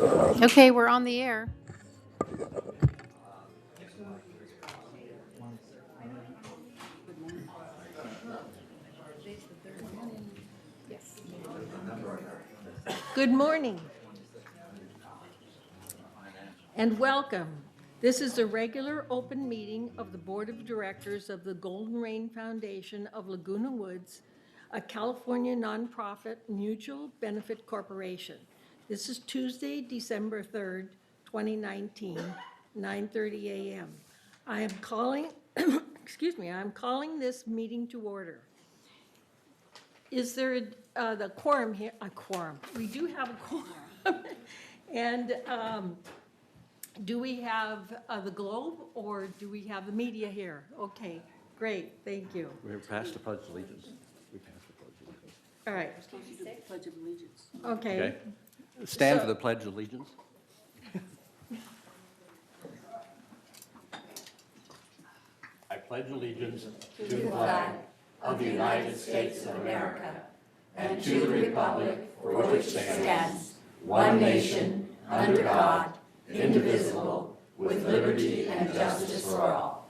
Okay, we're on the air. Good morning and welcome. This is the regular open meeting of the Board of Directors of the Golden Rain Foundation of Laguna Woods, a California nonprofit mutual benefit corporation. This is Tuesday, December 3rd, 2019, 9:30 a.m. I am calling, excuse me, I'm calling this meeting to order. Is there the quorum here? A quorum. We do have a quorum. And do we have the Globe or do we have the media here? Okay, great, thank you. We're past the Pledge of Allegiance. We passed the Pledge of Allegiance. All right, We're supposed to do the Pledge of Allegiance. okay. Okay. Stand So- for the Pledge of Allegiance. I pledge allegiance to the flag of the United States of America and to the republic for which it stands, one nation, under God, indivisible, with liberty and justice for all.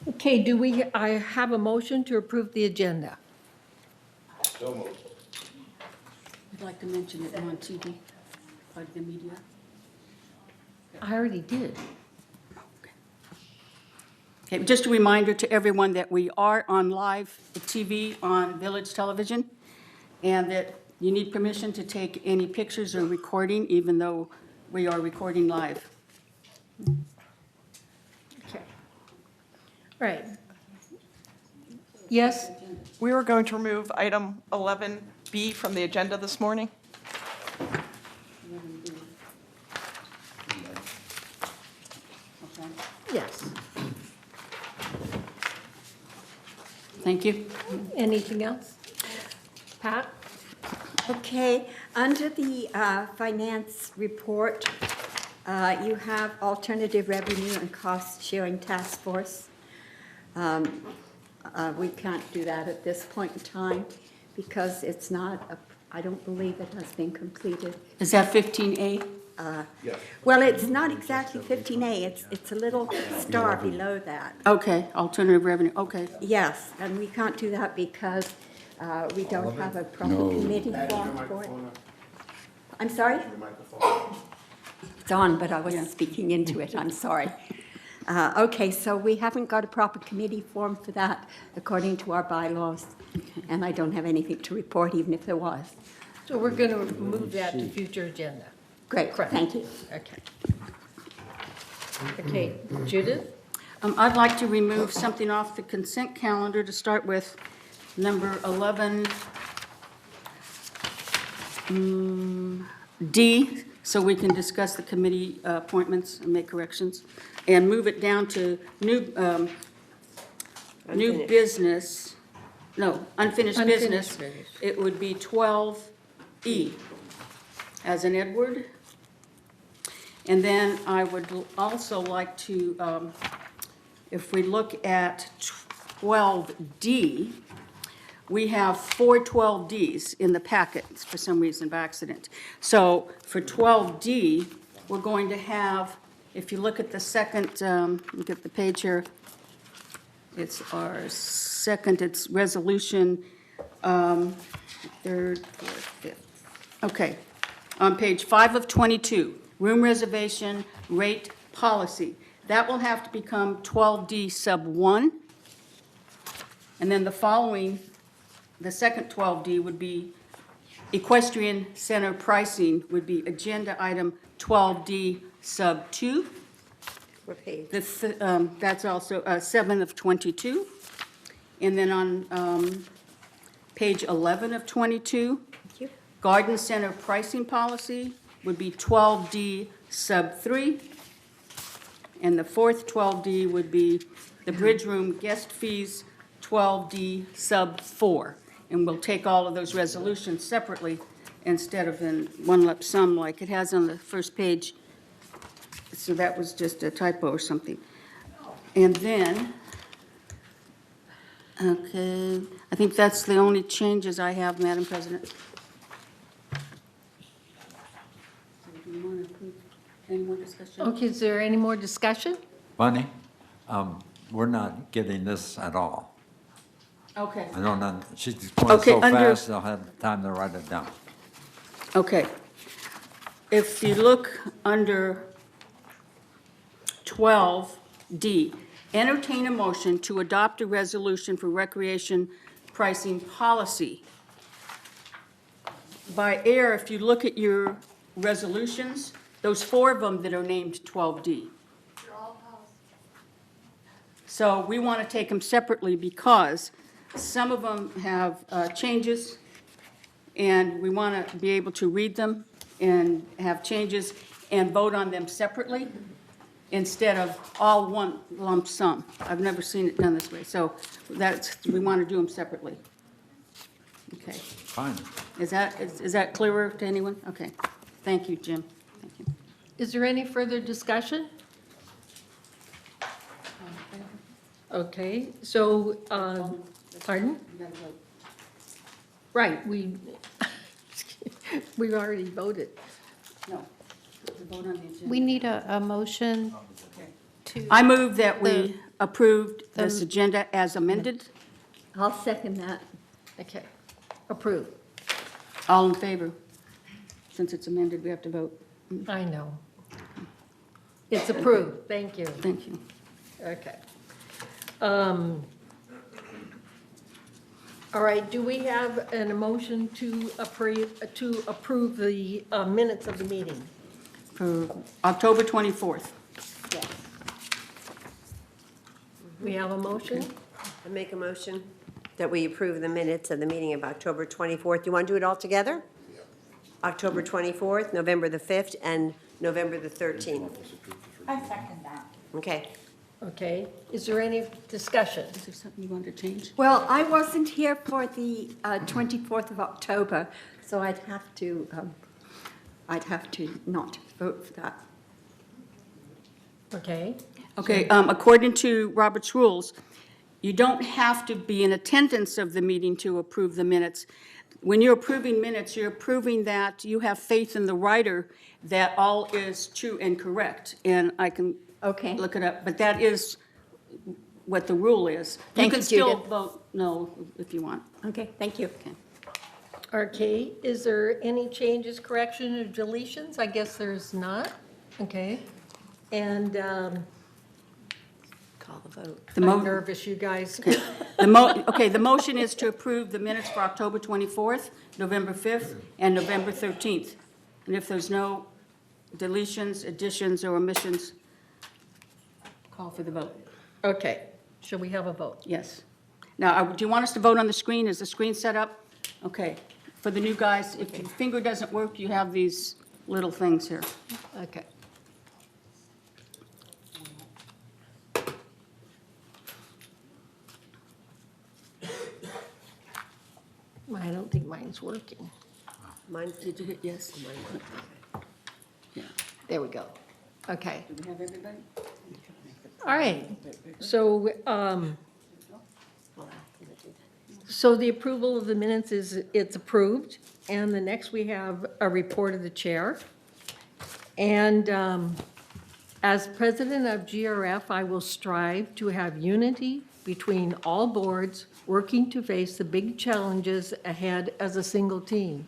Okay, I have a motion to approve the agenda. I'd like to mention it on TV, part of the media. I already did. Okay, just a reminder to everyone that we are on live TV on Village Television, and that you need permission to take any pictures or recording, even though we are recording live. Okay. All right. Yes? We were going to remove item 11B from the agenda this morning. Okay. Yes. Thank you. Anything else? Pat? Okay, under the finance report, you have alternative revenue and cost sharing task force. We can't do that at this point in time because it's not, I don't believe it has been completed. Is that 15A? Well, it's not exactly 15A, it's a little star below that. Okay, alternative revenue, okay. Yes, and we can't do that because we don't have a proper committee formed for it. I'm sorry? It's on, but I wasn't speaking into it, I'm sorry. Okay, so we haven't got a proper committee formed for that according to our bylaws, and I don't have anything to report even if there was. So we're going to move that to future agenda. Great, Correct. thank you. Okay. Okay, Judith? I'd like to remove something off the consent calendar to start with number 11, D, so we can discuss the committee appointments and make corrections, and move it down to new business, no, unfinished business. business. It would be 12E, as in Edward. And then I would also like to, if we look at 12D, we have 4 12Ds in the packet for some reason by accident. So for 12D, we're going to have, if you look at the second, look at the page here, it's our second, it's resolution, third, fourth, fifth. Okay, on page 5 of 22, room reservation rate policy. That will have to become 12D sub 1. And then the following, the second 12D would be equestrian center pricing would be agenda item 12D sub 2. What page? That's also 7 of 22. And then on page 11 of 22, Thank you. garden center pricing policy would be 12D sub 3. And the fourth 12D would be the bridge room guest fees, 12D sub 4. And we'll take all of those resolutions separately instead of in one lump sum like it has on the first page. So that was just a typo or something. And then Okay, I think that's the only changes I have, Madam President. So do you want to approve any more discussion? Okay, is there any more discussion? Bonnie, we're not getting this at all. Okay, I don't know, she's going Okay, so under- fast, I'll have time to write it down. okay. If you look under 12D, entertain a motion to adopt a resolution for recreation pricing policy. By air, if you look at your resolutions, those 4 of them that are named 12D. So we want to take them separately because some of them have changes, and we want to be able to read them and have changes and vote on them separately instead of all one lump sum. I've never seen it done this way, so we want to do them separately. Okay. Fine. Is that clearer to anyone? Okay. Thank you, Jim. Thank you. Is there any further discussion? Okay, so, pardon? You gotta vote. Right, we've already voted. No, the vote on the agenda. We need a motion to, I move that we The- approved this agenda as amended. I'll second that. Okay, approved. All in favor? Since it's amended, we have to vote. I know. It's approved, thank you. Thank you. Okay. All right, do we have an emotion to approve the minutes of the meeting? For October 24th. Yes. We have a motion? I make a motion that we approve the minutes of the meeting of October 24th. You want to do it all together? October 24th, November the 5th, and November the 13th. I second that. Okay. Okay, is there any discussion? Is there something you want to change? Well, I wasn't here for the 24th of October, so I'd have to not vote for that. Okay, Okay, according to Robert's rules, you don't have to be in attendance of the meeting to approve the minutes. When you're approving minutes, you're approving that you have faith in the writer that all is true and correct. And I can Okay. look it up, but that is what the rule is. Thank You can you, still Judith. vote no if you want. Okay, thank you. okay, is there any changes, correction, or deletions? I guess there's not, okay. And Call the vote. I'm nervous, you guys. The motion is to approve the minutes for October 24th, November 5th, and November 13th. And if there's no deletions, additions, or omissions, call for the vote. Okay, shall we have a vote? Yes. Now, do you want us to vote on the screen? Is the screen set up? Okay. For the new guys, if your finger doesn't work, you have these little things here. Okay. I don't think mine's working. Mine, Did you hit yes? Yeah. There we go. Okay, Do we have everybody? all right. So, so the approval of the minutes it's approved. And the next we have a report of the chair. And as president of GRF, I will strive to have unity between all boards working to face the big challenges ahead as a single team.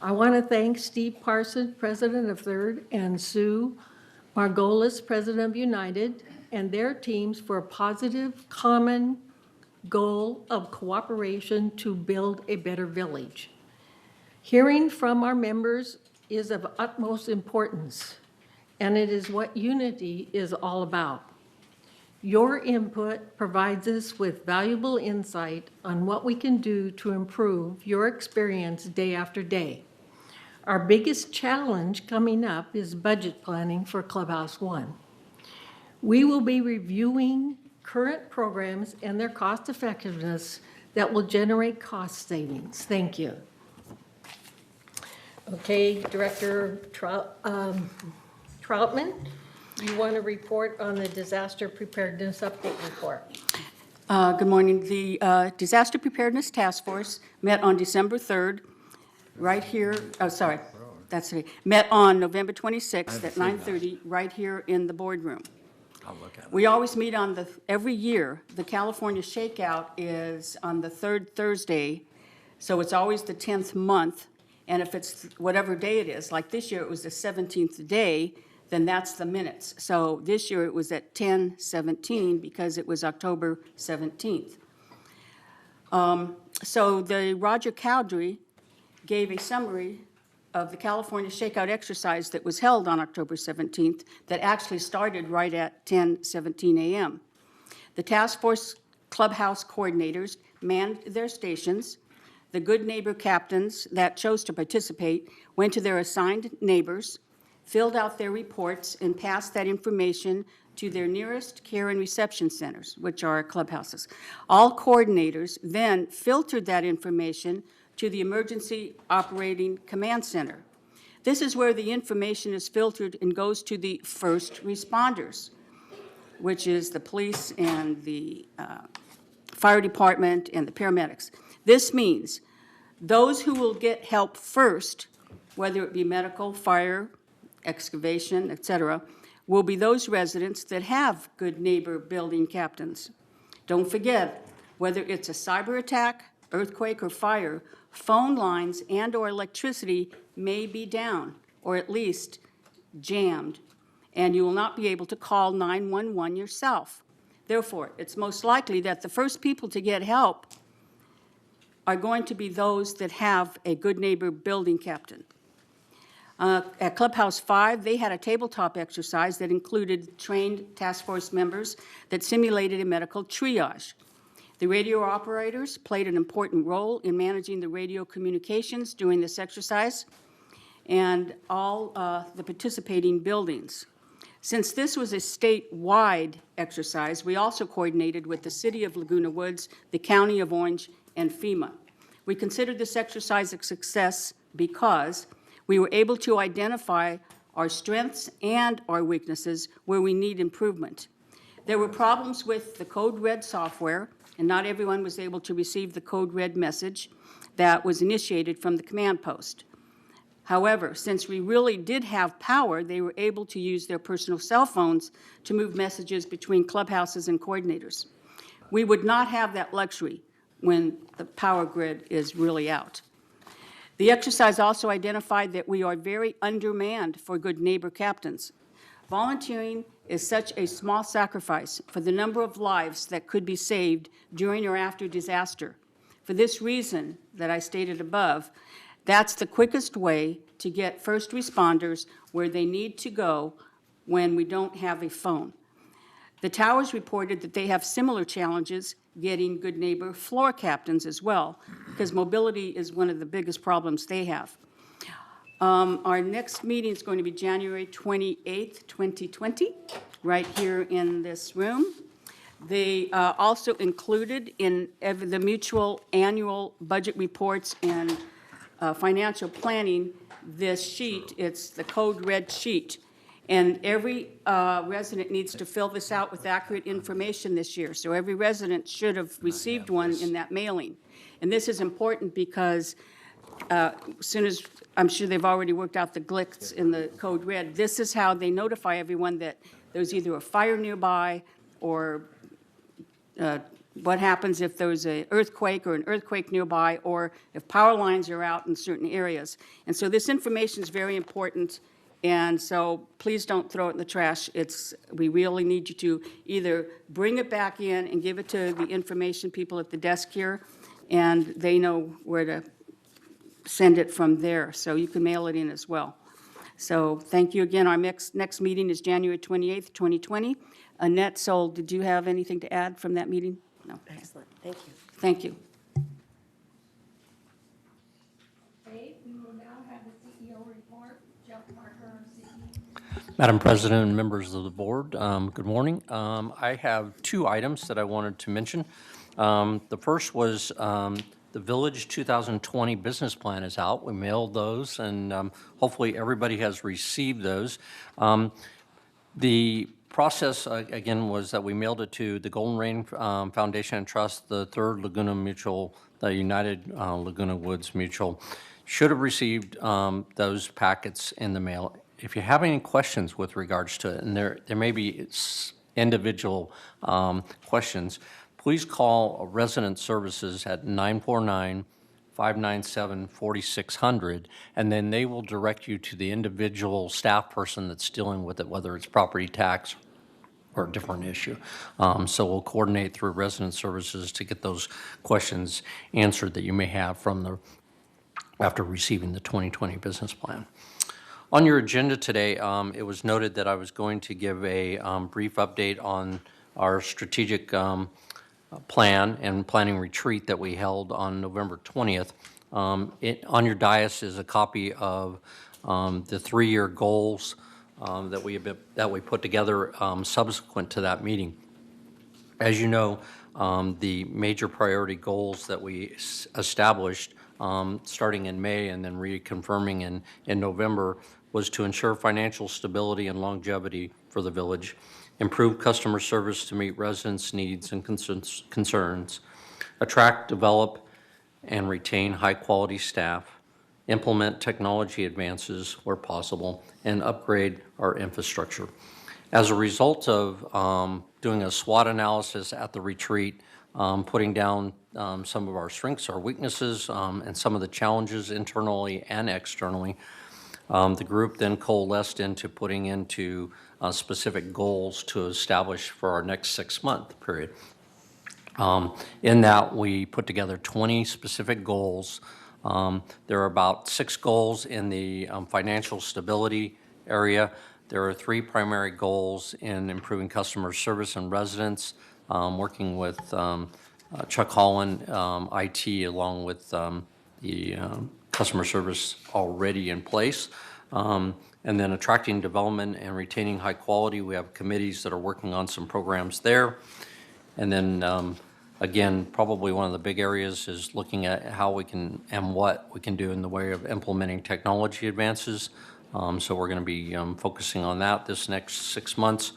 I want to thank Steve Parson, president of Third, and Sue Margolis, president of United, and their teams for a positive, common goal of cooperation to build a better village. Hearing from our members is of utmost importance, and it is what unity is all about. Your input provides us with valuable insight on what we can do to improve your experience day after day. Our biggest challenge coming up is budget planning for Clubhouse One. We will be reviewing current programs and their cost effectiveness that will generate cost savings. Thank you. Okay, Director Troutman, you want to report on the disaster preparedness update report? Good morning. The Disaster Preparedness Task Force met on December 3rd, right here, that's today, met on November 26th at 9:30, right here in the boardroom. I'll look at it. We always meet on every year, the California Shakeout is on the third Thursday, so it's always the 10th month, and if it's whatever day it is, like this year it was the 17th day, then that's the minutes. So this year it was at 10/17 because it was October 17th. So the Roger Cowdery gave a summary of the California Shakeout exercise that was held on October 17th that actually started right at 10:17 a.m. The task force clubhouse coordinators manned their stations. The good neighbor captains that chose to participate went to their assigned neighbors, filled out their reports, and passed that information to their nearest care and reception centers, which are clubhouses. All coordinators then filtered that information to the Emergency Operating Command Center. This is where the information is filtered and goes to the first responders, which is the police and the fire department and the paramedics. This means those who will get help first, whether it be medical, fire, excavation, et cetera, will be those residents that have good neighbor building captains. Don't forget, whether it's a cyber attack, earthquake, or fire, phone lines and/or electricity may be down, or at least jammed, and you will not be able to call 911 yourself. Therefore, it's most likely that the first people to get help are going to be those that have a good neighbor building captain. At Clubhouse 5, they had a tabletop exercise that included trained task force members that simulated a medical triage. The radio operators played an important role in managing the radio communications during this exercise and all the participating buildings. Since this was a statewide exercise, we also coordinated with the City of Laguna Woods, the County of Orange, and FEMA. We considered this exercise a success because we were able to identify our strengths and our weaknesses where we need improvement. There were problems with the Code Red software, and not everyone was able to receive the Code Red message that was initiated from the command post. However, since we really did have power, they were able to use their personal cell phones to move messages between clubhouses and coordinators. We would not have that luxury when the power grid is really out. The exercise also identified that we are very undermanned for good neighbor captains. Volunteering is such a small sacrifice for the number of lives that could be saved during or after disaster. For this reason that I stated above, that's the quickest way to get first responders where they need to go when we don't have a phone. The towers reported that they have similar challenges getting good neighbor floor captains as well, because mobility is one of the biggest problems they have. Our next meeting is going to be January 28th, 2020, right here in this room. They also included in the mutual annual budget reports and financial planning this sheet. It's the Code Red sheet. And every resident needs to fill this out with accurate information this year. So every resident should have received one in that mailing. And this is important because as soon as, I'm sure they've already worked out the glitch in the Code Red, this is how they notify everyone that there's either a fire nearby or what happens if there's an earthquake or an earthquake nearby, or if power lines are out in certain areas. And so this information is very important. And so please don't throw it in the trash. We really need you to either bring it back in and give it to the information people at the desk here, and they know where to send it from there. So you can mail it in as well. So thank you again. Our next meeting is January 28th, 2020. Annette Soul, did you have anything to add from that meeting? No. Excellent, thank you. Thank you. Okay, we will now have the CEO report. Jeff Parker, our CEO. Madam President and members of the board, good morning. I have two items that I wanted to mention. The first was the Village 2020 business plan is out. We mailed those, and hopefully everybody has received those. The process, again, was that we mailed it to the Golden Rain Foundation and Trust, the Third Laguna Mutual, the United Laguna Woods Mutual. Should have received those packets in the mail. If you have any questions with regards to it, and there may be individual questions, please call Resident Services at 949-597-4600, and then they will direct you to the individual staff person that's dealing with it, whether it's property tax or a different issue. So we'll coordinate through Resident Services to get those questions answered that you may have after receiving the 2020 business plan. On your agenda today, it was noted that I was going to give a brief update on our strategic plan and planning retreat that we held on November 20th. On your dais is a copy of the 3-year goals that we put together subsequent to that meeting. As you know, the major priority goals that we established starting in May and then reconfirming in November was to ensure financial stability and longevity for the village, improve customer service to meet residents' needs and concerns, attract, develop, and retain high-quality staff, implement technology advances where possible, and upgrade our infrastructure. As a result of doing a SWOT analysis at the retreat, putting down some of our strengths, our weaknesses, and some of the challenges internally and externally, the group then coalesced into putting into specific goals to establish for our next 6-month period. In that, we put together 20 specific goals. There are about 6 goals in the financial stability area. There are 3 primary goals in improving customer service and residents, working with Chuck Holland, IT, along with the customer service already in place. And then attracting development and retaining high quality. We have committees that are working on some programs there. And then, again, probably one of the big areas is looking at how we can and what we can do in the way of implementing technology advances. So we're going to be focusing on that this next 6 months.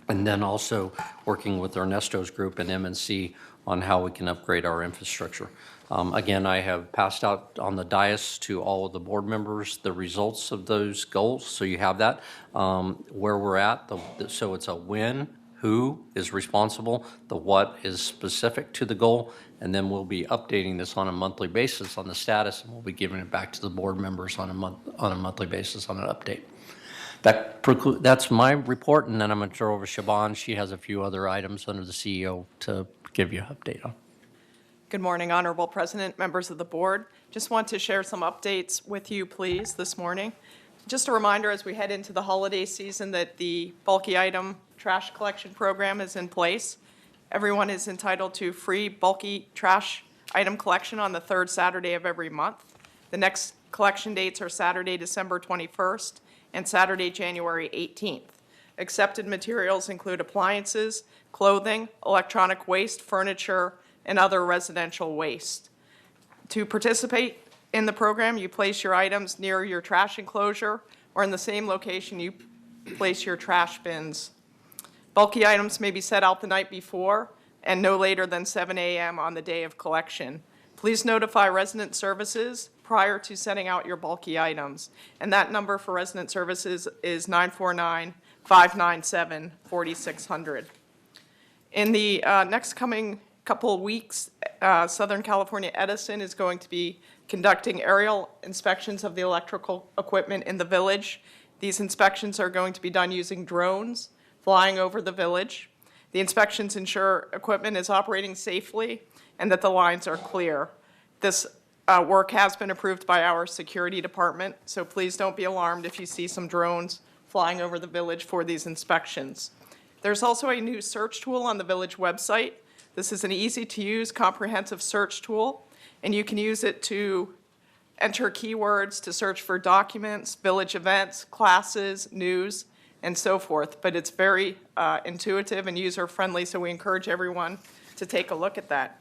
And then also working with Ernesto's group and MNC on how we can upgrade our infrastructure. Again, I have passed out on the dais to all of the board members the results of those goals, so you have that, where we're at. So it's a when, who is responsible, the what is specific to the goal, and then we'll be updating this on a monthly basis on the status, and we'll be giving it back to the board members on a monthly basis on an update. That's my report, and then I'm going to throw over Siobhan. She has a few other items under the CEO to give you an update on. Good morning, Honorable President, members of the board. Just want to share some updates with you, please, this morning. Just a reminder as we head into the holiday season that the bulky item trash collection program is in place. Everyone is entitled to free bulky trash item collection on the 3rd Saturday of every month. The next collection dates are Saturday, December 21st and Saturday, January 18th. Accepted materials include appliances, clothing, electronic waste, furniture, and other residential waste. To participate in the program, you place your items near your trash enclosure or in the same location you place your trash bins. Bulky items may be set out the night before and no later than 7 a.m. on the day of collection. Please notify Resident Services prior to setting out your bulky items. And that number for Resident Services is 949-597-4600. In the next coming couple of weeks, Southern California Edison is going to be conducting aerial inspections of the electrical equipment in the village. These inspections are going to be done using drones flying over the village. The inspections ensure equipment is operating safely and that the lines are clear. This work has been approved by our security department, so please don't be alarmed if you see some drones flying over the village for these inspections. There's also a new search tool on the village website. This is an easy-to-use, comprehensive search tool, and you can use it to enter keywords to search for documents, village events, classes, news, and so forth. But it's very intuitive and user-friendly, so we encourage everyone to take a look at that.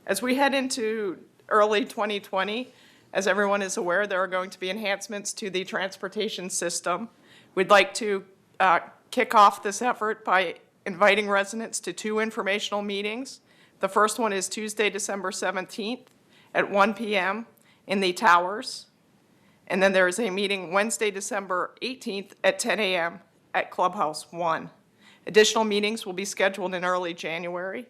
As we head into early 2020, as everyone is aware, there are going to be enhancements to the transportation system. We'd like to kick off this effort by inviting residents to 2 informational meetings. The first one is Tuesday, December 17th at 1 p.m. in the Towers. And then there is a meeting Wednesday, December 18th at 10 a.m. at Clubhouse 1. Additional meetings will be scheduled in early January.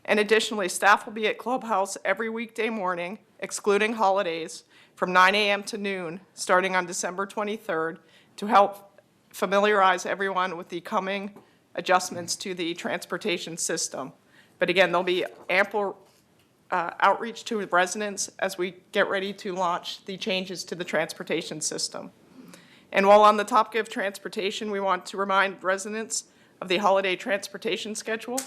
And additionally, staff will be at Clubhouse every weekday morning, excluding holidays, from 9 a.m. to noon, starting on December 23rd, to help familiarize everyone with the coming adjustments to the transportation system. But again, there'll be ample outreach to residents as we get ready to launch the changes to the transportation system. And while on the topic of transportation, we want to remind residents of the holiday transportation schedule.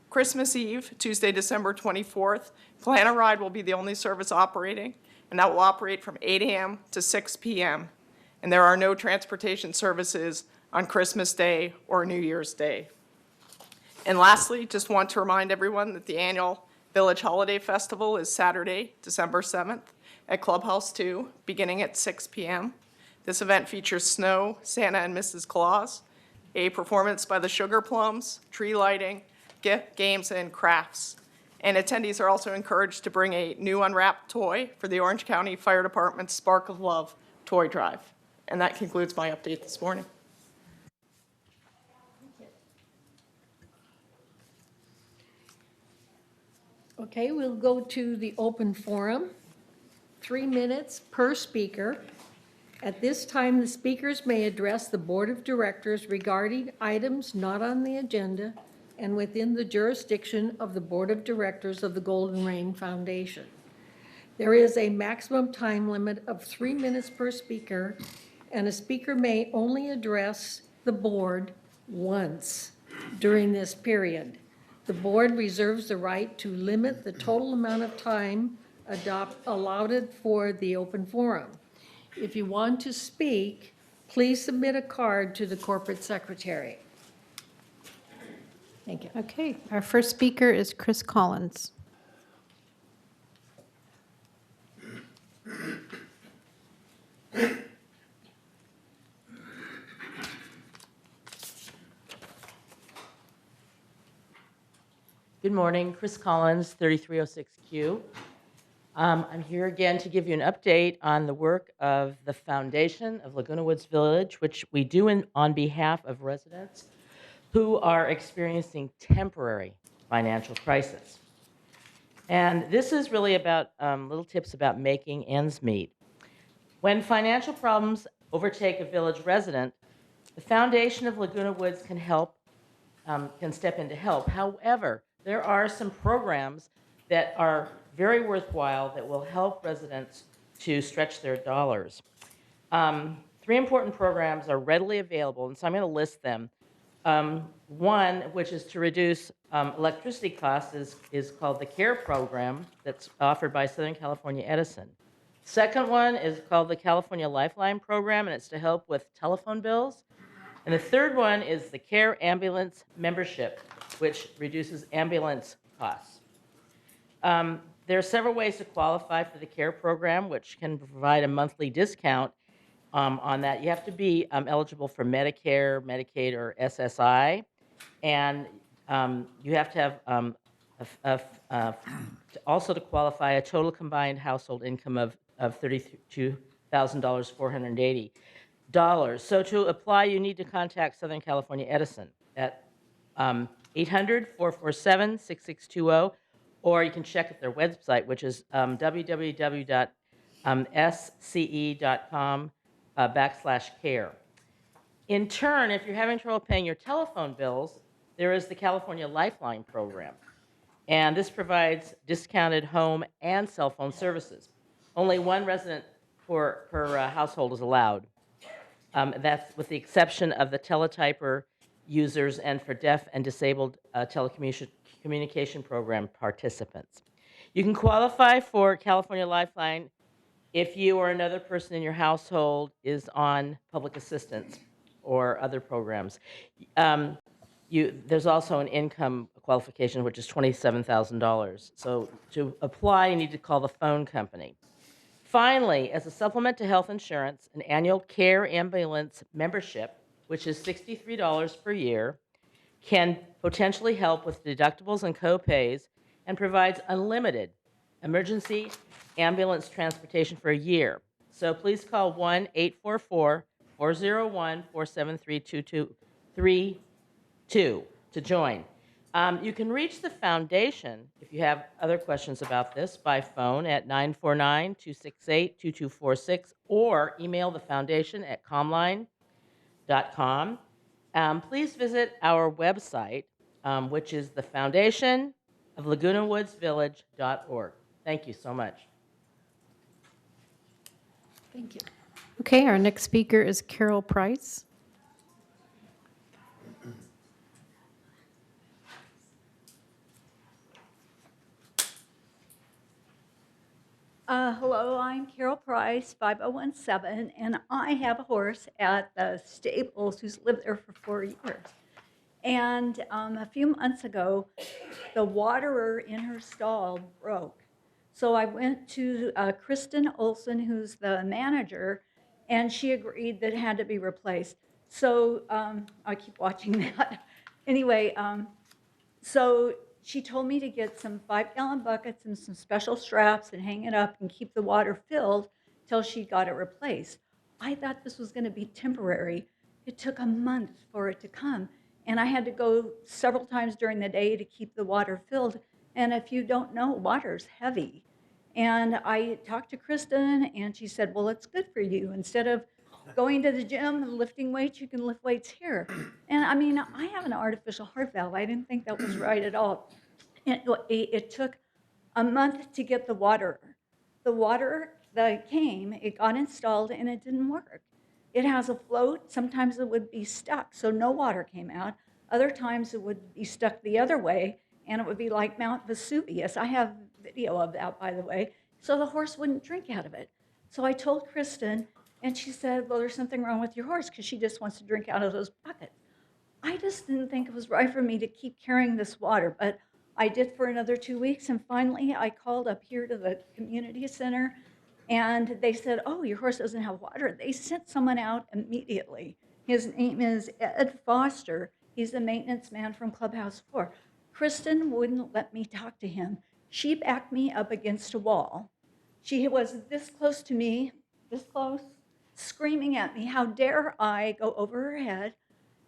Christmas Eve, Tuesday, December 24th, Plan a Ride will be the only service operating, and that will operate from 8 a.m. to 6 p.m. And there are no transportation services on Christmas Day or New Year's Day. And lastly, just want to remind everyone that the annual Village Holiday Festival is Saturday, December 7th at Clubhouse 2, beginning at 6 p.m. This event features snow, Santa and Mrs. Claus, a performance by the Sugar Plums, tree lighting, gift games, and crafts. And attendees are also encouraged to bring a new unwrapped toy for the Orange County Fire Department's Spark of Love toy drive. And that concludes my update this morning. Okay, we'll go to the open forum. 3 minutes per speaker. At this time, the speakers may address the Board of Directors regarding items not on the agenda and within the jurisdiction of the Board of Directors of the Golden Rain Foundation. There is a maximum time limit of 3 minutes per speaker, and a speaker may only address the board once during this period. The board reserves the right to limit the total amount of time allotted for the open forum. If you want to speak, please submit a card to the corporate secretary. Thank you. Okay, our first speaker is Chris Collins. Good morning, Chris Collins, 3306Q. I'm here again to give you an update on the work of the foundation of Laguna Woods Village, which we do on behalf of residents who are experiencing temporary financial crisis. And this is really about little tips about making ends meet. When financial problems overtake a village resident, the foundation of Laguna Woods can step in to help. However, there are some programs that are very worthwhile that will help residents to stretch their dollars. 3 important programs are readily available, and so I'm going to list them. One, which is to reduce electricity costs, is called the CARE program that's offered by Southern California Edison. Second one is called the California Lifeline program, and it's to help with telephone bills. And the third one is the CARE ambulance membership, which reduces ambulance costs. There are several ways to qualify for the CARE program, which can provide a monthly discount on that. You have to be eligible for Medicare, Medicaid, or SSI, and you have to have also to qualify a total combined household income of $32,480. So to apply, you need to contact Southern California Edison at 800-447-6620, or you can check at their website, which is www.sce.com/care. In turn, if you're having trouble paying your telephone bills, there is the California Lifeline program, and this provides discounted home and cell phone services. Only 1 resident per household is allowed. That's with the exception of the teletyper users and for deaf and disabled telecommunication program participants. You can qualify for California Lifeline if you or another person in your household is on public assistance or other programs. There's also an income qualification, which is $27,000. So to apply, you need to call the phone company. Finally, as a supplement to health insurance, an annual CARE ambulance membership which is $63 per year, can potentially help with deductibles and co-pays, and provides unlimited emergency ambulance transportation for a year. So please call 1-844-401-473-2232 to join. You can reach the foundation if you have other questions about this by phone at 949-268-2246 or email the foundation at comline.com. Please visit our website, which is the foundation of lagunawoodsvillage.org. Thank you so much. Thank you. Okay, our next speaker is Carol Price. Hello, I'm Carol Price, 5017, and I have a horse at the stables who's lived there for 4 years. And a few months ago, the waterer in her stall broke. So I went to Kristen Olson, who's the manager, and she agreed that it had to be replaced. So I keep watching that. Anyway, so she told me to get some 5-gallon buckets and some special straps and hang it up and keep the water filled till she got it replaced. I thought this was going to be temporary. It took a month for it to come, and I had to go several times during the day to keep the water filled. And if you don't know, water's heavy. And I talked to Kristen, and she said, well, it's good for you. Instead of going to the gym and lifting weights, you can lift weights here. And I mean, I have an artificial heart valve. I didn't think that was right at all. It took a month to get the water. The water that came, it got installed, and it didn't work. It has a float. Sometimes it would be stuck, so no water came out. Other times it would be stuck the other way, and it would be like Mount Vesuvius. I have video of that, by the way. So the horse wouldn't drink out of it. So I told Kristen, and she said, well, there's something wrong with your horse because she just wants to drink out of those buckets. I just didn't think it was right for me to keep carrying this water, but I did for another 2 weeks, and finally I called up here to the community center, and they said, oh, your horse doesn't have water. They sent someone out immediately. His name is Ed Foster. He's the maintenance man from Clubhouse 4. Kristen wouldn't let me talk to him. She backed me up against a wall. She was this close to me, this close, screaming at me, how dare I go over her head,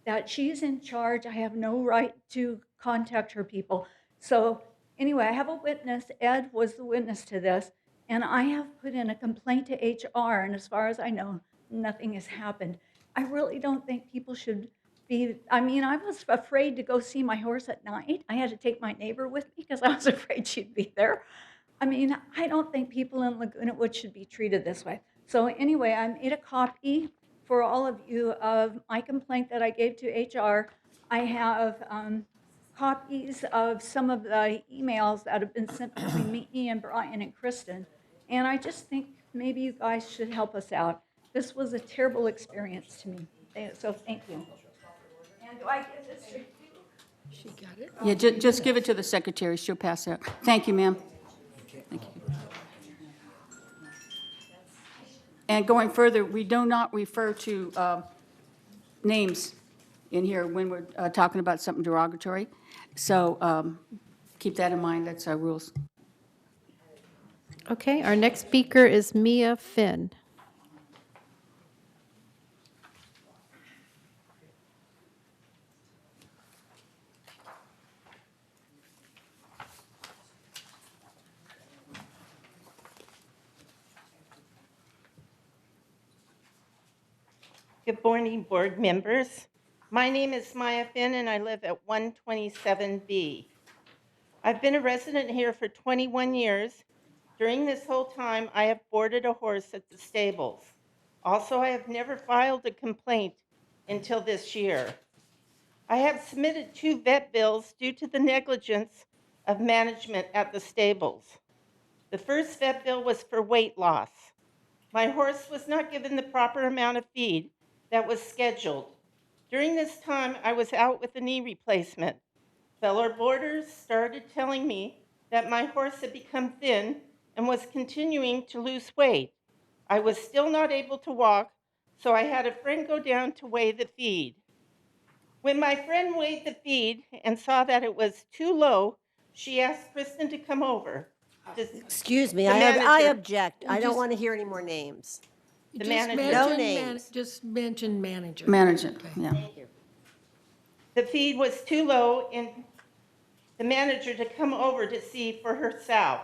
that she's in charge. I have no right to contact her people. So anyway, I have a witness. Ed was the witness to this, and I have put in a complaint to HR, and as far as I know, nothing has happened. I really don't think people should be, I mean, I was afraid to go see my horse at night. I had to take my neighbor with me because I was afraid she'd be there. I mean, I don't think people in Laguna Woods should be treated this way. So anyway, I made a copy for all of you of my complaint that I gave to HR. I have copies of some of the emails that have been sent between me and Brian and Kristen. And I just think maybe you guys should help us out. This was a terrible experience to me. So thank you. And do I give this to you? She got it? Yeah, just give it to the secretary. She'll pass it out. Thank you, ma'am. Thank you. And going further, we do not refer to names in here when we're talking about something derogatory. So keep that in mind. That's our rules. Okay, our next speaker is Mia Finn. Good morning, board members. My name is Maya Finn, and I live at 127B. I've been a resident here for 21 years. During this whole time, I have boarded a horse at the stables. Also, I have never filed a complaint until this year. I have submitted 2 vet bills due to the negligence of management at the stables. The first vet bill was for weight loss. My horse was not given the proper amount of feed that was scheduled. During this time, I was out with a knee replacement. Fellow boarders started telling me that my horse had become thin and was continuing to lose weight. I was still not able to walk, so I had a friend go down to weigh the feed. When my friend weighed the feed and saw that it was too low, she asked Kristen to come over. Excuse me, The I manager. object. I don't want to hear any more names. The Just manager. No mention, names. just mention manager. Manager, yeah. Thank you. The feed was too low and the manager to come over to see for herself.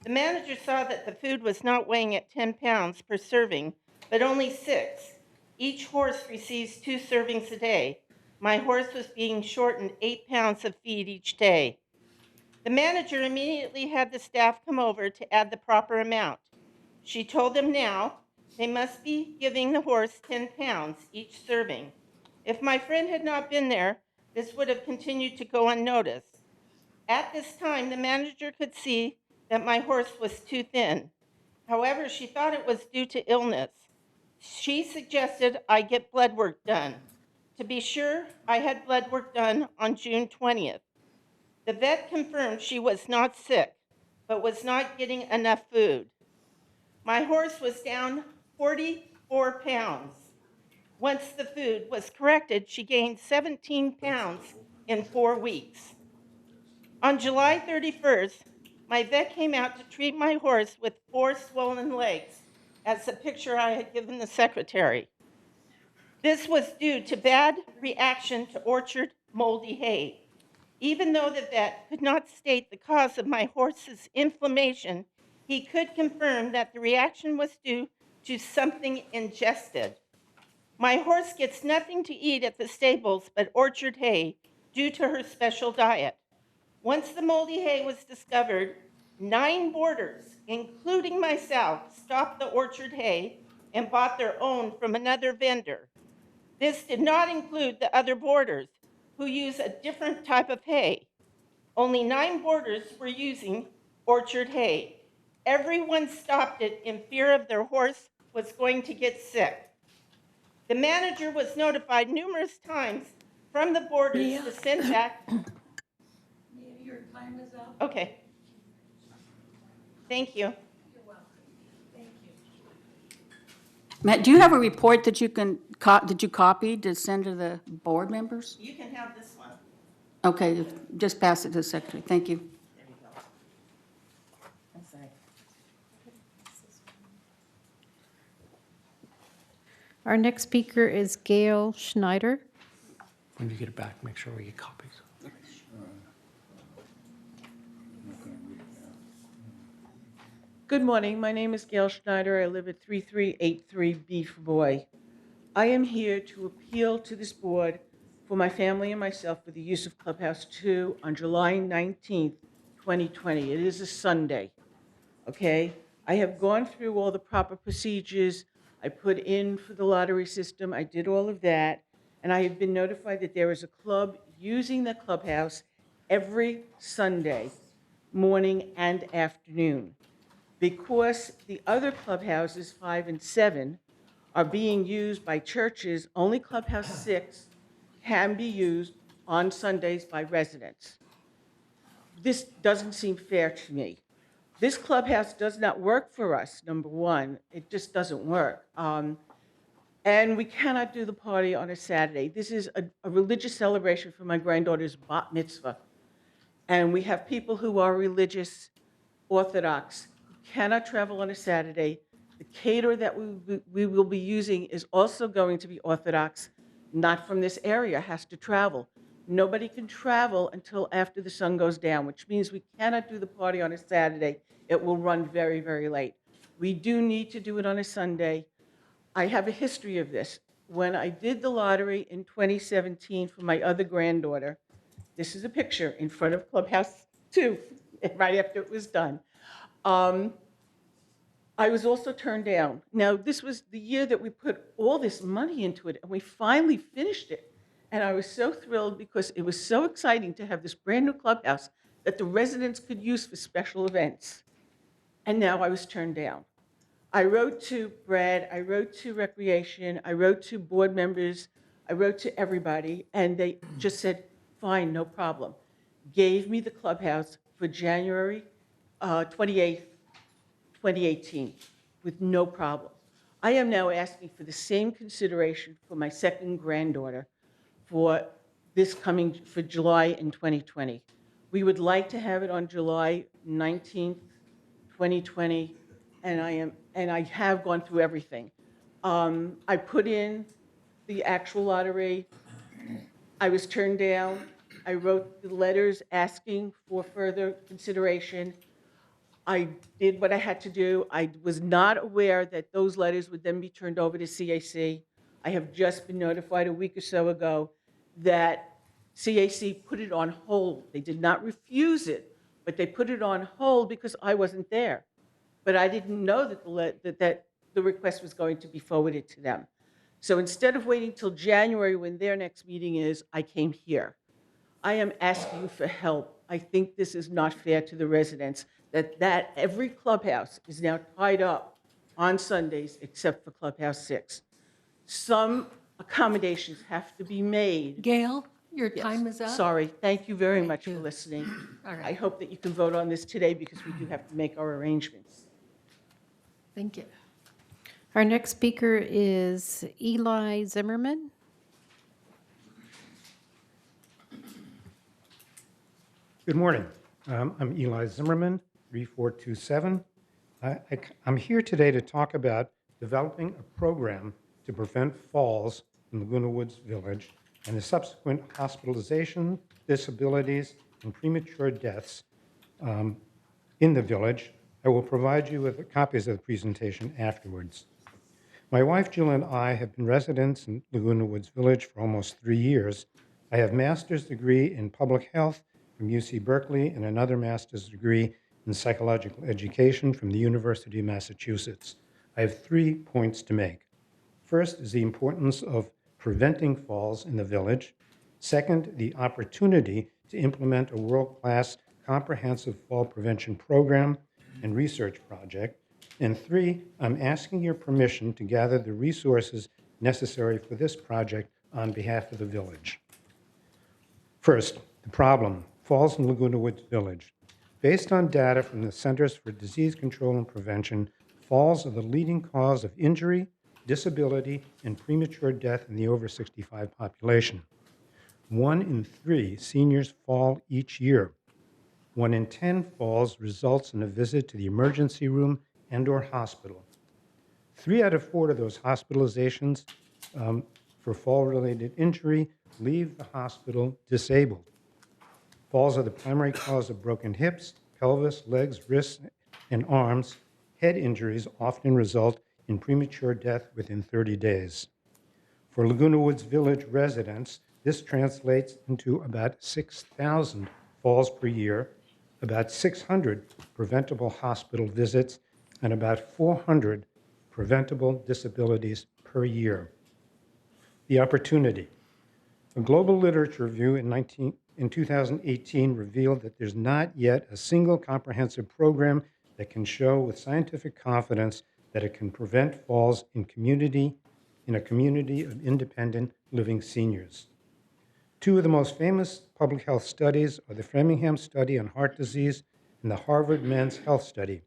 The manager saw that the food was not weighing at 10 pounds per serving, but only 6. Each horse receives 2 servings a day. My horse was being shortened 8 pounds of feed each day. The manager immediately had the staff come over to add the proper amount. She told them now they must be giving the horse 10 pounds each serving. If my friend had not been there, this would have continued to go unnoticed. At this time, the manager could see that my horse was too thin. However, she thought it was due to illness. She suggested I get blood work done. To be sure, I had blood work done on June 20th. The vet confirmed she was not sick, but was not getting enough food. My horse was down 44 pounds. Once the food was corrected, she gained 17 pounds in 4 weeks. On July 31st, my vet came out to treat my horse with 4 swollen legs, as the picture I had given the secretary. This was due to bad reaction to orchard moldy hay. Even though the vet could not state the cause of my horse's inflammation, he could confirm that the reaction was due to something ingested. My horse gets nothing to eat at the stables but orchard hay due to her special diet. Once the moldy hay was discovered, 9 boarders, including myself, stopped the orchard hay and bought their own from another vendor. This did not include the other boarders, who use a different type of hay. Only 9 boarders were using orchard hay. Everyone stopped it in fear of their horse was going to get sick. The manager was notified numerous times from the boarders to send back. Your time is up. Okay. Thank you. You're welcome. Thank you. Matt, do you have a report that you can, that you copied to send to the board members? You can have this one. Okay, just pass it to the secretary. Thank you. There you go. I'm sorry. Our next speaker is Gail Schneider. When you get it back, make sure we get copies. Good morning. My name is Gail Schneider. I live at 3383 Beef Boy. I am here to appeal to this board for my family and myself for the use of Clubhouse 2 on July 19th, 2020. It is a Sunday, okay? I have gone through all the proper procedures. I put in for the lottery system. I did all of that. And I have been notified that there is a club using the clubhouse every Sunday morning and afternoon. Because the other clubhouses, 5 and 7, are being used by churches, only Clubhouse 6 can be used on Sundays by residents. This doesn't seem fair to me. This clubhouse does not work for us, number one. It just doesn't work. And we cannot do the party on a Saturday. This is a religious celebration for my granddaughter's bat mitzvah. And we have people who are religious, Orthodox, who cannot travel on a Saturday. The caterer that we will be using is also going to be Orthodox, not from this area, has to travel. Nobody can travel until after the sun goes down, which means we cannot do the party on a Saturday. It will run very, very late. We do need to do it on a Sunday. I have a history of this. When I did the lottery in 2017 for my other granddaughter, this is a picture in front of Clubhouse 2, right after it was done. I was also turned down. Now, this was the year that we put all this money into it, and we finally finished it. And I was so thrilled because it was so exciting to have this brand new clubhouse that the residents could use for special events. And now I was turned down. I wrote to Brad, I wrote to Recreation, I wrote to board members, I wrote to everybody, and they just said, fine, no problem. Gave me the clubhouse for January 28th, 2018, with no problem. I am now asking for the same consideration for my second granddaughter for for July in 2020. We would like to have it on July 19th, 2020, and I have gone through everything. I put in the actual lottery. I was turned down. I wrote the letters asking for further consideration. I did what I had to do. I was not aware that those letters would then be turned over to CAC. I have just been notified a week or so ago that CAC put it on hold. They did not refuse it, but they put it on hold because I wasn't there. But I didn't know that the request was going to be forwarded to them. So instead of waiting till January when their next meeting is, I came here. I am asking for help. I think this is not fair to the residents, that every clubhouse is now tied up on Sundays except for Clubhouse 6. Some accommodations have to be made. Gail, your Yes, time is up. sorry. Thank you very Thank much you. for listening. All right. I hope that you can vote on this today because we do have to make our arrangements. Thank you. Our next speaker is Eli Zimmerman. Good morning. I'm Eli Zimmerman, 3427. I'm here today to talk about developing a program to prevent falls in Laguna Woods Village and the subsequent hospitalization, disabilities, and premature deaths in the village. I will provide you with copies of the presentation afterwards. My wife Jill and I have been residents in Laguna Woods Village for almost 3 years. I have a master's degree in public health from UC Berkeley and another master's degree in psychological education from the University of Massachusetts. I have 3 points to make. First is the importance of preventing falls in the village. Second, the opportunity to implement a world-class comprehensive fall prevention program and research project. And 3, I'm asking your permission to gather the resources necessary for this project on behalf of the village. First, the problem, falls in Laguna Woods Village. Based on data from the Centers for Disease Control and Prevention, falls are the leading cause of injury, disability, and premature death in the over 65 population. 1 in 3 seniors fall each year. 1 in 10 falls results in a visit to the emergency room and/or hospital. 3 out of 4 of those hospitalizations for fall-related injury leave the hospital disabled. Falls are the primary cause of broken hips, pelvis, legs, wrists, and arms. Head injuries often result in premature death within 30 days. For Laguna Woods Village residents, this translates into about 6,000 falls per year, about 600 preventable hospital visits, and about 400 preventable disabilities per year. The opportunity. A global literature review in 2018 revealed that there's not yet a single comprehensive program that can show with scientific confidence that it can prevent falls in a community of independent living seniors. 2 of the most famous public health studies are the Framingham Study on Heart Disease and the Harvard Men's Health Study.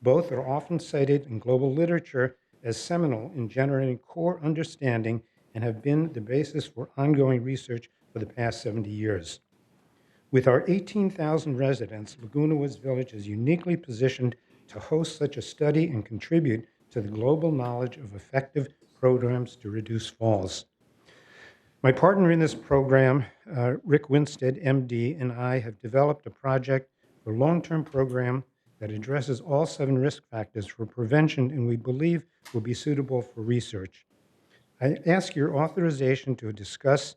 Both are often cited in global literature as seminal in generating core understanding and have been the basis for ongoing research for the past 70 years. With our 18,000 residents, Laguna Woods Village is uniquely positioned to host such a study and contribute to the global knowledge of effective programs to reduce falls. My partner in this program, Rick Winstead, MD, and I have developed a project for a long-term program that addresses all 7 risk factors for prevention and we believe will be suitable for research. I ask your authorization to discuss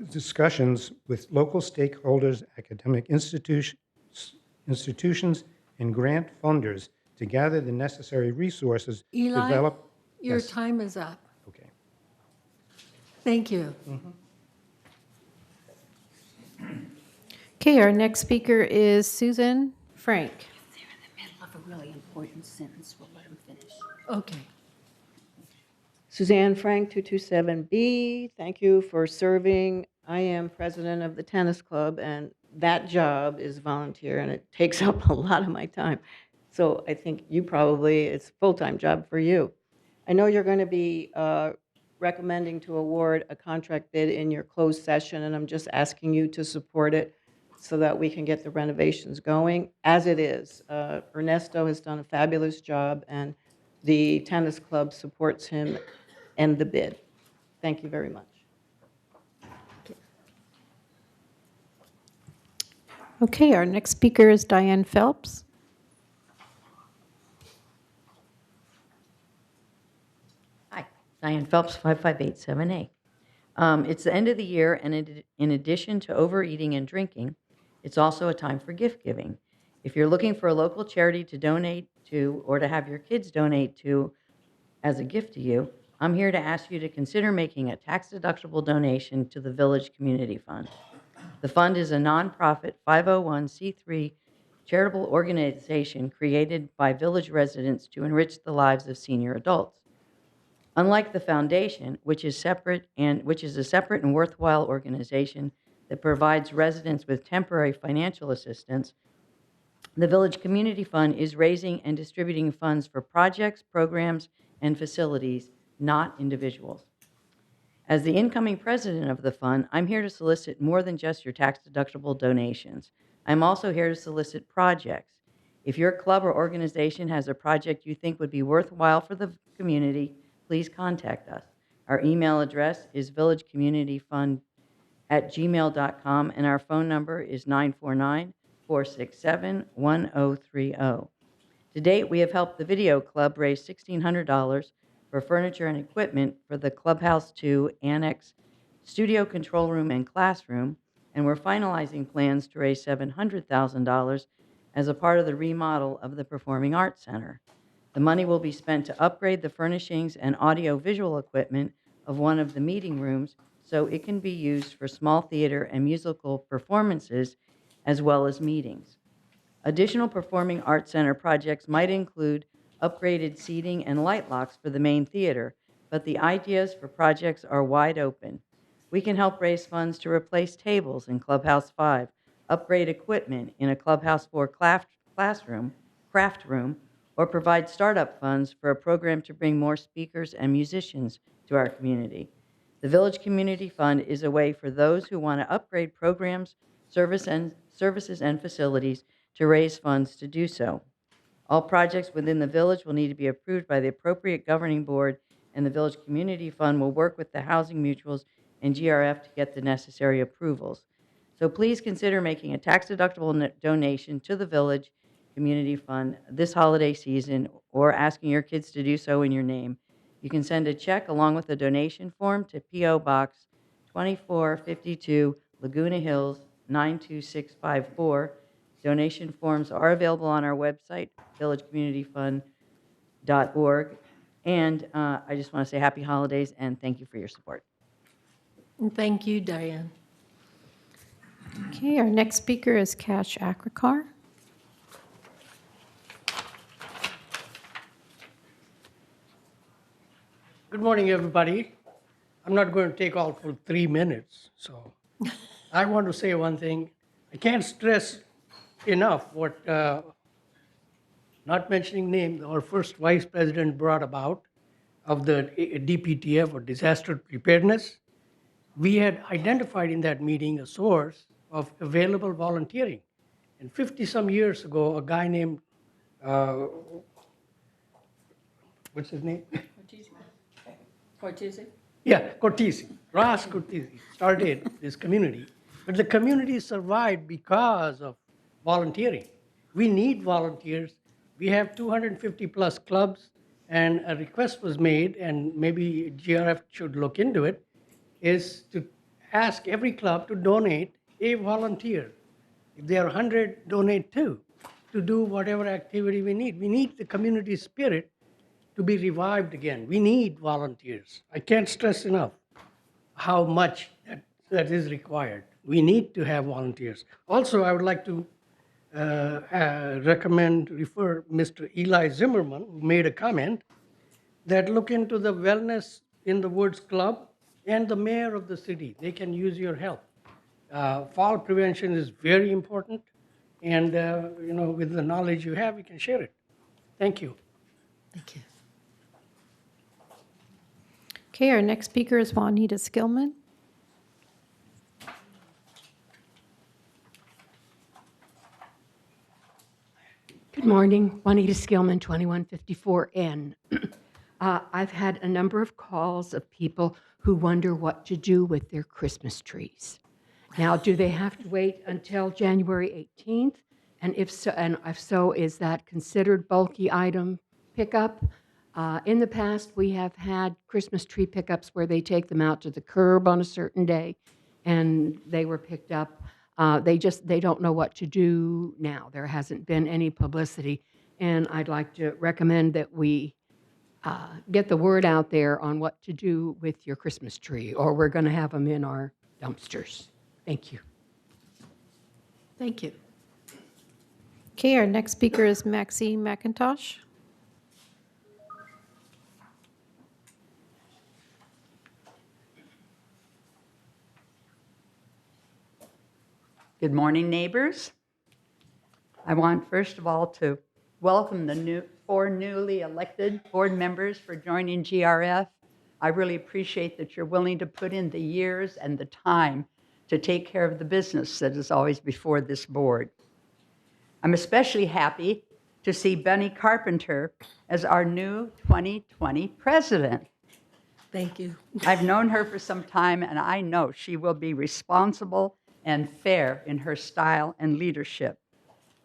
discussions with local stakeholders, academic institutions, and grant funders to gather the necessary resources to Eli, develop. your Yes. time is up. Okay. Thank you. Okay, our next speaker is Susan Frank. They're in the middle of a really important sentence. We'll let them finish. Okay. Suzanne Frank, 227B. Thank you for serving. I am president of the tennis club, and that job is volunteer, and it takes up a lot of my time. So I think it's a full-time job for you. I know you're going to be recommending to award a contract bid in your closed session, and I'm just asking you to support it so that we can get the renovations going. As it is, Ernesto has done a fabulous job, and the tennis club supports him and the bid. Thank you very much. Okay, our next speaker is Diane Phelps. Hi, Diane Phelps, 5587A. It's the end of the year, and in addition to overeating and drinking, it's also a time for gift giving. If you're looking for a local charity to donate to or to have your kids donate to as a gift to you, I'm here to ask you to consider making a tax-deductible donation to the Village Community Fund. The fund is a nonprofit 501c3 charitable organization created by village residents to enrich the lives of senior adults. Unlike the foundation, which is a separate and worthwhile organization that provides residents with temporary financial assistance, the Village Community Fund is raising and distributing funds for projects, programs, and facilities, not individuals. As the incoming president of the fund, I'm here to solicit more than just your tax-deductible donations. I'm also here to solicit projects. If your club or organization has a project you think would be worthwhile for the community, please contact us. Our email address is villagecommunityfund@gmail.com, and our phone number is 949-467-1030. To date, we have helped the Video Club raise $1,600 for furniture and equipment for the Clubhouse 2 Annex Studio Control Room and Classroom, and we're finalizing plans to raise $700,000 as a part of the remodel of the Performing Arts Center. The money will be spent to upgrade the furnishings and audio-visual equipment of one of the meeting rooms so it can be used for small theater and musical performances as well as meetings. Additional Performing Arts Center projects might include upgraded seating and light locks for the main theater, but the ideas for projects are wide open. We can help raise funds to replace tables in Clubhouse 5, upgrade equipment in a Clubhouse 4 craft room, or provide startup funds for a program to bring more speakers and musicians to our community. The Village Community Fund is a way for those who want to upgrade programs, services, and facilities to raise funds to do so. All projects within the village will need to be approved by the appropriate governing board, and the Village Community Fund will work with the housing mutuals and GRF to get the necessary approvals. So please consider making a tax-deductible donation to the Village Community Fund this holiday season, or asking your kids to do so in your name. You can send a check along with a donation form to P.O. Box 2452, Laguna Hills, 92654. Donation forms are available on our website, villagecommunityfund.org. And I just want to say happy holidays and thank you for your support. And thank you, Diane. Okay, our next speaker is Cash Akrakar. Good morning, everybody. I'm not going to take all for 3 minutes, so I want to say one thing. I can't stress enough what, not mentioning name, our first vice president brought about of the DPTF, or disaster preparedness. We had identified in that meeting a source of available volunteering. And 50-some years ago, a guy named, what's his name? Cortese? Yeah, Cortese, Ross Cortese started this community. But the community survived because of volunteering. We need volunteers. We have 250 plus clubs, and a request was made, and maybe GRF should look into it, is to ask every club to donate a volunteer. If there are 100, donate 2 to do whatever activity we need. We need the community spirit to be revived again. We need volunteers. I can't stress enough how much that is required. We need to have volunteers. Also, I would like to refer Mr. Eli Zimmerman, who made a comment, that look into the Wellness in the Woods Club and the mayor of the city. They can use your help. Fall prevention is very important, and with the knowledge you have, you can share it. Thank you. Thank you. Okay, our next speaker is Juanita Skillman. Good morning, Juanita Skillman, 2154N. I've had a number of calls of people who wonder what to do with their Christmas trees. Now, do they have to wait until January 18th? And if so, is that considered bulky item pickup? In the past, we have had Christmas tree pickups where they take them out to the curb on a certain day, and they were picked up. They don't know what to do now. There hasn't been any publicity, and I'd like to recommend that we get the word out there on what to do with your Christmas tree, or we're going to have them in our dumpsters. Thank you. Thank you. Okay, our next speaker is Maxine McIntosh. Good morning, neighbors. I want, first of all, to welcome the four newly elected board members for joining GRF. I really appreciate that you're willing to put in the years and the time to take care of the business that is always before this board. I'm especially happy to see Bunny Carpenter as our new 2020 president. Thank you. I've known her for some time, and I know she will be responsible and fair in her style and leadership.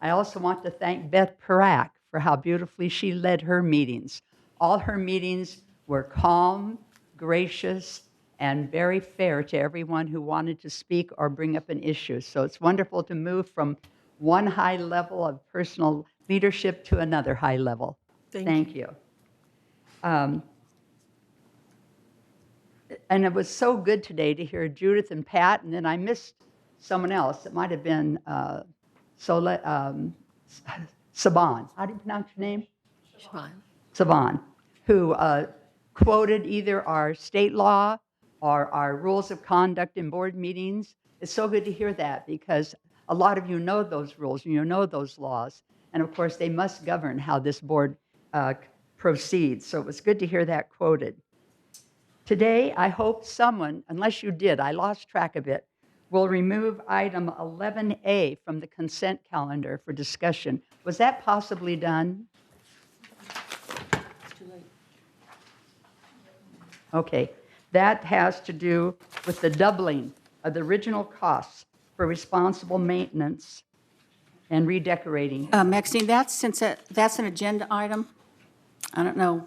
I also want to thank Beth Parak for how beautifully she led her meetings. All her meetings were calm, gracious, and very fair to everyone who wanted to speak or bring up an issue. So it's wonderful to move from one high level of personal leadership to another high level. Thank you. And it was so good today to hear Judith and Pat, and then I missed someone else. It might have been Saban. How do you pronounce your name? Saban, who quoted either our state law or our rules of conduct in board meetings. It's so good to hear that because a lot of you know those rules and you know those laws. And of course, they must govern how this board proceeds. So it was good to hear that quoted. Today, I hope someone, unless you did, I lost track of it, will remove item 11A from the consent calendar for discussion. Was that possibly done? It's too late. Okay. That has to do with the doubling of the original costs for responsible maintenance and redecorating. Maxine, that's an agenda item. I don't know.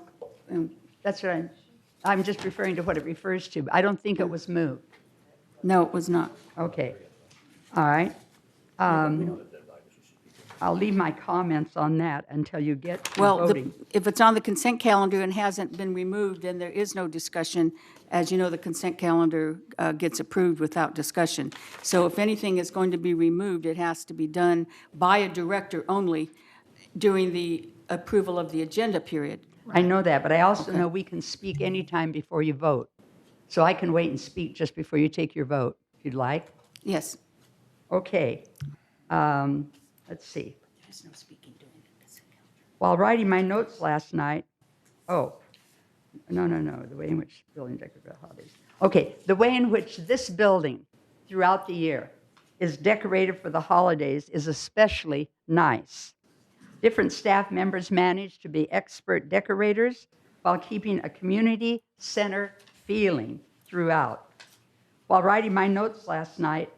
That's right. I'm just referring to what it refers to. I don't think it was moved. No, it was not. Okay. All right. I'll leave my comments on that until you get to voting. If it's on the consent calendar and hasn't been removed, then there is no discussion. As you know, the consent calendar gets approved without discussion. So if anything is going to be removed, it has to be done by a director only during the approval of the agenda period. I know that, but I also know we can speak anytime before you vote. So I can wait and speak just before you take your vote, if you'd like. Yes. Okay. Let's see. There's no speaking during the consent calendar. While writing my notes last night, no, the way in which building decorated holidays. Okay, the way in which this building throughout the year is decorated for the holidays is especially nice. Different staff members manage to be expert decorators while keeping a community center feeling throughout. While writing my notes last night,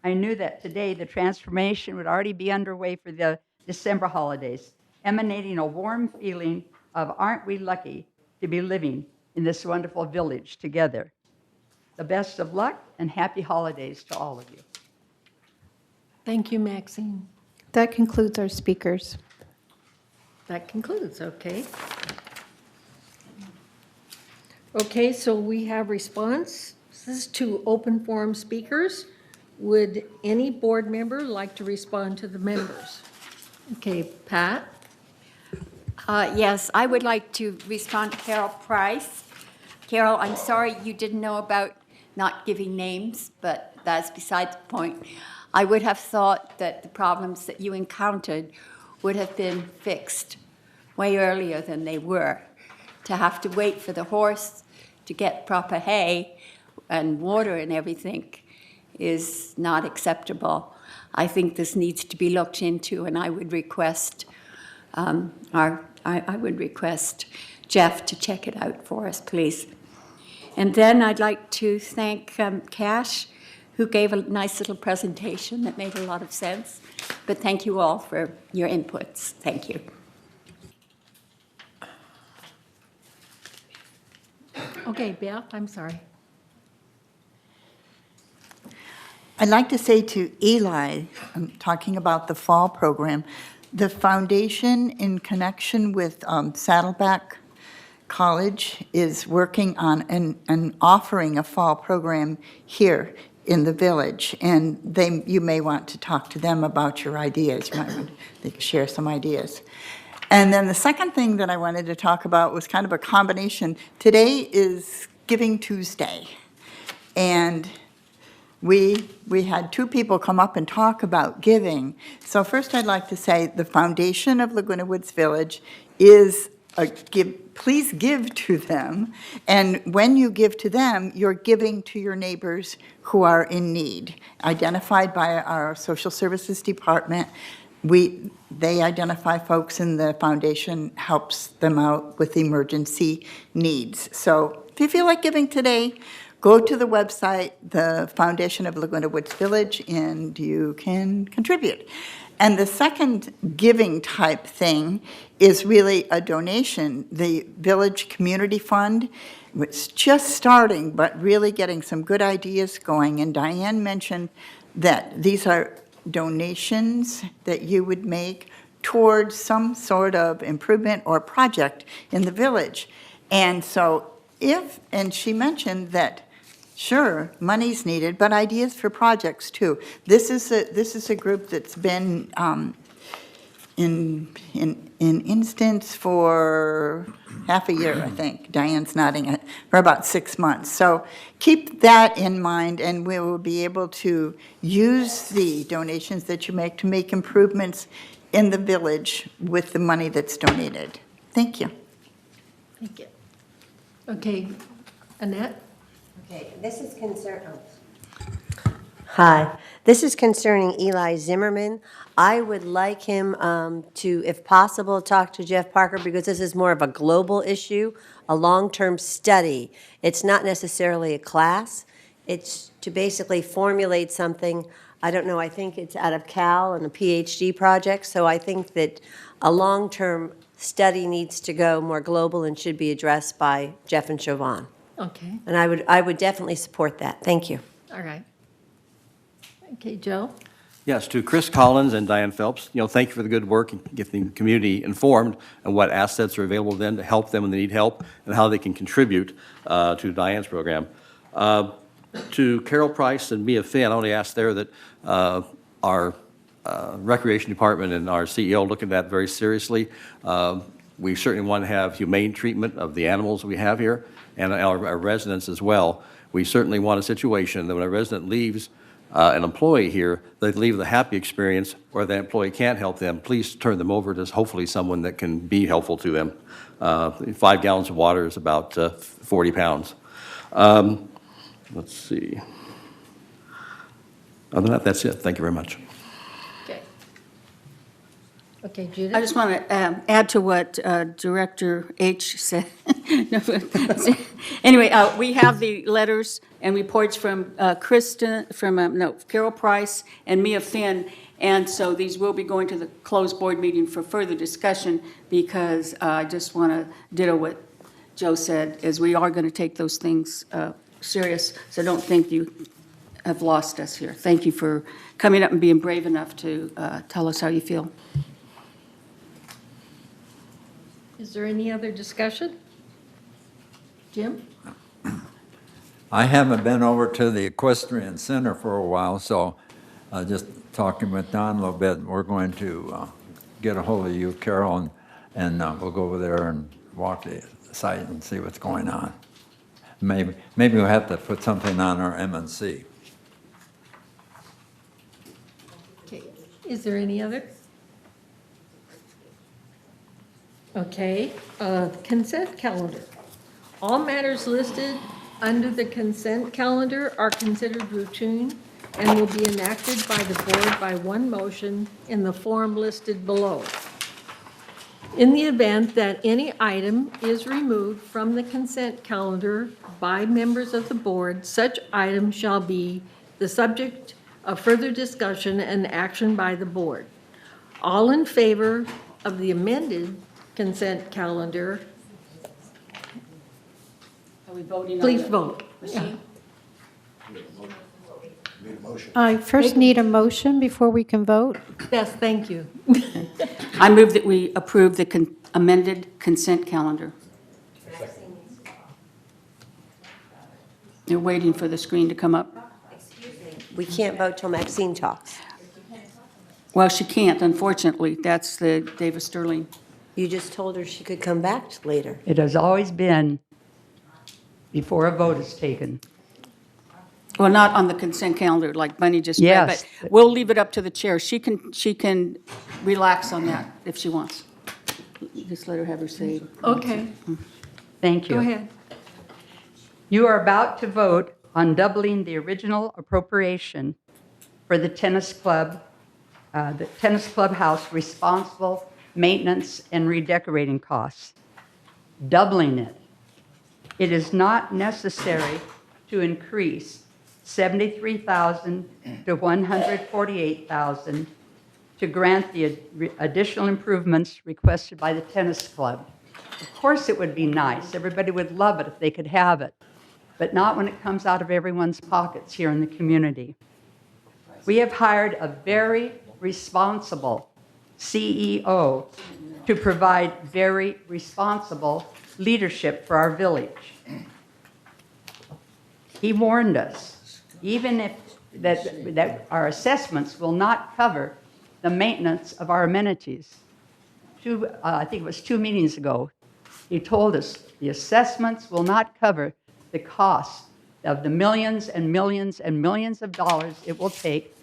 I knew that today the transformation would already be underway for the December holidays, emanating a warm feeling of aren't we lucky to be living in this wonderful village together. The best of luck and happy holidays to all of you. Thank you, Maxine. That concludes our speakers. That concludes, okay. Okay, so we have responses to open forum speakers. Would any board member like to respond to the members? Okay, Pat? Yes, I would like to respond to Carol Price. Carol, I'm sorry you didn't know about not giving names, but that's beside the point. I would have thought that the problems that you encountered would have been fixed way earlier than they were. To have to wait for the horse to get proper hay and water and everything is not acceptable. I think this needs to be looked into, and I would request I would request Jeff to check it out for us, please. And then I'd like to thank Cash, who gave a nice little presentation that made a lot of sense. But thank you all for your inputs. Thank you. Okay, Beth, I'm sorry. I'd like to say to Eli, I'm talking about the fall program, the foundation in connection with Saddleback College is working on and offering a fall program here in the village, and you may want to talk to them about your ideas. You might want to share some ideas. And then the second thing that I wanted to talk about was kind of a combination. Today is Giving Tuesday, and we had two people come up and talk about giving. So first I'd like to say the foundation of Laguna Woods Village is please give to them. And when you give to them, you're giving to your neighbors who are in need, identified by our social services department. They identify folks, and the foundation helps them out with emergency needs. So if you feel like giving today, go to the website, the Foundation of Laguna Woods Village, and you can contribute. And the second giving type thing is really a donation. The Village Community Fund, it's just starting, but really getting some good ideas going. And Diane mentioned that these are donations that you would make towards some sort of improvement or project in the village. And so and she mentioned that, sure, money's needed, but ideas for projects too. This is a group that's been in instance for half a year, I think. Diane's nodding it, for about 6 months. So keep that in mind, and we will be able to use the donations that you make to make improvements in the village with the money that's donated. Thank you. Thank you. Okay, Annette? Okay, this is Hi, this is concerning Eli Zimmerman. I would like him to, if possible, talk to Jeff Parker, because this is more of a global issue, a long-term study. It's not necessarily a class. It's to basically formulate something. I don't know, I think it's out of Cal and a PhD project, so I think that a long-term study needs to go more global and should be addressed by Jeff and Chauvin. Okay, And I would definitely support that. Thank you. all right. Okay, Joe? Yes, to Chris Collins and Diane Phelps, thank you for the good work and getting the community informed on what assets are available to them to help them when they need help and how they can contribute to Diane's program. To Carol Price and Mia Finn, I only ask there that our Recreation Department and our CEO look at that very seriously. We certainly want to have humane treatment of the animals we have here and our residents as well. We certainly want a situation that when a resident leaves an employee here, they leave with a happy experience, or the employee can't help them, please turn them over to hopefully someone that can be helpful to them. 5 gallons of water is about 40 pounds. Let's see. Other than that, that's it. Thank you very much. Okay. Okay, Judith? I just want to add to what Director H. said. Anyway, we have the letters and reports from Carol Price and Mia Finn, and so these will be going to the closed board meeting for further discussion, because I just want to ditto what Joe said, is we are going to take those things serious, so don't think you have lost us here. Thank you for coming up and being brave enough to tell us how you feel. Is there any other discussion? Jim? I haven't been over to the Equestrian Center for a while, so just talking with Don a little bit, we're going to get a hold of you, Carol, and we'll go over there and walk the site and see what's going on. Maybe we'll have to put something on our MNC. Okay, is there any other? Okay, consent calendar. All matters listed under the consent calendar are considered routine and will be enacted by the board by one motion in the form listed below. In the event that any item is removed from the consent calendar by members of the board, such item shall be the subject of further discussion and action by the board. All in favor of the amended consent calendar, Are we voting on please the vote. machine? I first need a motion before we can vote. Yes, thank you. I move that we approve the amended consent calendar. They're waiting for the screen to come up. We can't vote till Maxine talks. Well, she can't, unfortunately. That's the Davis Sterling. You just told her she could come back later. It has always been before a vote is taken. Well, not on the consent calendar like Bunny just read, Yes. but we'll leave it up to the chair. She can relax on that if she wants. Just let her have her say. Okay, Thank you. go ahead. You are about to vote on doubling the original appropriation for the tennis clubhouse responsible maintenance and redecorating costs. Doubling it. It is not necessary to increase $73,000 to $148,000 to grant the additional improvements requested by the tennis club. Of course, it would be nice. Everybody would love it if they could have it, but not when it comes out of everyone's pockets here in the community. We have hired a very responsible CEO to provide very responsible leadership for our village. He warned us, even if that our assessments will not cover the maintenance of our amenities. I think it was 2 meetings ago, he told us the assessments will not cover the cost of the millions and millions and millions of dollars it will take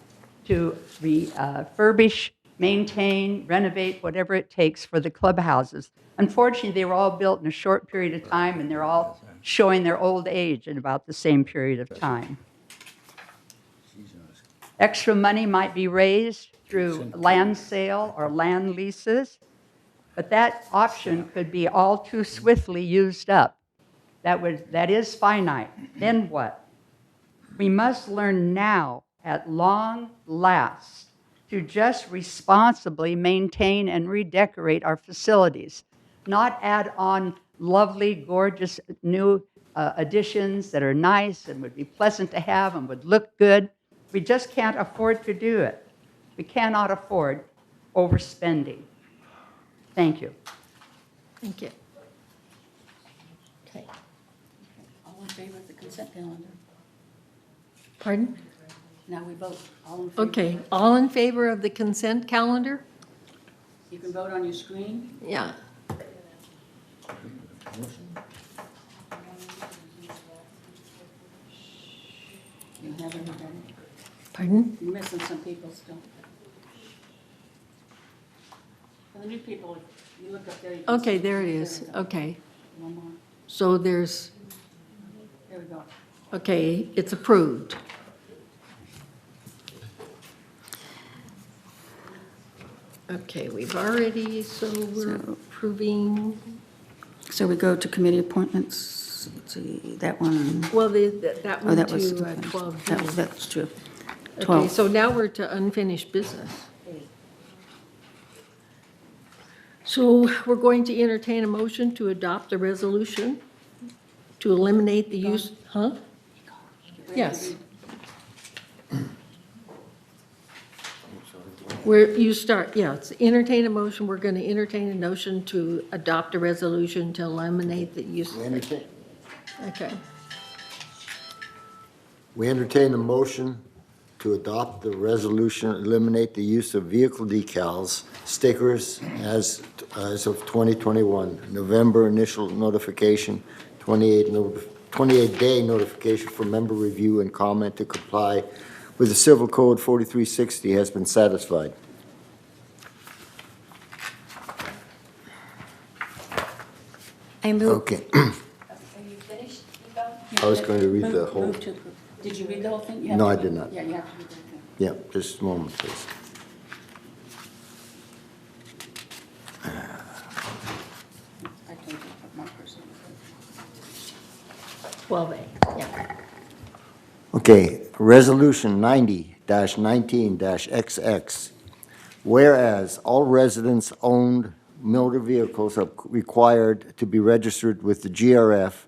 to refurbish, maintain, renovate, whatever it takes for the clubhouses. Unfortunately, they were all built in a short period of time, and they're all showing their old age in about the same period of time. Extra money might be raised through land sale or land leases, but that option could be all too swiftly used up. That is finite. Then what? We must learn now, at long last, to just responsibly maintain and redecorate our facilities, not add on lovely, gorgeous new additions that are nice and would be pleasant to have and would look good. We just can't afford to do it. We cannot afford overspending. Thank you. Thank you. Okay. All in favor of the consent calendar? Pardon? Now we vote. All in favor? Okay, all in favor of the consent calendar? You can vote on your screen. Yeah. You have everybody. Pardon? You're missing some people still. For the new people, you look up there. You can Okay, see- there it is. Okay. One more. So there's, There we go. okay, it's approved. Okay, we've already, so we're approving, So we go to committee appointments. Let's see, that one. well, that Oh, one that was to the finish. 12G. That's true. Okay, 12. so now we're to unfinished business. So we're going to entertain a motion to adopt a resolution to eliminate the use, huh? Yes. Where you start, yes, entertain a motion, we're going to entertain a notion to adopt a resolution to eliminate the use. Okay, We entertain a motion to adopt the resolution, eliminate the use of vehicle decals, stickers as of 2021. November initial notification, 28-day notification for member review and comment to comply with the Civil Code 4360 has been satisfied. I move. Okay. I was going to read the whole, Did you read the whole thing? No, I did not. Yeah, you have to read the whole thing. yeah, just a moment, please. I can take my personal. 12A, yeah. Okay, Resolution 90-19-XX. Whereas all residents-owned motor vehicles are required to be registered with the GRF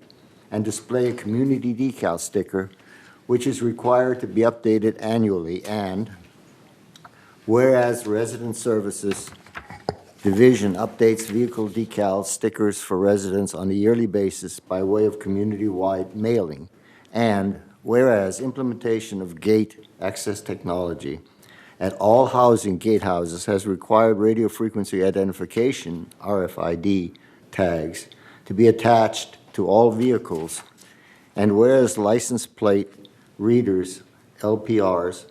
and display a community decal sticker, which is required to be updated annually, and whereas Resident Services Division updates vehicle decal stickers for residents on a yearly basis by way of community-wide mailing, and whereas implementation of gate access technology at all housing gatehouses has required radio frequency identification, RFID, tags to be attached to all vehicles, and whereas license plate readers, LPRs,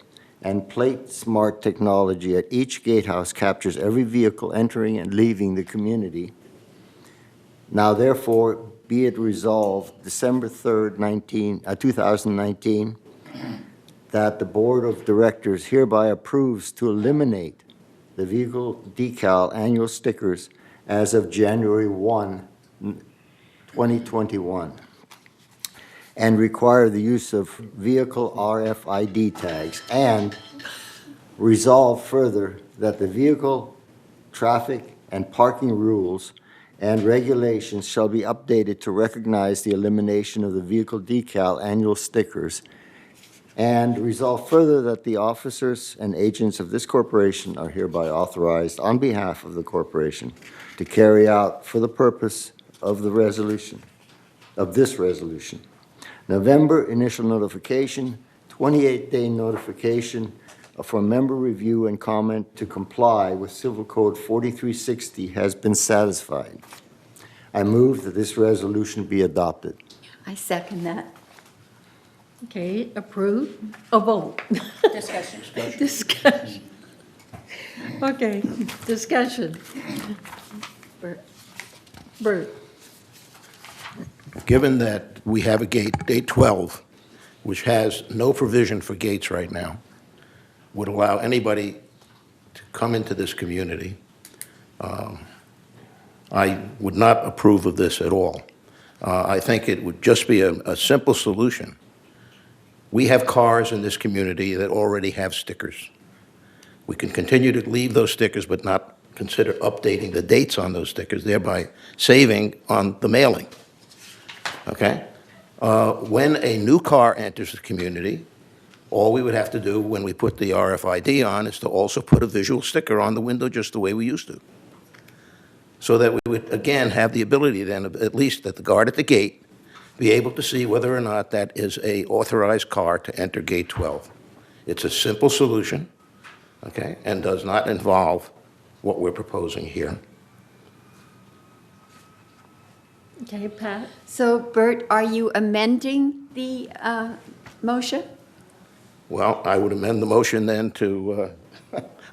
and plate smart technology at each gatehouse captures every vehicle entering and leaving the community. Now therefore be it resolved December 3rd, 2019, that the Board of Directors hereby approves to eliminate the vehicle decal annual stickers as of January 1, 2021, and require the use of vehicle RFID tags, and resolve further that the vehicle, traffic, and parking rules and regulations shall be updated to recognize the elimination of the vehicle decal annual stickers, and resolve further that the officers and agents of this corporation are hereby authorized on behalf of the corporation to carry out for the purpose of the resolution, of this resolution, November initial notification, 28-day notification for member review and comment to comply with Civil Code 4360 has been satisfied. I move that this resolution be adopted. I second that. Okay, approve, a vote. Discussion. Discussion. Okay, discussion. Bert. Given that we have a gate 12, which has no provision for gates right now, would allow anybody to come into this community, I would not approve of this at all. I think it would just be a simple solution. We have cars in this community that already have stickers. We can continue to leave those stickers but not consider updating the dates on those stickers, thereby saving on the mailing. Okay? When a new car enters the community, all we would have to do when we put the RFID on is to also put a visual sticker on the window just the way we used to. So that we would, again, have the ability then, at least at the guard at the gate, be able to see whether or not that is a authorized car to enter gate 12. It's a simple solution, okay, and does not involve what we're proposing here. Okay, Pat? So, Bert, are you amending the motion? Well, I would amend the motion then to,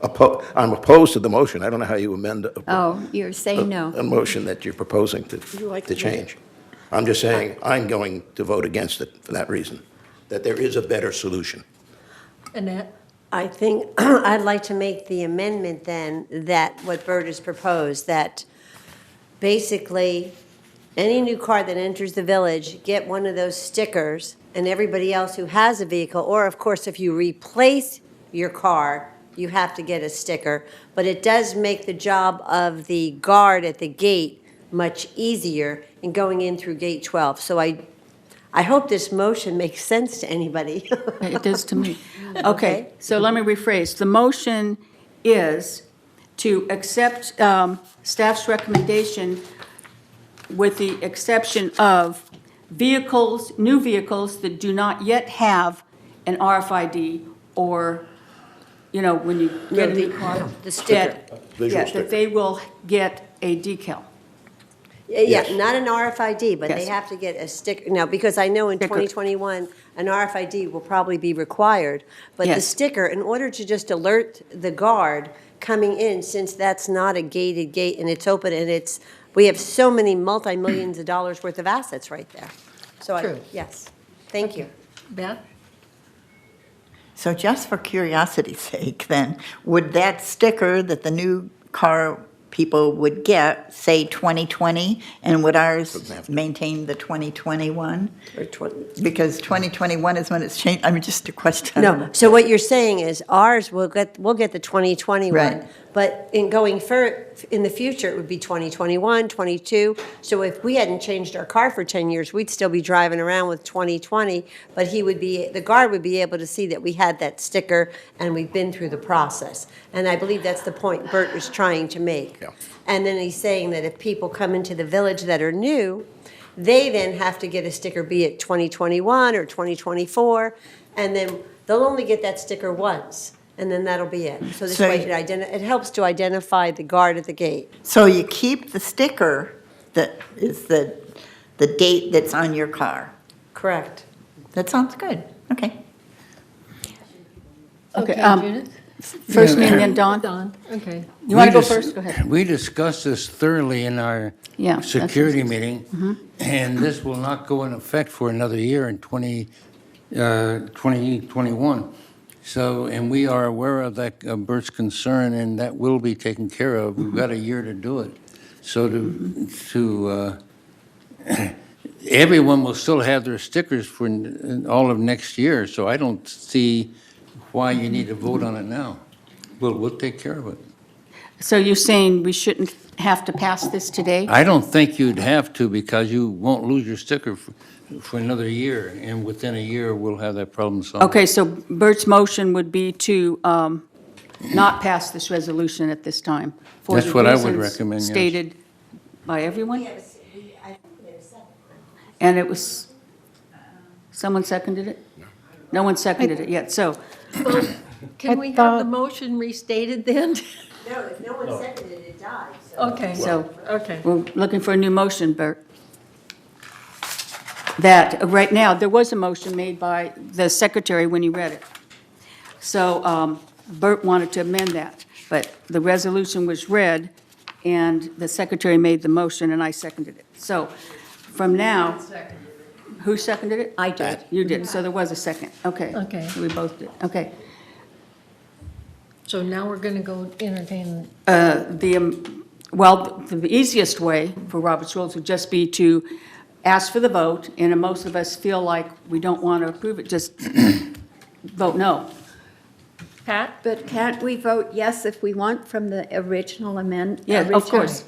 I'm opposed to the motion. I don't know how you amend Oh, you're saying no. a motion that you're proposing to change. I'm just saying I'm going to vote against it for that reason, that there is a better solution. Annette? I think I'd like to make the amendment then that what Bert has proposed, that basically any new car that enters the village, get one of those stickers, and everybody else who has a vehicle, or of course, if you replace your car, you have to get a sticker. But it does make the job of the guard at the gate much easier in going in through gate 12. So I hope this motion makes sense to anybody. It does to me. Okay, so let me rephrase. The motion is to accept staff's recommendation with the exception of vehicles, new vehicles that do not yet have an RFID or, you know, when you get a new car. The sticker. That they will get a decal. Yeah, not an RFID, but they have to get a sticker. Now, because I know in 2021, an RFID will probably be required, but the Yes. sticker, in order to just alert the guard coming in, since that's not a gated gate and it's open and we have so many multi-millions of dollars worth of assets right there. So, True. yes. Thank you. Beth? So just for curiosity's sake, then, would that sticker that the new car people would get say 2020, and would ours maintain the 2021? Because 2021 is when it's changed. I mean, just a question. No, so what you're saying is ours, we'll get the 2021. Right. But in in the future, it would be 2021, 22. So if we hadn't changed our car for 10 years, we'd still be driving around with 2020, but the guard would be able to see that we had that sticker and we've been through the process. And I believe that's the point Bert is trying to make. Yeah. And then he's saying that if people come into the village that are new, they then have to get a sticker, be it 2021 or 2024, and then they'll only get that sticker once, and then that'll be it. So this So- way it helps to identify the guard at the gate. So you keep the sticker that is the date that's on your car. Correct. That sounds good. Okay. Okay, Judith? first me and then Don? Don, okay. You want to go first? Go ahead. We discussed this thoroughly in our Yeah, that's- security meeting, and this will not go in effect for another year in 2021. So, and we are aware of that, Bert's concern, and that will be taken care of. We've got a year to do it. So everyone will still have their stickers for all of next year, so I don't see why you need to vote on it now. We'll take care of it. So you're saying we shouldn't have to pass this today? I don't think you'd have to, because you won't lose your sticker for another year, and within a year, we'll have that problem solved. Okay, so Bert's motion would be to not pass this resolution at this time. for That's the what I would reasons recommend, yes. Stated by everyone? And it was, someone seconded it? No one seconded it yet, so, Can we have the motion restated then? No, if no one seconded it, it died. Okay, so okay. we're looking for a new motion, Bert. That, right now, there was a motion made by the secretary when he read it. So Bert wanted to amend that, but the resolution was read, and the secretary made the motion, and I seconded it. So from now, who seconded it? I did. You did, so there was a second. Okay. Okay. We both did, okay. So now we're going to go entertain, Well, the easiest way for Robert's rules would just be to ask for the vote, and most of us feel like we don't want to approve it, just vote no. Pat? But can't we vote yes if we want from the original amendment? Yeah, of course.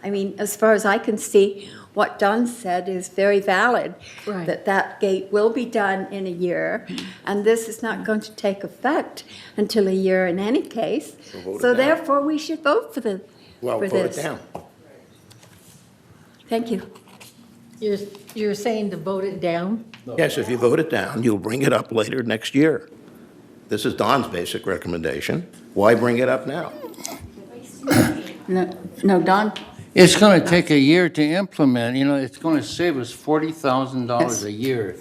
I mean, as far as I can see, what Don said is very valid. Right. That gate will be done in a year, and this is not going to take effect until a year in any case. So vote it So down. therefore, we should vote for Well, for vote it this. down. Thank you. You're saying to vote it down? Yes, if you vote it down, you'll bring it up later next year. This is Don's basic recommendation. Why bring it up now? No, Don? It's going to take a year to implement, it's going to save us $40,000 Yes. a year.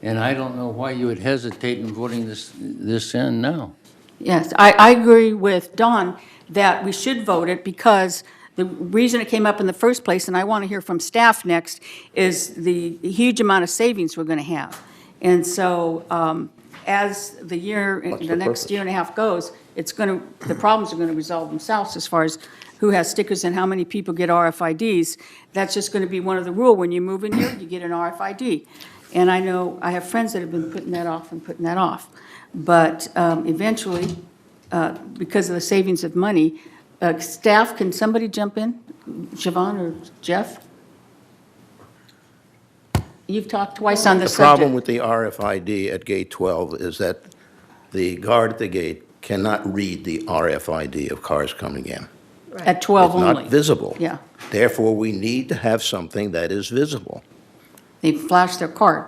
And I don't know why you would hesitate in voting this in now. Yes, I agree with Don that we should vote it because the reason it came up in the first place, and I want to hear from staff next, is the huge amount of savings we're going to have. And so as the What's the the next purpose? year and a half goes, the problems are going to resolve themselves as far as who has stickers and how many people get RFIDs. That's just going to be one of the rule. When you move in here, you get an RFID. And I know, I have friends that have been putting that off and putting that off. But eventually, because of the savings of money, staff, can somebody jump in? Siobhan or Jeff? You've talked twice on The this problem subject. with the RFID at gate 12 is that the guard at the gate cannot read the RFID of cars coming in. At 12 It's only. not visible. Yeah. Therefore, we need to have something that is visible. They flash their card.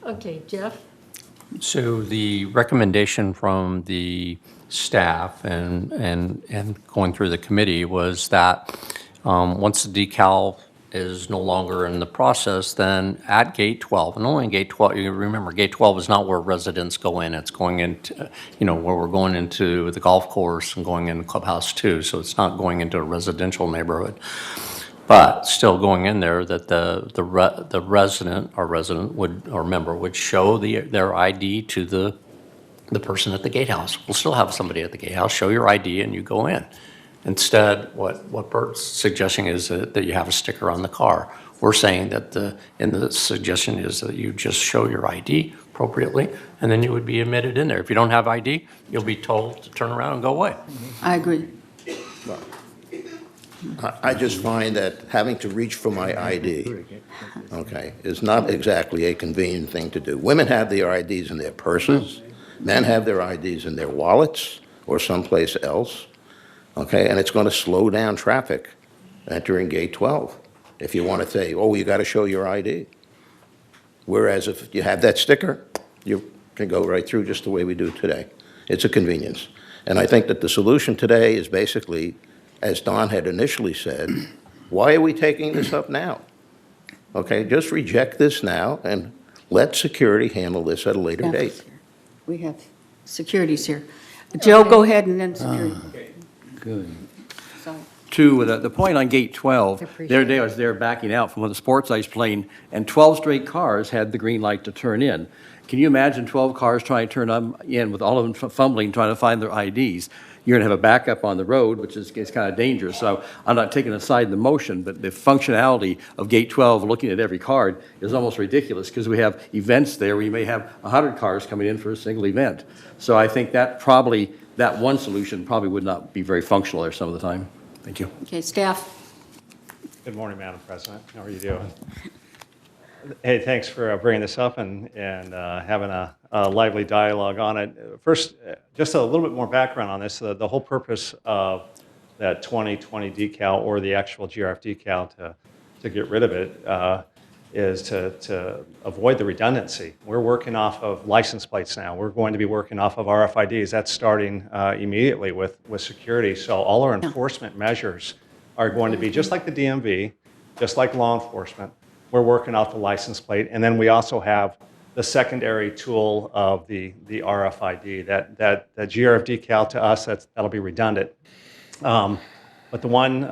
Okay, Jeff? So the recommendation from the staff and going through the committee was that once the decal is no longer in the process, then at gate 12, and only in gate 12, you remember, gate 12 is not where residents go in, it's going into, where we're going into the golf course and going into Clubhouse 2, so it's not going into a residential neighborhood. But still going in there that the resident or member would show their ID to the person at the gatehouse. We'll still have somebody at the gatehouse, show your ID and you go in. Instead, what Bert's suggesting is that you have a sticker on the car. We're saying that the suggestion is that you just show your ID appropriately, and then you would be admitted in there. If you don't have ID, you'll be told to turn around and go away. I agree. I just find that having to reach for my ID, okay, is not exactly a convenient thing to do. Women have their IDs in their purses. Men have their IDs in their wallets or someplace else, okay? And it's going to slow down traffic entering Gate 12 if you want to say, oh, you got to show your ID. Whereas if you have that sticker, you can go right through just the way we do today. It's a convenience. And I think that the solution today is basically, as Don had initially said, why are we taking this up now? Okay, just reject this now and let security handle this at a later date. We have securities here. Joe, go ahead and then security. Good. Sorry. To the point on Gate 12, the other day I was there backing out from one of the sports I was playing, and 12 straight cars had the green light to turn in. Can you imagine 12 cars trying to turn in with all of them fumbling, trying to find their IDs? You're going to have a backup on the road, which is kind of dangerous. So I'm not taking aside the motion, but the functionality of Gate 12, looking at every card, is almost ridiculous because we have events there where you may have 100 cars coming in for a single event. So I think that one solution probably would not be very functional there some of the time. Thank you. Okay, staff. Good morning, Madam President. How are you doing? Hey, thanks for bringing this up and having a lively dialogue on it. First, just a little bit more background on this. The whole purpose of that 2020 decal or the actual GRF decal to get rid of it is to avoid the redundancy. We're working off of license plates now. We're going to be working off of RFIDs. That's starting immediately with security. So all our enforcement measures are going to be just like the DMV, just like law enforcement. We're working off the license plate. And then we also have the secondary tool of the RFID. That GRF decal to us, that'll be redundant. But the one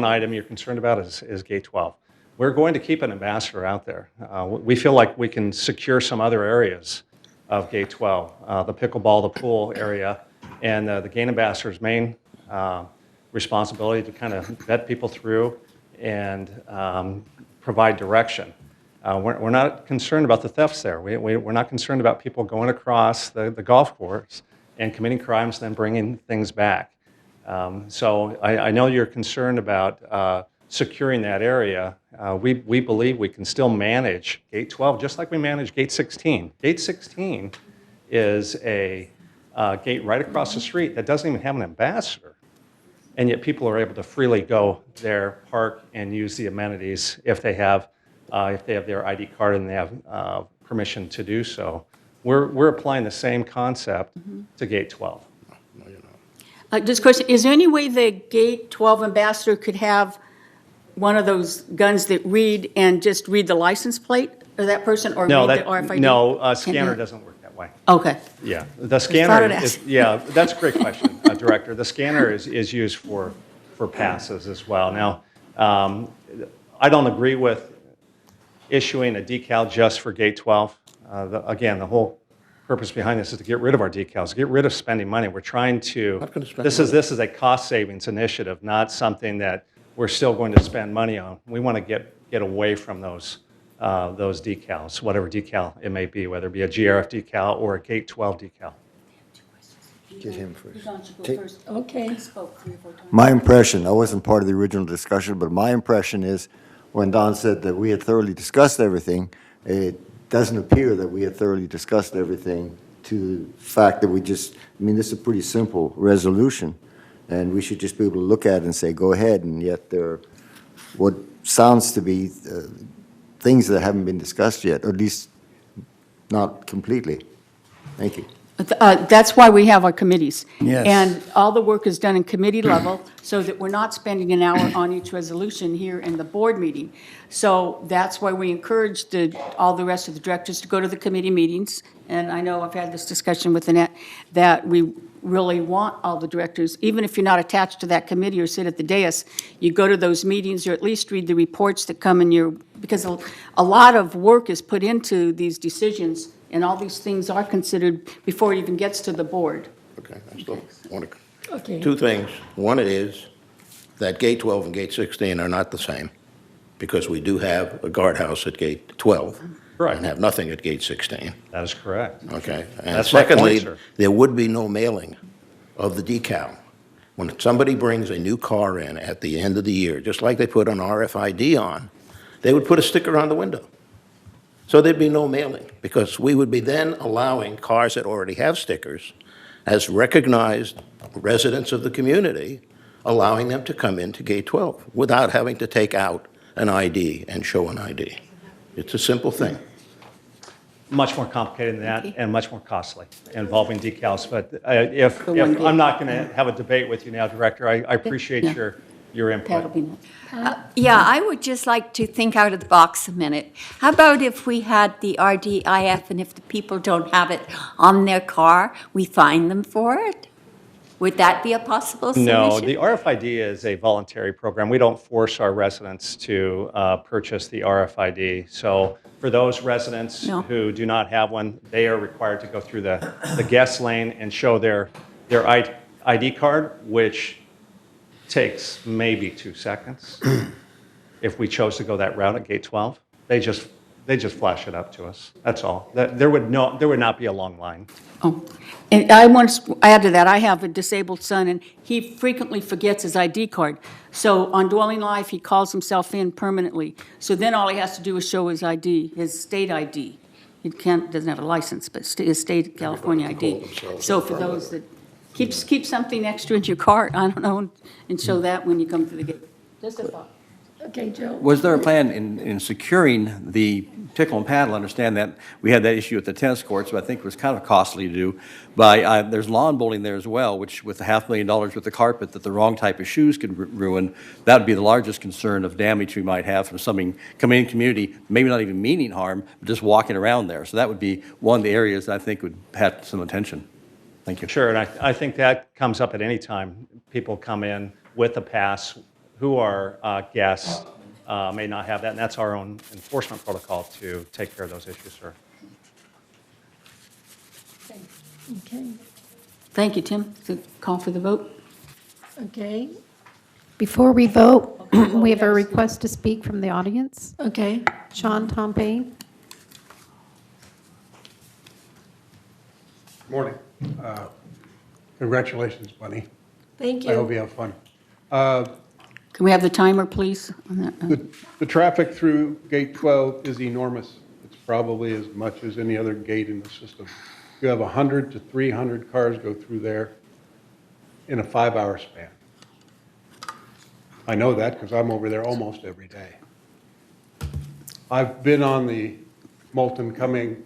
item you're concerned about is Gate 12. We're going to keep an ambassador out there. We feel like we can secure some other areas of Gate 12, the pickleball, the pool area, and the gate ambassador's main responsibility to kind of vet people through and provide direction. We're not concerned about the thefts there. We're not concerned about people going across the golf course and committing crimes and then bringing things back. So I know you're concerned about securing that area. We believe we can still manage Gate 12 just like we manage Gate 16. Gate 16 is a gate right across the street that doesn't even have an ambassador. And yet people are able to freely go there, park, and use the amenities if they have their ID card and they have permission to do so. We're applying the same concept to Gate 12. Just a question, is there any way the Gate 12 ambassador could have one of those guns that read and just read the license plate of that person or read the RFID? No, a scanner doesn't work that way. Okay. Yeah, the scanner is, yeah, that's a great question, Director. The scanner is used for passes as well. Now, I don't agree with issuing a decal just for Gate 12. Again, the whole purpose behind this is to get rid of our decals, get rid of spending money. We're trying to, this is a cost savings initiative, not something that we're still going to spend money on. We want to get away from those decals, whatever decal it may be, whether it be a GRF decal or a Gate 12 decal. Get him first. Okay. My impression, I wasn't part of the original discussion, but my impression is when Don said that we had thoroughly discussed everything, it doesn't appear that we had thoroughly discussed everything to the fact that this is a pretty simple resolution, and we should just be able to look at it and say, go ahead, and yet there are what sounds to be things that haven't been discussed yet, or at least not completely. Thank you. That's why we have our committees. Yes. And all the work is done in committee level, so that we're not spending an hour on each resolution here in the board meeting. So that's why we encourage all the rest of the directors to go to the committee meetings. And I know I've had this discussion with Annette, that we really want all the directors, even if you're not attached to that committee or sit at the dais, you go to those meetings or at least read the reports that come in because a lot of work is put into these decisions, and all these things are considered before it even gets to the board. Okay, I still want to, Okay. two things. One is that Gate 12 and Gate 16 are not the same, because we do have a guardhouse at Gate 12. Correct. And have nothing at Gate 16. That is correct. Okay. And That's my point, secondly, sir. there would be no mailing of the decal. When somebody brings a new car in at the end of the year, just like they put an RFID on, they would put a sticker on the window. So there'd be no mailing, because we would be then allowing cars that already have stickers as recognized residents of the community, allowing them to come into Gate 12 without having to take out an ID and show an ID. It's a simple thing. Much more complicated than that and much more costly involving decals. But if The one I'm not going to have a debate with you now, Director, I appreciate Yeah. your input. That'll be nice. Yeah, I would just like to think out of the box a minute. How about if we had the RDIF, and if the people don't have it on their car, we fine them for it? Would that be a possible solution? No, the RFID is a voluntary program. We don't force our residents to purchase the RFID. So for those residents No. who do not have one, they are required to go through the guest lane and show their ID card, which takes maybe 2 seconds. If we chose to go that route at Gate 12, they just flash it up to us. That's all. There would not be a long line. Oh, and I want to add to that, I have a disabled son, and he frequently forgets his ID card. So on Dwelling Life, he calls himself in permanently. So then all he has to do is show his ID, his state ID. He doesn't have a license, but his state California ID. So for those that, keep something extra in your cart, I don't know, and show that when you come to the gate. Just a thought. Okay, Joe. Was there a plan in securing the tickle and paddle? I understand that we had that issue at the tennis courts, but I think it was kind of costly to do. But there's lawn bowling there as well, which with the $500,000 worth of carpet that the wrong type of shoes could ruin, that would be the largest concern of damage we might have from something coming in community, maybe not even meaning harm, but just walking around there. So that would be one of the areas that I think would have some attention. Thank you. Sure, and I think that comes up at any time. People come in with a pass who are guests, may not have that, and that's our own enforcement protocol to take care of those issues, sir. Okay, Thank you, Tim. So call for the vote. okay, Before we vote, we have a request to speak from the audience. okay. Sean Tompane. Morning. Congratulations, Bunny. Thank I hope you. you have fun. Can we have the timer, please? on that? The traffic through Gate 12 is enormous. It's probably as much as any other gate in the system. You have 100 to 300 cars go through there in a 5-hour span. I know that because I'm over there almost every day. I've been on the Moulton coming,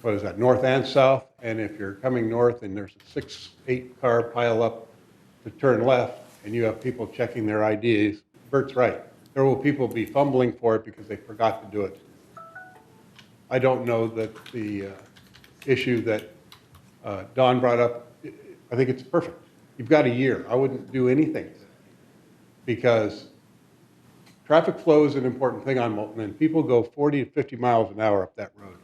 what is that, north and south, and if you're coming north and there's a 6-8 car pile up to turn left, and you have people checking their IDs, Bert's right. There will people be fumbling for it because they forgot to do it. I don't know that the issue that Don brought up, I think it's perfect. You've got a year. I wouldn't do anything because traffic flow is an important thing on Moulton, and people go 40 to 50 miles an hour up that road.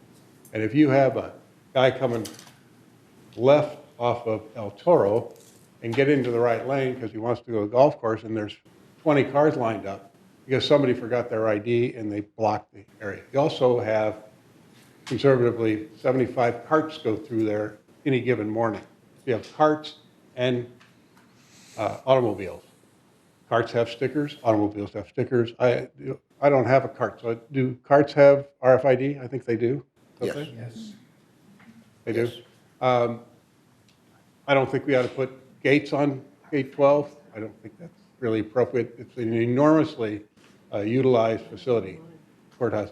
And if you have a guy coming left off of El Toro and get into the right lane because he wants to go to the golf course and there's 20 cars lined up because somebody forgot their ID and they blocked the area. You also have conservatively 75 carts go through there any given morning. You have carts and automobiles. Carts have stickers, automobiles have stickers. I don't have a cart, so do carts have RFID? I think they do. Yes. Yes. They do? I don't think we ought to put gates on Gate 12. I don't think that's really appropriate. It's an enormously utilized facility, courthouse.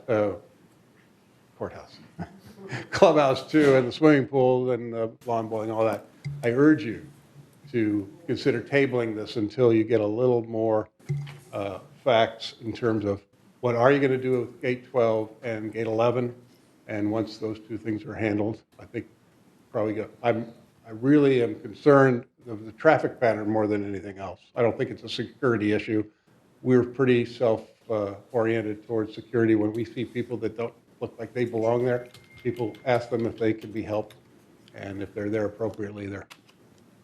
clubhouse too, and the swimming pool and the lawn bowling, all that, I urge you to consider tabling this until you get a little more facts in terms of what are you going to do with gate 12 and gate 11. And once those two things are handled, I think probably I really am concerned of the traffic pattern more than anything else. I don't think it's a security issue. We're pretty self-oriented towards security. When we see people that don't look like they belong there, people ask them if they can be helped, and if they're there appropriately,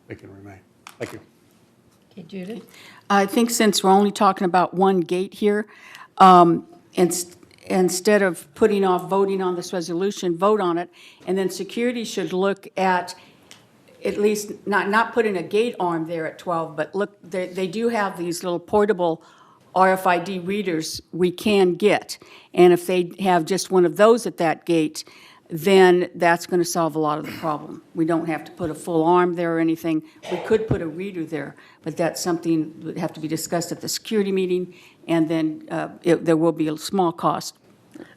they can remain. Thank you. Okay, Judith? I think since we're only talking about one gate here, instead of putting off voting on this resolution, vote on it, and then security should look at least, not putting a gate arm there at 12, but look, they do have these little portable RFID readers we can get. And if they have just one of those at that gate, then that's going to solve a lot of the problem. We don't have to put a full arm there or anything. We could put a reader there, but that's something that would have to be discussed at the security meeting, and then there will be a small cost.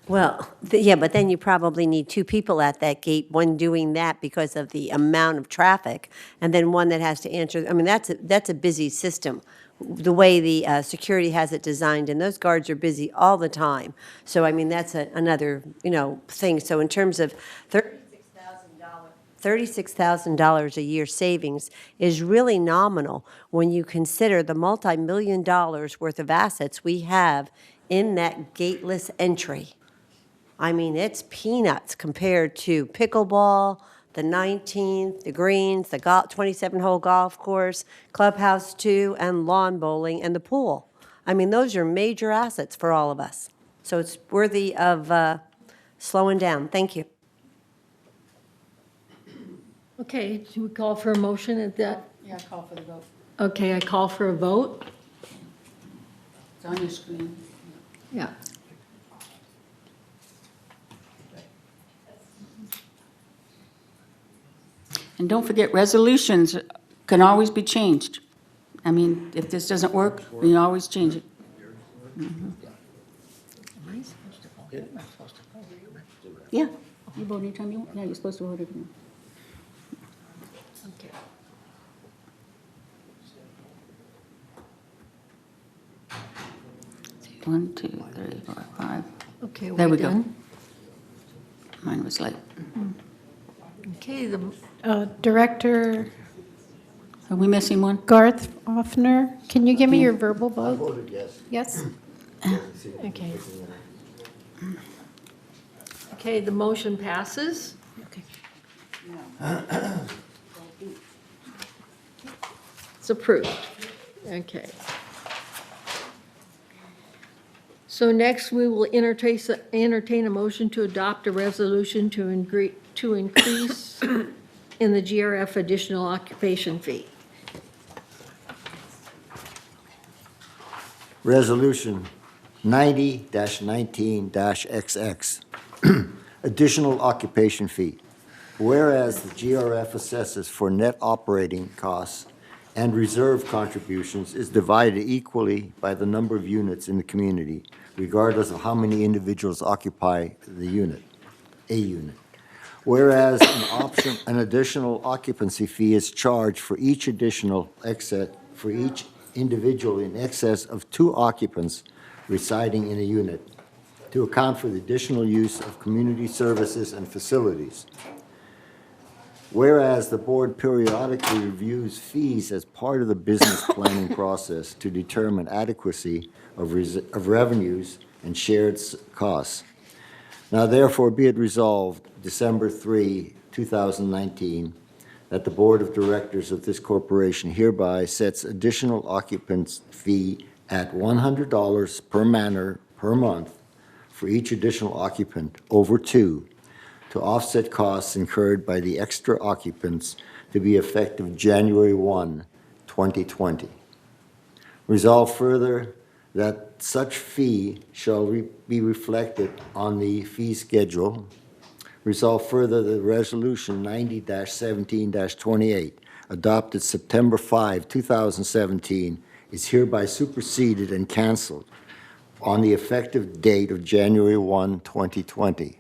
Well, yeah, but then you probably need two people at that gate, one doing that because of the amount of traffic, and then one that has to answer. I mean, that's a busy system, the way the security has it designed, and those guards are busy all the time. So, I mean, that's another, thing. So in terms of $36,000 a year savings is really nominal when you consider the multi-million dollars worth of assets we have in that gateless entry. I mean, it's peanuts compared to pickleball, the 19th, the greens, the 27-hole golf course, clubhouse 2, and lawn bowling, and the pool. I mean, those are major assets for all of us. So it's worthy of slowing down. Thank you. Okay, do we call for a motion at that? Yeah, call for the vote. Okay, I call for a vote. It's on your screen. Yeah. And don't forget, resolutions can always be changed. I mean, if this doesn't work, we can always change it. Yeah, you vote anytime you want. Yeah, you're supposed to vote every time. Okay. One, two, three, four, five. Okay, There we're we go. done. Mine was late. Okay, the Director Are we missing one? Garth Offner, can you give me your verbal vote? Voted yes. Yes? Okay. Okay, the motion passes. Okay. It's approved. Okay. So next, we will entertain a motion to adopt a resolution to increase in the GRF additional occupation fee. Resolution 90-19-XX, additional occupation fee. Whereas the GRF assesses for net operating costs and reserve contributions is divided equally by the number of units in the community, regardless of how many individuals occupy a unit. Whereas an additional occupancy fee is charged for each individual in excess of 2 occupants residing in a unit to account for the additional use of community services and facilities. Whereas the board periodically reviews fees as part of the business planning process to determine adequacy of revenues and shared costs. Now therefore be it resolved, December 3, 2019, that the Board of Directors of this corporation hereby sets additional occupants fee at $100 per manor per month for each additional occupant over 2 to offset costs incurred by the extra occupants to be effective January 1, 2020. Resolve further that such fee shall be reflected on the fee schedule. Resolve further that Resolution 90-17-28, adopted September 5, 2017, is hereby superseded and canceled on the effective date of January 1, 2020.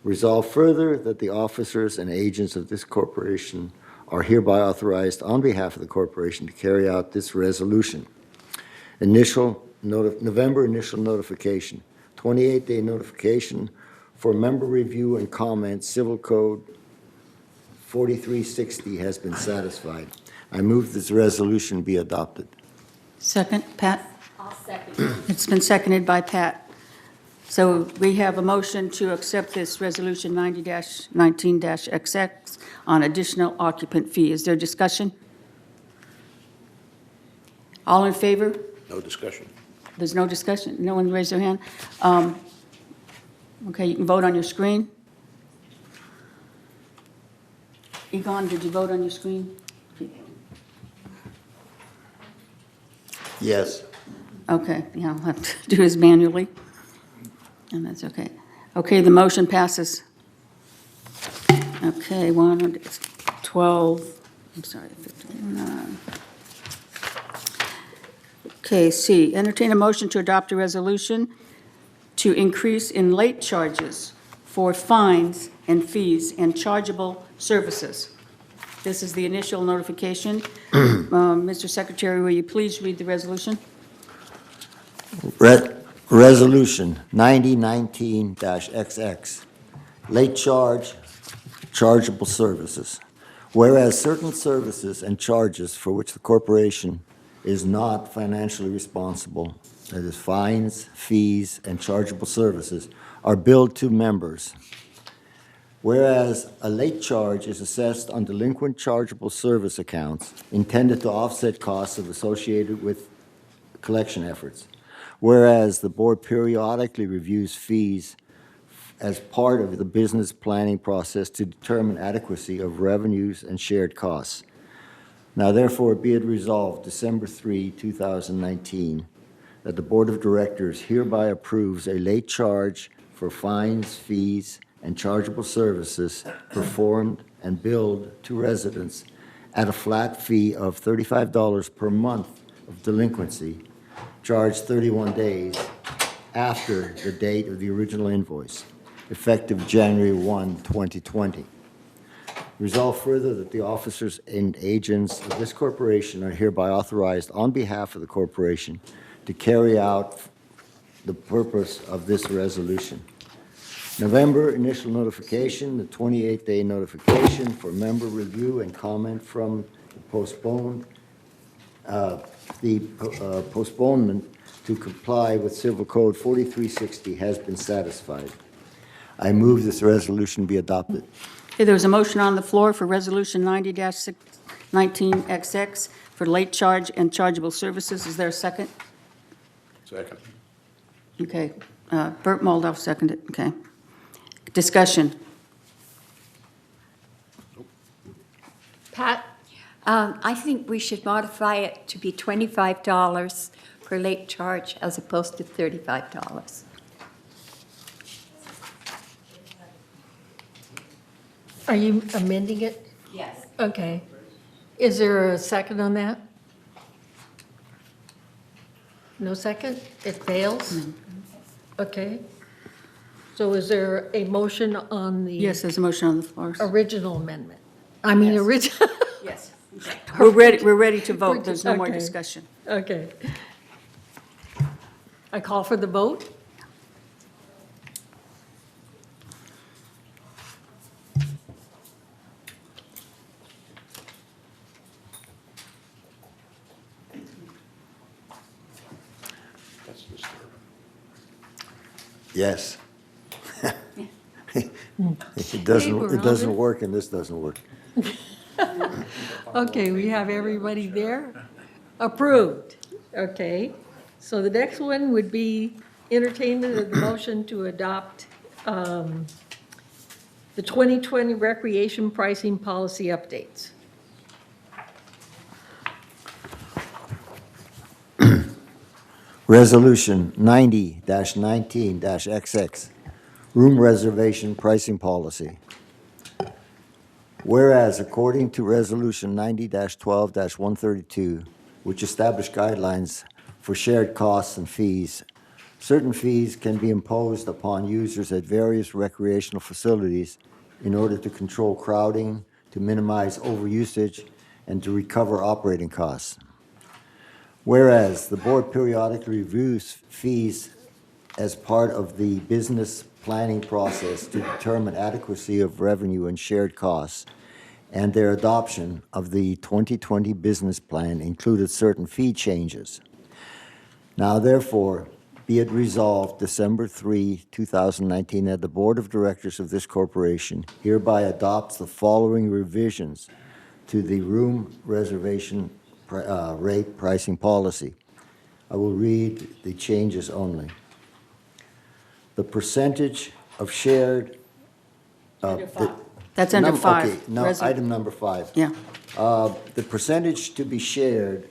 Resolve further that the officers and agents of this corporation are hereby authorized on behalf of the corporation to carry out this resolution. November initial notification, 28-day notification for member review and comment, Civil Code 4360 has been satisfied. I move this resolution be adopted. Second, Pat? I'll second. It's been seconded by Pat. So we have a motion to accept this Resolution 90-19-XX on additional occupant fee. Is there discussion? All in favor? No discussion. There's no discussion? No one raised their hand? Okay, you can vote on your screen. Egon, did you vote on your screen? Yes. Okay, yeah, I'll have to do this manually, and that's okay. Okay, the motion passes. Okay, 12, I'm sorry, 15. Okay, C, entertain a motion to adopt a resolution to increase in late charges for fines and fees and chargeable services. This is the initial notification. Mr. Secretary, will you please read the resolution? Resolution 9019-XX, late charge, chargeable services. Whereas certain services and charges for which the corporation is not financially responsible, that is fines, fees, and chargeable services, are billed to members. Whereas a late charge is assessed on delinquent chargeable service accounts intended to offset costs associated with collection efforts. Whereas the board periodically reviews fees as part of the business planning process to determine adequacy of revenues and shared costs. Now therefore be it resolved December 3, 2019, that the Board of Directors hereby approves a late charge for fines, fees, and chargeable services performed and billed to residents at a flat fee of $35 per month of delinquency, charged 31 days after the date of the original invoice, effective January 1, 2020. Resolve further that the officers and agents of this corporation are hereby authorized on behalf of the corporation to carry out the purpose of this resolution. November initial notification, the 28-day notification for member review and comment from the postponement to comply with Civil Code 4360 has been satisfied. I move this resolution be adopted. Okay, there's a motion on the floor for Resolution 90-19XX for late charge and chargeable services. Is there a second? Second. Okay, Bert Moldoff seconded, okay. Discussion. Pat, I think we should modify it to be $25 for late charge as opposed to $35. Are you amending it? Yes. Okay. Is there a second on that? No second? It fails? Okay. So is there a motion on the? Yes, there's a motion on the floor. Original amendment? I mean, original. Yes. We're ready to vote. There's no more Okay. discussion. Okay. I call for the vote. That's disturbing. Yes. It Okay, doesn't, we're it on doesn't it. work and this doesn't work. Okay, we have everybody there? Approved. Okay. So the next one would be entertainment of the motion to adopt the 2020 recreation pricing policy updates. Resolution 90-19-XX, room reservation pricing policy. Whereas according to Resolution 90-12-132, which established guidelines for shared costs and fees Certain fees can be imposed upon users at various recreational facilities in order to control crowding, to minimize overusage, and to recover operating costs. Whereas the board periodically reviews fees as part of the business planning process to determine adequacy of revenue and shared costs, and their adoption of the 2020 business plan included certain fee changes. Now therefore, be it resolved December 3, 2019, that the Board of Directors of this corporation hereby adopts the following revisions to the room reservation rate pricing policy. I will read the changes only. The percentage of shared. That's under 5. Okay, no, item number 5. Yeah. The percentage to be shared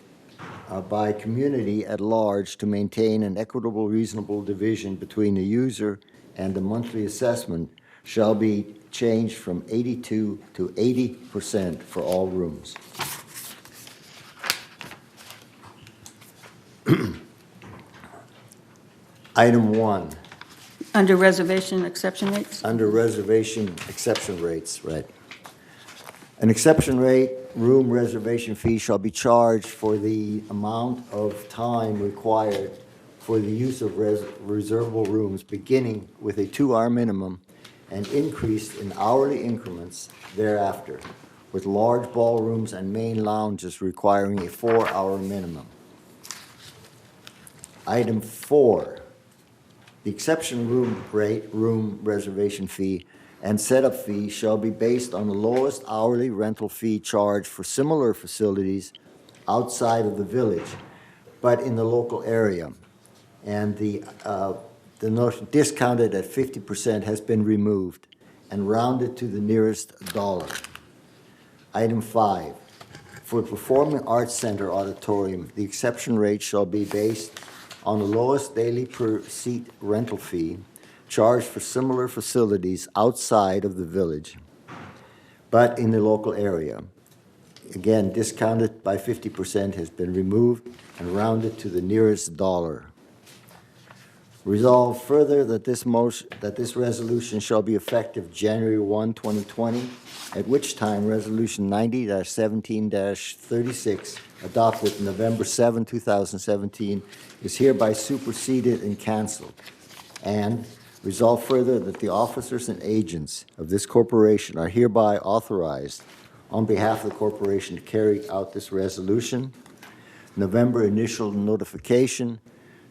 by community at large to maintain an equitable, reasonable division between the user and the monthly assessment shall be changed from 82 to 80% for all rooms. Item 1. Under reservation exception rates? Under reservation exception rates, right. An exception rate room reservation fee shall be charged for the amount of time required for the use of reservable rooms, beginning with a 2-hour minimum and increased in hourly increments thereafter, with large ballrooms and main lounges requiring a 4-hour minimum. Item 4. The exception room rate, room reservation fee, and setup fee shall be based on the lowest hourly rental fee charged for similar facilities outside of the village, but in the local area. And the notion discounted at 50% has been removed and rounded to the nearest dollar. Item 5. For the Performing Arts Center auditorium, the exception rate shall be based on the lowest daily per seat rental fee charged for similar facilities outside of the village, but in the local area. Again, discounted by 50% has been removed and rounded to the nearest dollar. Resolve further that this resolution shall be effective January 1, 2020, at which time Resolution 90-17-36, adopted November 7, 2017, is hereby superseded and canceled. And resolve further that the officers and agents of this corporation are hereby authorized on behalf of the corporation to carry out this resolution. November initial notification,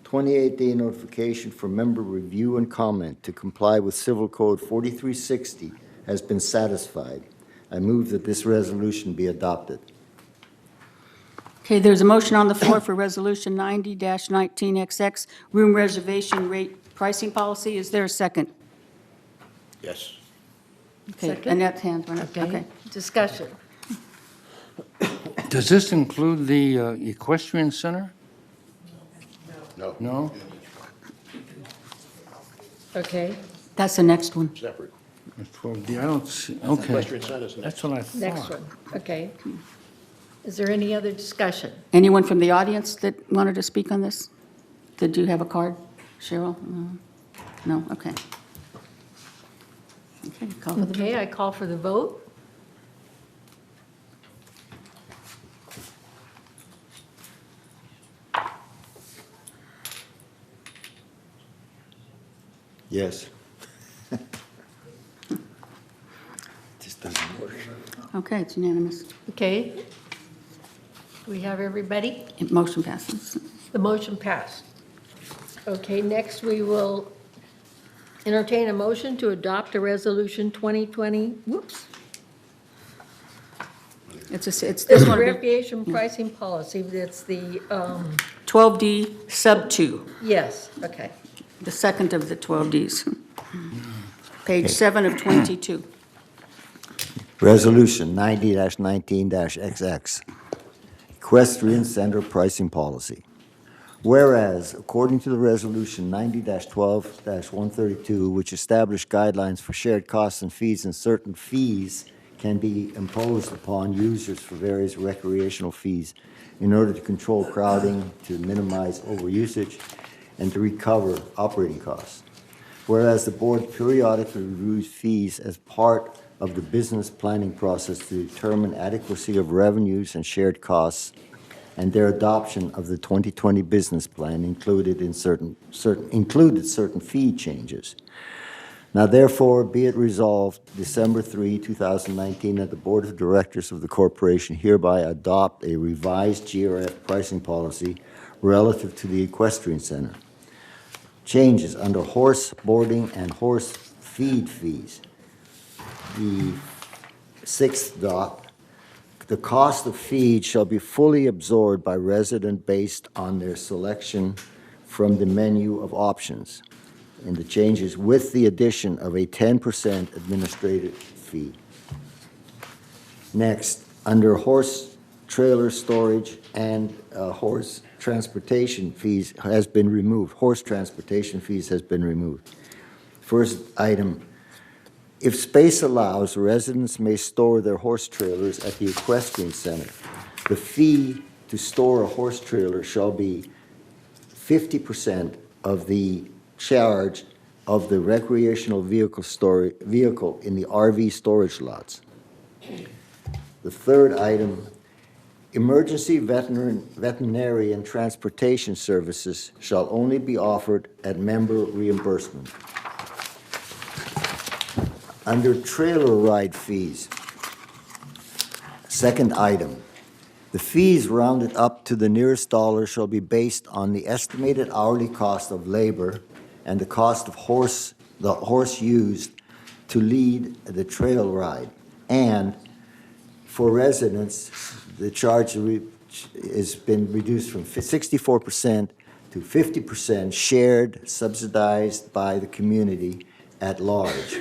28-day notification for member review and comment to comply with Civil Code 4360 has been satisfied. I move that this resolution be adopted. Okay, there's a motion on the floor for Resolution 90-19XX, room reservation rate pricing policy. Is there a second? Yes. Okay, Second. Annette's hand went up. Okay. Discussion. Does this include the equestrian center? No. No? Okay, That's the next one. Separate. 12D, I don't see, okay. Equestrian center's That's what I thought. next one. Okay. Is there any other discussion? Anyone from the audience that wanted to speak on this? Did you have a card, Cheryl? No? Okay. Okay, call for the vote. Okay, I call for the vote. Yes. Just doesn't work. Okay, it's unanimous. Okay. Do we have everybody? Motion passes. The motion passed. Okay, next we will Entertain a motion to adopt a resolution 2020, whoops. It's this It's one. recreation pricing policy, it's the, 12D sub 2, yes, okay. the second of the 12Ds. Page 7 of 22. Resolution 90-19-XX, Equestrian Center Pricing Policy. Whereas, according to the Resolution 90-12-132, which established guidelines for shared costs and certain fees can be imposed upon users for various recreational fees in order to control crowding, to minimize overusage, and to recover operating costs. Whereas the board periodically reviews fees as part of the business planning process to determine adequacy of revenues and shared costs, and their adoption of the 2020 business plan included certain fee changes. Now therefore, be it resolved, December 3, 2019, that the Board of Directors of the corporation hereby adopt a revised GRF pricing policy relative to the equestrian center. Changes under horse boarding and horse feed fees. The sixth dot, the cost of feed shall be fully absorbed by resident based on their selection from the menu of options. And the changes with the addition of a 10% administrative fee. Next, under horse trailer storage and horse transportation fees has been removed. Horse transportation fees has been removed. First item, if space allows, residents may store their horse trailers at the equestrian center. The fee to store a horse trailer shall be 50% of the charge of the recreational vehicle in the RV storage lots. The third item, emergency veterinarian transportation services shall only be offered at member reimbursement. Under trailer ride fees, second item, the fees rounded up to the nearest dollar shall be based on the estimated hourly cost of labor and the cost of the horse used to lead the trail ride. And for residents, the charge has been reduced from 64% to 50% shared, subsidized by the community at large.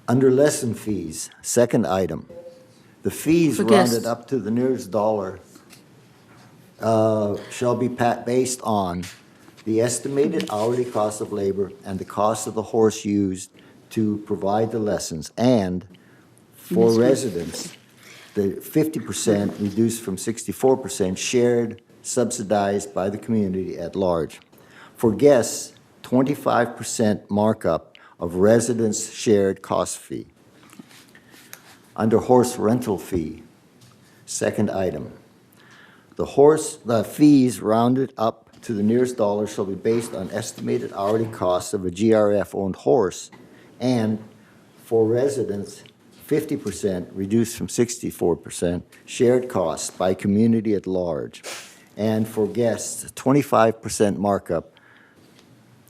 Under lesson fees, second item, the fees rounded up to the nearest dollar shall be based on the estimated hourly cost of labor and the cost of the horse used to provide the lessons. And for residents, the 50% reduced from 64% shared, subsidized by the community at large. For guests, 25% markup of residents' shared cost fee. Under horse rental fee, second item, the fees rounded up to the nearest dollar shall be based on estimated hourly costs of a GRF-owned horse, and for residents, 50% reduced from 64% shared costs by community at large, and for guests, 25% markup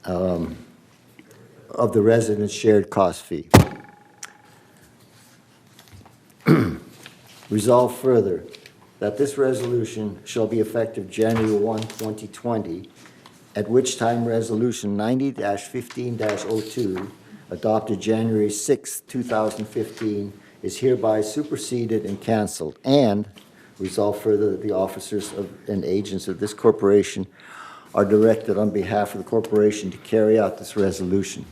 of the residents' shared cost fee. Resolve further that this resolution shall be effective January 1, 2020, at which time Resolution 90-15-02, adopted January 6, 2015, is hereby superseded and canceled. And resolve further that the officers and agents of this corporation are directed on behalf of the corporation to carry out this resolution.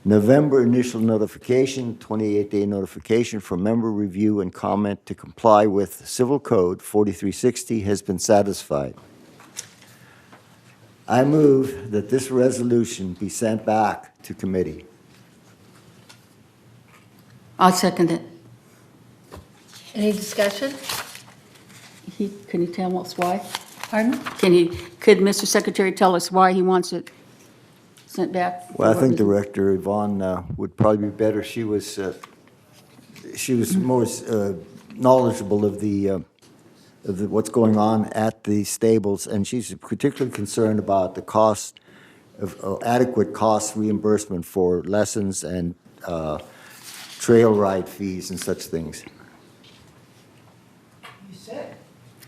November initial notification, 28-day notification for member review and comment to comply with Civil Code 4360 has been satisfied. I move that this resolution be sent back to committee. I'll second it. Any discussion? Can you tell us why? Pardon? Could Mr. Secretary tell us why he wants it sent back? Well, I think Director Yvonne would probably be better. She was more knowledgeable of what's going on at the stables, and she's particularly concerned about the cost of adequate cost reimbursement for lessons and trail ride fees and such things. You said.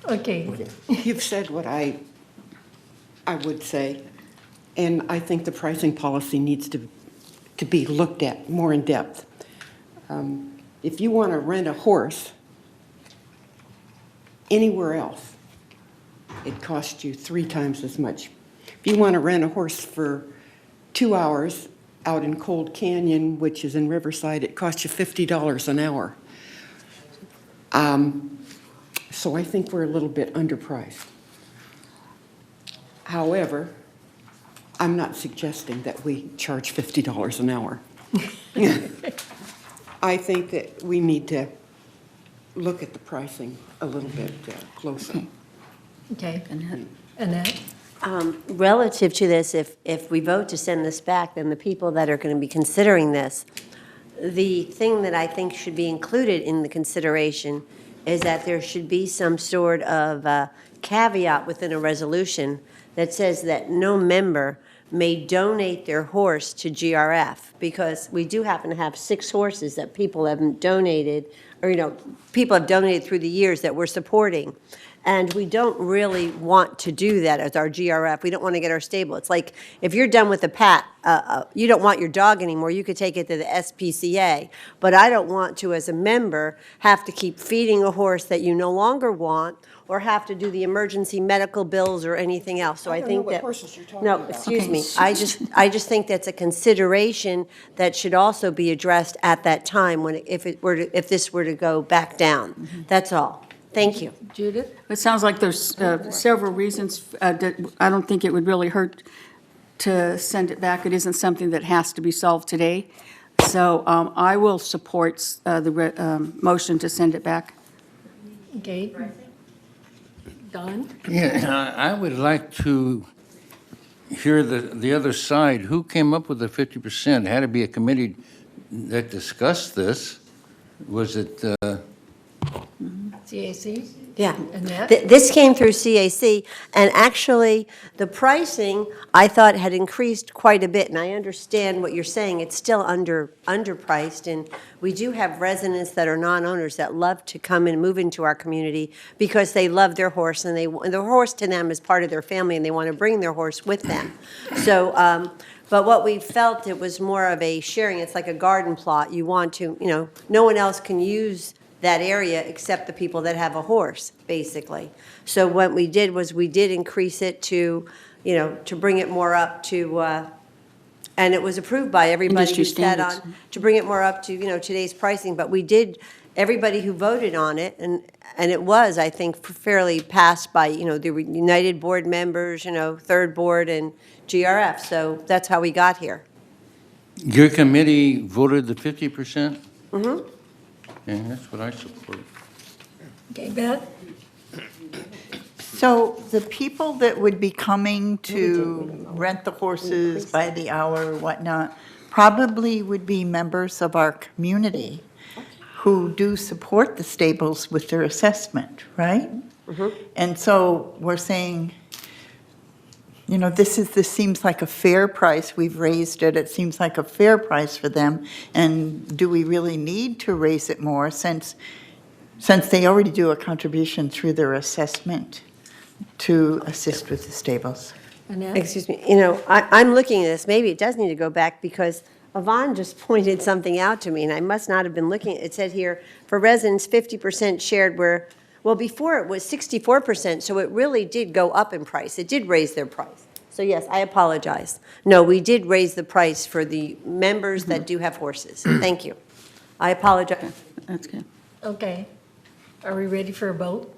Okay. You've said what I would say, and I think the pricing policy needs to be looked at more in depth. If you want to rent a horse anywhere else, it costs you 3 times as much. If you want to rent a horse for 2 hours out in Cold Canyon, which is in Riverside, it costs you $50 an hour. So I think we're a little bit underpriced. However, I'm not suggesting that we charge $50 an hour. I think that we need to look at the pricing a little bit closer. Okay. Annette? Relative to this, if we vote to send this back, then the people that are going to be considering this, the thing that I think should be included in the consideration is that there should be some sort of caveat within a resolution that says that no member may donate their horse to GRF, because we do happen to have 6 horses that people have donated, or, people have donated through the years that we're supporting. And we don't really want to do that as our GRF. We don't want to get our stable. It's like, if you're done with the you don't want your dog anymore, you could take it to the SPCA. But I don't want to, as a member, have to keep feeding a horse that you no longer want, or have to do the emergency medical bills or anything else. So I don't know think what that. horses you're talking No, about. excuse Okay. me. I just think that's a consideration that should also be addressed at that time when, if this were to go back down. That's all. Thank you. Judith? It sounds like there's several reasons that I don't think it would really hurt to send it back. It isn't something that has to be solved today. So I will support the motion to send it back. Okay. Don? Yeah, I would like to hear the other side. Who came up with the 50%? It had to be a committee that discussed this. Was it, CAC? Yeah. Annette? This came through CAC, and actually, the pricing, I thought, had increased quite a bit, and I understand what you're saying. It's still underpriced, and we do have residents that are non-owners that love to come and move into our community because they love their horse, and the horse to them is part of their family, and they want to bring their horse with them. So, but what we felt, it was more of a sharing. It's like a garden plot. You want to, no one else can use that area except the people that have a horse, basically. So what we did was we did increase it to, to bring it more up to, and it was approved by everybody who Industry sat standards. on, to bring it more up to, today's pricing. But we did, everybody who voted on it, and it was, I think, fairly passed by, the United Board members, Third Board and GRF. So that's how we got here. your committee voted the 50%? Mm-hmm. Okay, that's what I support. Okay, Beth? So the people that would be coming to rent the horses by the hour or whatnot probably would be members of our community who do support the stables with their assessment, right? And so we're saying, this seems like a fair price. We've raised it. It seems like a fair price for them. And do we really need to raise it more since they already do a contribution through their assessment to assist with the stables? Annette? Excuse me, I'm looking at this, maybe it does need to go back, because Yvonne just pointed something out to me, and I must not have been looking. It said here, for residents, 50% shared where, well, before it was 64%, so it really did go up in price. It did raise their price. So yes, I apologize. No, we did raise the price for the members that do have horses. Thank you. I apologize. That's good. Okay. Are we ready for a vote?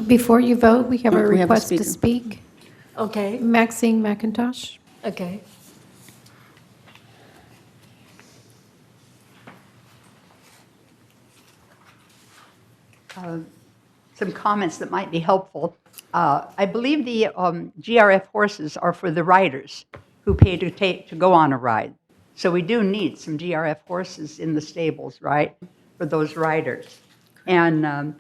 Before you vote, we have a We have a request to speaker. speak. Okay, Maxine McIntosh. okay. Some comments that might be helpful. I believe the GRF horses are for the riders who pay to go on a ride. So we do need some GRF horses in the stables, right, for those riders. And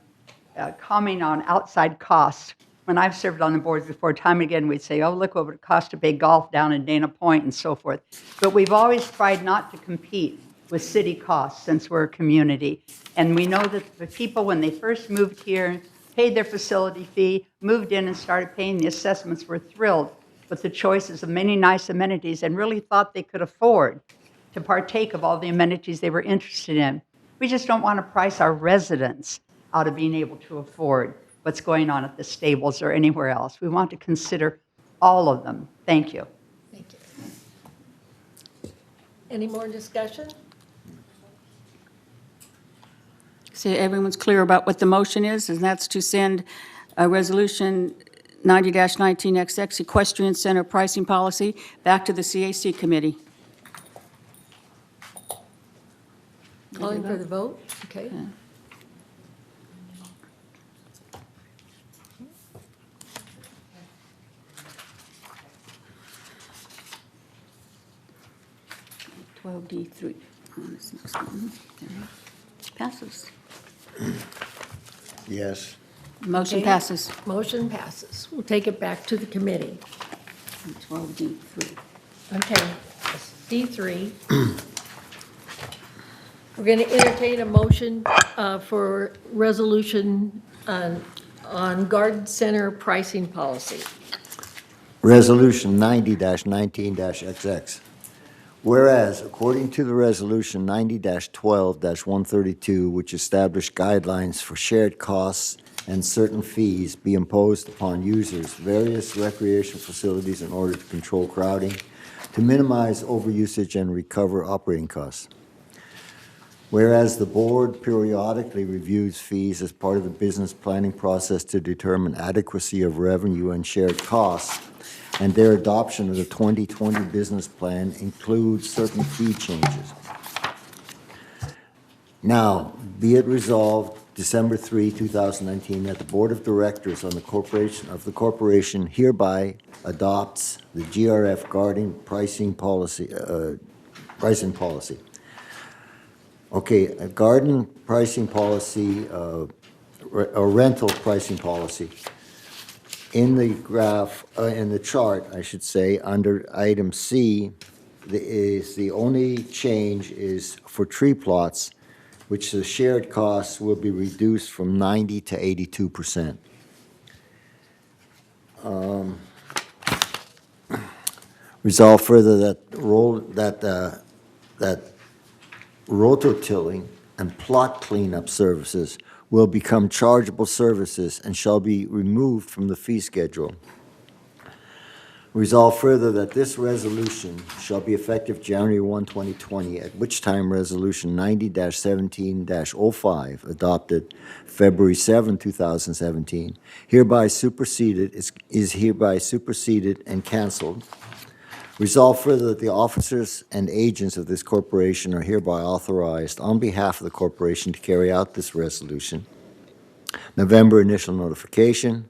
commenting on outside costs, when I've served on the board before, time and again, we'd say, oh, look what it would cost to play golf down in Dana Point and so forth. But we've always tried not to compete with city costs since we're a community. And we know that the people, when they first moved here, paid their facility fee, moved in and started paying the assessments, were thrilled with the choices of many nice amenities and really thought they could afford to partake of all the amenities they were interested in. We just don't want to price our residents out of being able to afford what's going on at the stables or anywhere else. We want to consider all of them. Thank you. Thank you. Any more discussion? So everyone's clear about what the motion is, and that's to send a resolution 90-19XX Equestrian Center Pricing Policy back to the CAC Committee. Calling for the vote, okay. Twelve D3. On this next one. Okay. Passes. Yes. Motion Okay. passes. Motion passes. We'll take it back to the committee. 12D3. Okay, D3. We're going to entertain a motion for resolution on garden center pricing policy. Resolution 90-19-XX. Whereas, according to the Resolution 90-12-132, which established guidelines for shared costs and certain fees be imposed upon users, various recreation facilities in order to control crowding, to minimize overusage and recover operating costs. Whereas the board periodically reviews fees as part of the business planning process to determine adequacy of revenue and shared costs, and their adoption of the 2020 business plan includes certain fee changes. Now, be it resolved, December 3, 2019, that the Board of Directors of the corporation hereby adopts the GRF garden pricing policy. Okay, a garden pricing policy, a rental pricing policy. In the graph, in the chart, I should say, under item C, the only change is for tree plots, which the shared costs will be reduced from 90 to 82%. Resolve further that rototilling and plot cleanup services will become chargeable services and shall be removed from the fee schedule. Resolve further that this resolution shall be effective January 1, 2020, at which time Resolution 90-17-05, adopted February 7, 2017, is hereby superseded and canceled. Resolve further that the officers and agents of this corporation are hereby authorized on behalf of the corporation to carry out this resolution. November initial notification.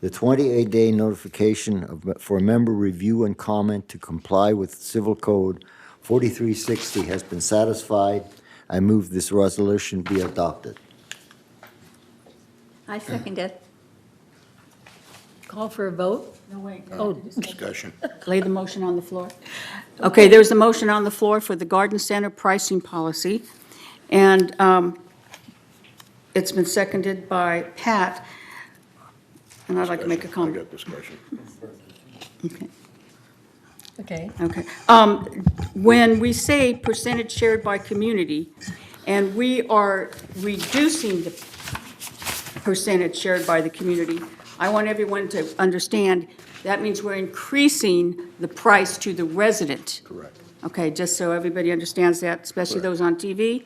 The 28-day notification for member review and comment to comply with Civil Code 4360 has been satisfied. I move this resolution be adopted. I second it. Call for a vote? No, wait. Oh, Discussion. Lay the motion on the floor. Okay, there's a motion on the floor for the garden center pricing policy, and it's been seconded by Pat, and I'd like to make a I comment. got discussion. Okay. okay. Okay. When we say percentage shared by community, and we are reducing the percentage shared by the community, I want everyone to understand that means we're increasing the price to the resident. Correct. Okay, just so everybody understands that, especially those on TV.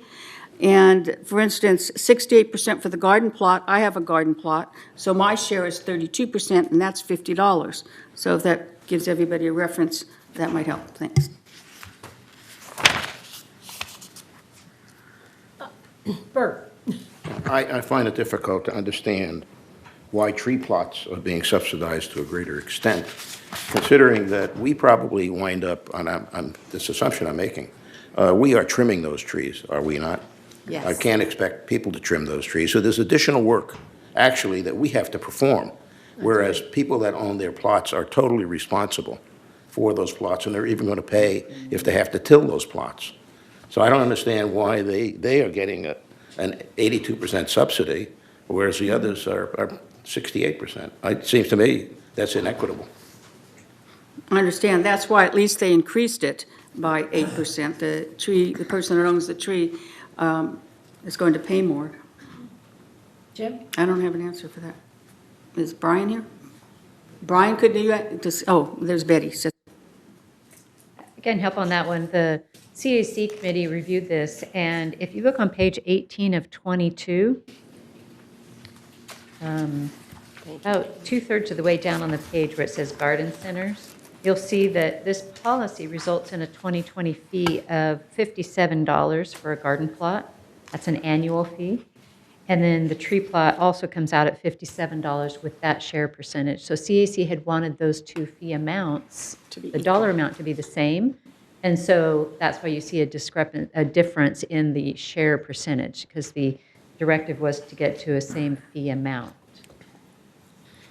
And for instance, 68% for the garden plot, I have a garden plot, so my share is 32%, and that's $50. So if that gives everybody a reference, that might help. Thanks. Bert. I find it difficult to understand why tree plots are being subsidized to a greater extent, considering that we probably wind up, on this assumption I'm making, we are trimming those trees, are we not? Yes. I can't expect people to trim those trees, so there's additional work, actually, that we have to perform, whereas people that own their plots are totally responsible for those plots, and they're even going to pay if they have to till those plots. So I don't understand why they are getting an 82% subsidy, whereas the others are 68%. It seems to me that's inequitable. I understand. That's why at least they increased it by 8%. The person that owns the tree is going to pay more. Jim? I don't have an answer for that. Is Brian here? Brian, could you, oh, there's Betty. Again, help on that one. The CAC committee reviewed this, and if you look on page 18 of 22, About two-thirds of the way down on the page where it says garden centers, you'll see that this policy results in a 2020 fee of $57 for a garden plot. That's an annual fee. And then the tree plot also comes out at $57 with that share percentage. So CAC had wanted those two fee amounts, the dollar amount to be the same. And so that's why you see a difference in the share percentage, because the directive was to get to a same fee amount.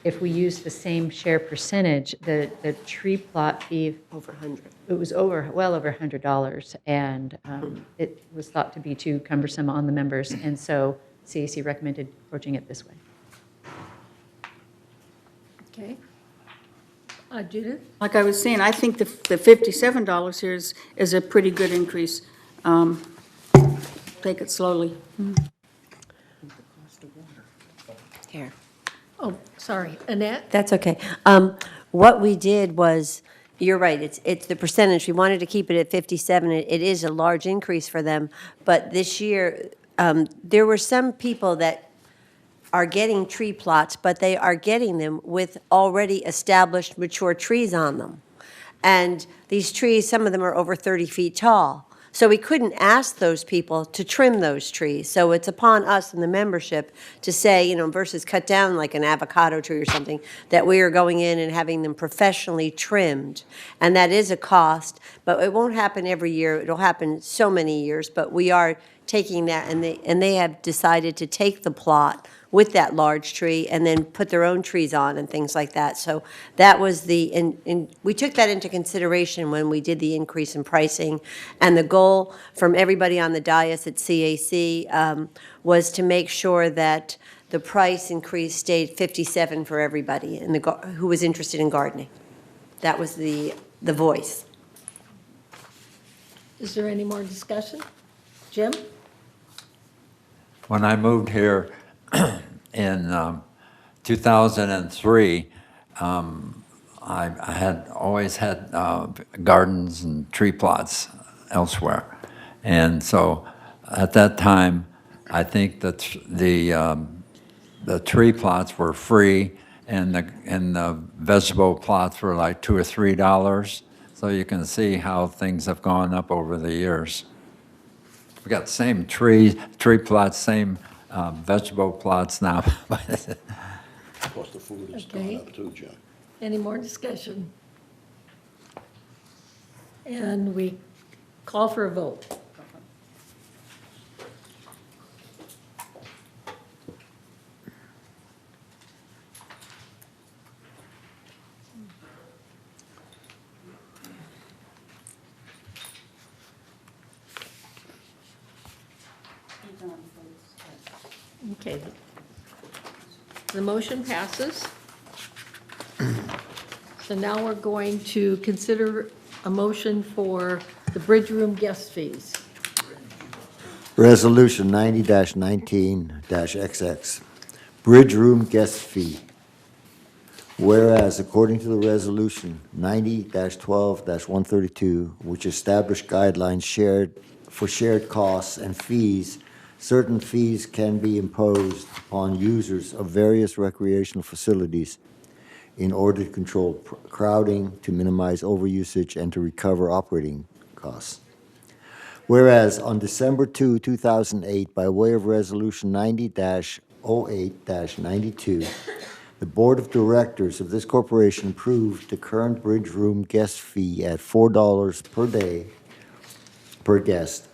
If we use the same share percentage, the tree plot fee. Over 100. It was well over $100, and it was thought to be too cumbersome on the members, and so CAC recommended approaching it this way. Okay. Judith? Like I was saying, I think the $57 here is a pretty good increase. Take it slowly. Here. Oh, sorry. Annette? That's okay. What we did was, you're right, it's the percentage. We wanted to keep it at 57. It is a large increase for them. But this year, there were some people that are getting tree plots, but they are getting them with already established mature trees on them. And these trees, some of them are over 30 feet tall. So we couldn't ask those people to trim those trees. So it's upon us in the membership to say, you know, versus cut down like an avocado tree or something, that we are going in and having them professionally trimmed. And that is a cost, but it won't happen every year. It'll happen so many years, but we are taking that, and they have decided to take the plot with that large tree and then put their own trees on and things like that. So that was and we took that into consideration when we did the increase in pricing. And the goal from everybody on the dais at CAC was to make sure that the price increase stayed 57 for everybody who was interested in gardening. That was the voice. Is there any more discussion? Jim? When I moved here in 2003, I had always had gardens and tree plots elsewhere. And so at that time, I think that the tree plots were free and the vegetable plots were like $2 or $3. So you can see how things have gone up over the years. We got the same tree plots, same vegetable plots now. Of course, the food has gone up too, Jim. Any more discussion? And we call for a vote. Okay. The motion passes. So now we're going to consider a motion for the bridge room guest fees. Resolution 90-19-XX, Bridge Room Guest Fee. Whereas, according to the resolution 90-12-132, which established guidelines for shared costs and fees, certain fees can be imposed upon users of various recreational facilities in order to control crowding, to minimize overusage, and to recover operating costs. Whereas on December 2, 2008, by way of Resolution 90-08-92, the Board of Directors of this corporation approved the current bridge room guest fee at $4 per day per guest.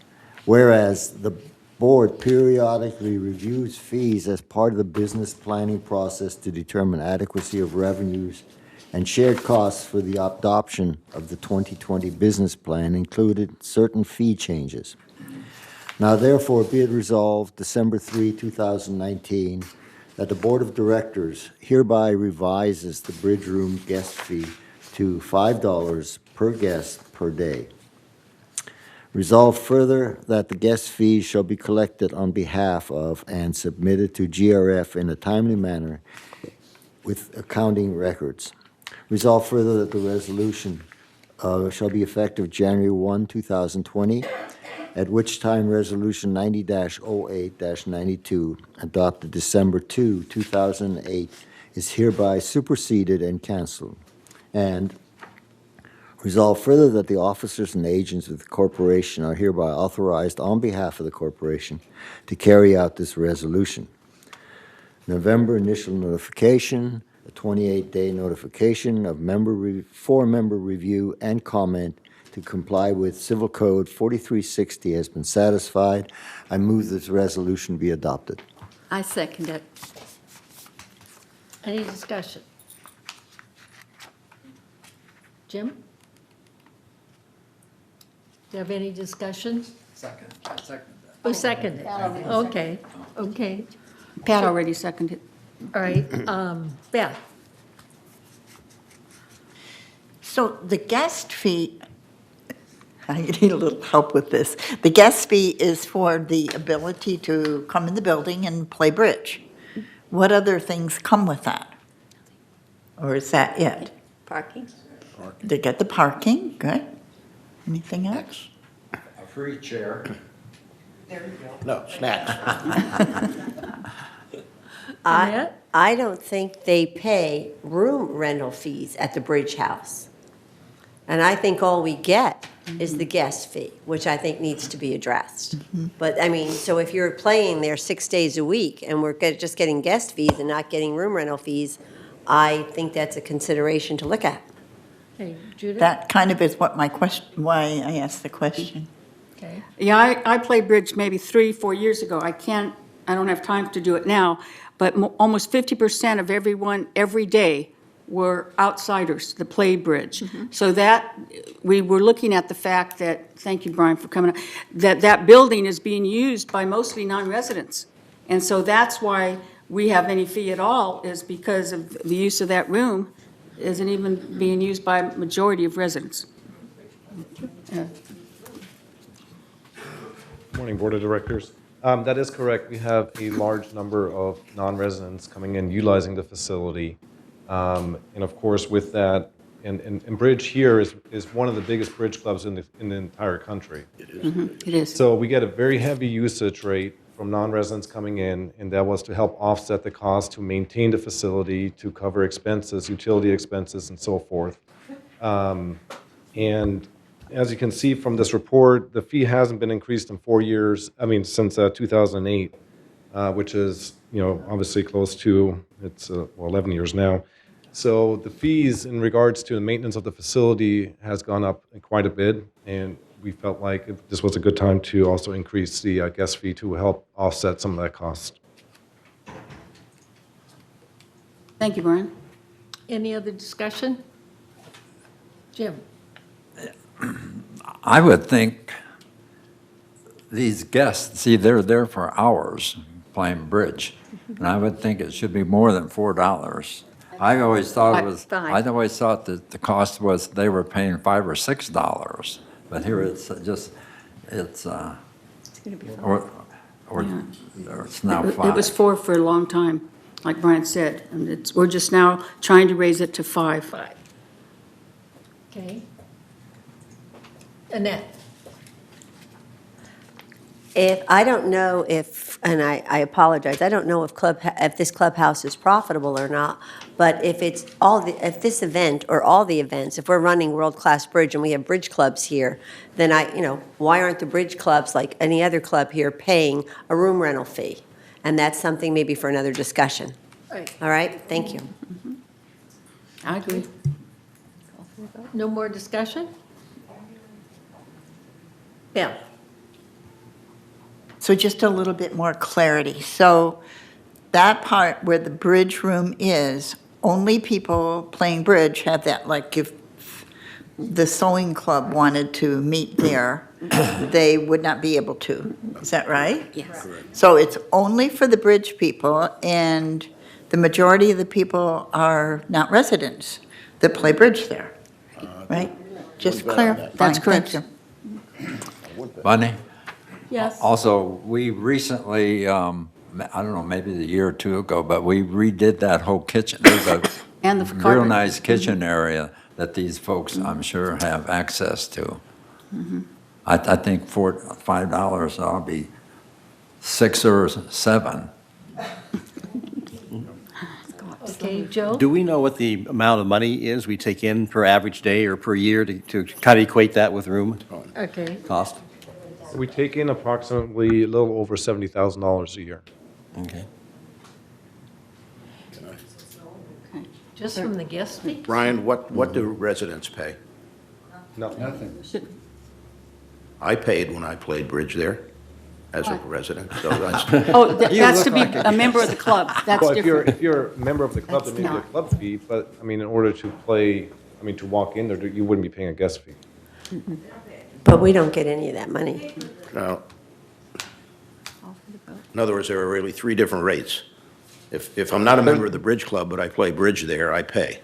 Whereas the Board periodically reviews fees as part of the business planning process to determine adequacy of revenues and shared costs for the adoption of the 2020 business plan included certain fee changes. Now therefore be it resolved December 3, 2019, that the Board of Directors hereby revises the bridge room guest fee to $5 per guest per day. Resolved further that the guest fees shall be collected on behalf of and submitted to GRF in a timely manner with accounting records. Resolved further that the resolution shall be effective January 1, 2020, at which time Resolution 90-08-92, adopted December 2, 2008, is hereby superseded and canceled. And resolve further that the officers and agents of the corporation are hereby authorized on behalf of the corporation to carry out this resolution. November initial notification, a 28-day notification of four-member review and comment to comply with Civil Code 4360 has been satisfied. I move this resolution be adopted. I second it. Any discussion? Jim? Do you have any discussion? Second, I second that. Oh, second. Okay, okay. Pat already seconded. All right, Beth? So the guest fee, I need a little help with this. The guest fee is for the ability to come in the building and play bridge. What other things come with that? Or is that it? Parking? They get the parking, good. Anything else? A free chair. No, snacks. I don't think they pay room rental fees at the Bridge House. And I think all we get is the guest fee, which I think needs to be addressed. But, I mean, so if you're playing there 6 days a week and we're just getting guest fees and not getting room rental fees, I think that's a consideration to look at. Okay, Judith? That kind of is what my question, why I asked the question. Okay. Yeah, I played bridge maybe 3-4 years ago. I don't have time to do it now, but almost 50% of everyone every day were outsiders that played bridge. So that, we were looking at the fact that, thank you, Brian, for coming up, that building is being used by mostly non-residents. And so that's why we have any fee at all, is because of the use of that room isn't even being used by a majority of residents. Morning, Board of Directors. That is correct. We have a large number of non-residents coming in, utilizing the facility. And of course, with that, and Bridge here is one of the biggest bridge clubs in the entire country. It is. It is. So we get a very heavy usage rate from non-residents coming in, and that was to help offset the cost to maintain the facility, to cover expenses, utility expenses, and so forth. And as you can see from this report, the fee hasn't been increased in 4 years, since 2008, which is, obviously close to, it's 11 years now. So the fees in regards to the maintenance of the facility has gone up quite a bit, and we felt like this was a good time to also increase the guest fee to help offset some of that cost. Thank you, Brian. Any other discussion? Jim? I would think these guests, see, they're there for hours playing bridge, and I would think it should be more than $4. I always thought that the cost was they were paying $5 or $6, but here it's or it's now $5. It was 4 for a long time, like Brian said, and we're just now trying to raise it to 5. Okay. Annette? I don't know if, and I apologize, I don't know if this clubhouse is profitable or not, but if if this event or all the events, if we're running world-class bridge and we have bridge clubs here, then why aren't the bridge clubs, like any other club here, paying a room rental fee? And that's something maybe for another discussion. Right. All right, thank you. I agree. No more discussion? Bill? So just a little bit more clarity. So that part where the bridge room is, only people playing bridge have that, like if the sewing club wanted to meet there, they would not be able to. Is that right? Yes. So it's only for the bridge people, and the majority of the people are not residents that play bridge there, right? Just clarify. That's correct. Thank you. Bunny? Yes. Also, we recently, I don't know, maybe a year or two ago, but we redid that whole kitchen. There's a And the real carpet. nice kitchen area that these folks, I'm sure, have access to. I think for $5, I'll be 6 or 7. Okay, Joe? Do we know what the amount of money is we take in per average day or per year to kind of equate that with room Okay. cost? We take in approximately a little over $70,000 a year. Okay. Just from the guest speakers? Brian, what do residents pay? Nothing. I paid when I played bridge there as a resident, so that's. Oh, that's to be a member of the club. That's Well, different. if you're a member of the club, then That's maybe a not. club fee, but, I mean, in order to play, I mean, to walk in there, you wouldn't be paying a guest fee. But we don't get any of that money. No. In other words, there are really three different rates. If I'm not a member of the bridge club, but I play bridge there, I pay.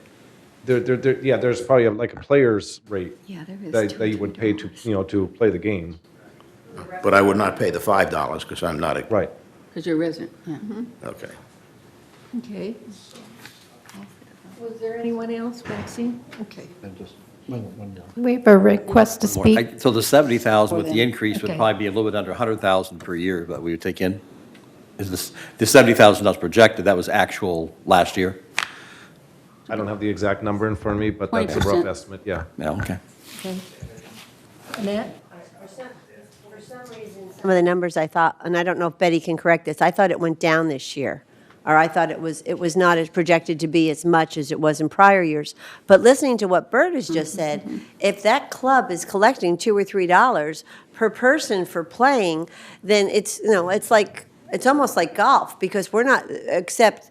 Yeah, there's probably like a player's rate Yeah, there is that you would pay to, to play the game. But I would not pay the $5 because I'm not a. Right. Because you're a resident, yeah. Okay. Okay. Was there anyone else, Maxine? Okay. We have a request to More. speak. So the 70,000 with the then. increase would Okay. probably be a little bit under 100,000 per year that we would take in? Is this, the 70,000 that's projected, that was actual last year? I don't have the exact number in front of me, but that's a rough 20%. estimate, yeah. Yeah, okay. Okay. Annette? For some reason, some of the numbers I thought, and I don't know if Betty can correct this, I thought it went down this year. Or I thought it was not as projected to be as much as it was in prior years. But listening to what Bert has just said, if that club is collecting $2 or $3 per person for playing, then it's, it's almost like golf, because we're not, except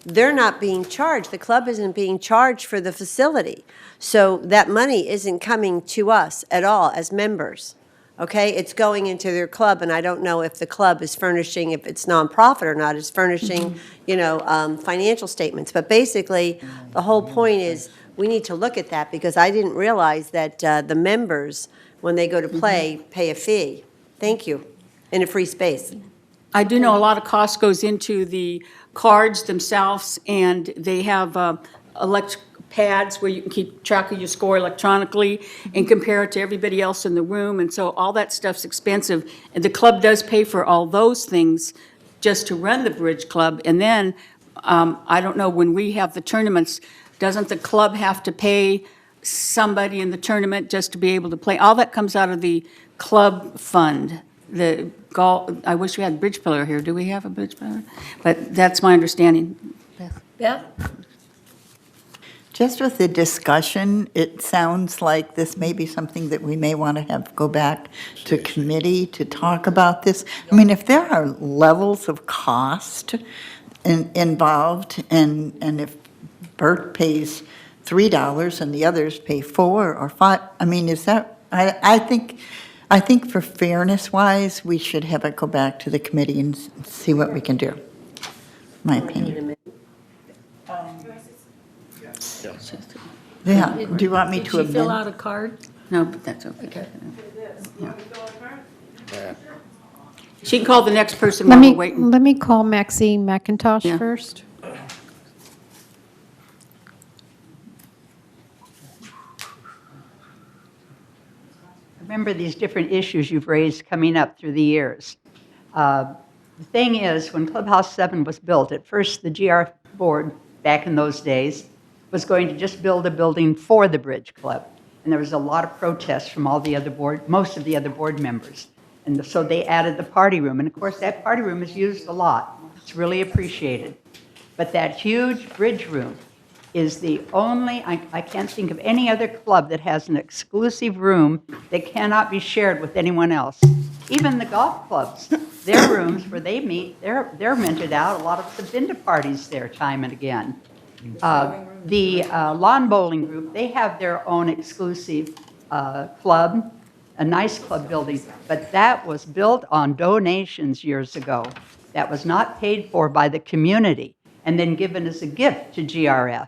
they're not being charged. The club isn't being charged for the facility. So that money isn't coming to us at all as members. Okay, it's going into their club, and I don't know if the club is furnishing, if it's nonprofit or not, is furnishing, financial statements. But basically, the whole point is, we need to look at that, because I didn't realize that the members, when they go to play, pay a fee. Thank you, in a free space. I do know a lot of cost goes into the cards themselves, and they have electric pads where you can keep track of your score electronically and compare it to everybody else in the room, and so all that stuff's expensive. And the club does pay for all those things just to run the bridge club. And then, I don't know, when we have the tournaments, doesn't the club have to pay somebody in the tournament just to be able to play? All that comes out of the club fund. The golf, I wish we had a bridge player here. Do we have a bridge player? But that's my understanding. Beth? Just with the discussion, it sounds like this may be something that we may want to have go back to committee to talk about this. I mean, if there are levels of cost involved, and if Bert pays $3 and the others pay $4 or $5, I mean, is that, I think for fairness wise, we should have it go back to the committee and see what we can do. My opinion. Yeah, do you want me to Did she fill amend? out a card? No, but that's okay. Yeah. She can call the next person while we're waiting. Let me call Maxine McIntosh Yeah. first. Remember these different issues you've raised coming up through the years. The thing is, when Clubhouse 7 was built, at first the GRF board, back in those days, was going to just build a building for the Bridge Club. And there was a lot of protests from all the other most of the other board members. And so they added the party room. And of course, that party room is used a lot. It's really appreciated. But that huge bridge room is the only, I can't think of any other club that has an exclusive room that cannot be shared with anyone else. Even the golf clubs, their rooms where they meet, they're rented out. A lot of us have been to parties there time and again. The lawn bowling group, they have their own exclusive club, a nice club building, but that was built on donations years ago. That was not paid for by the community and then given as a gift to GRF.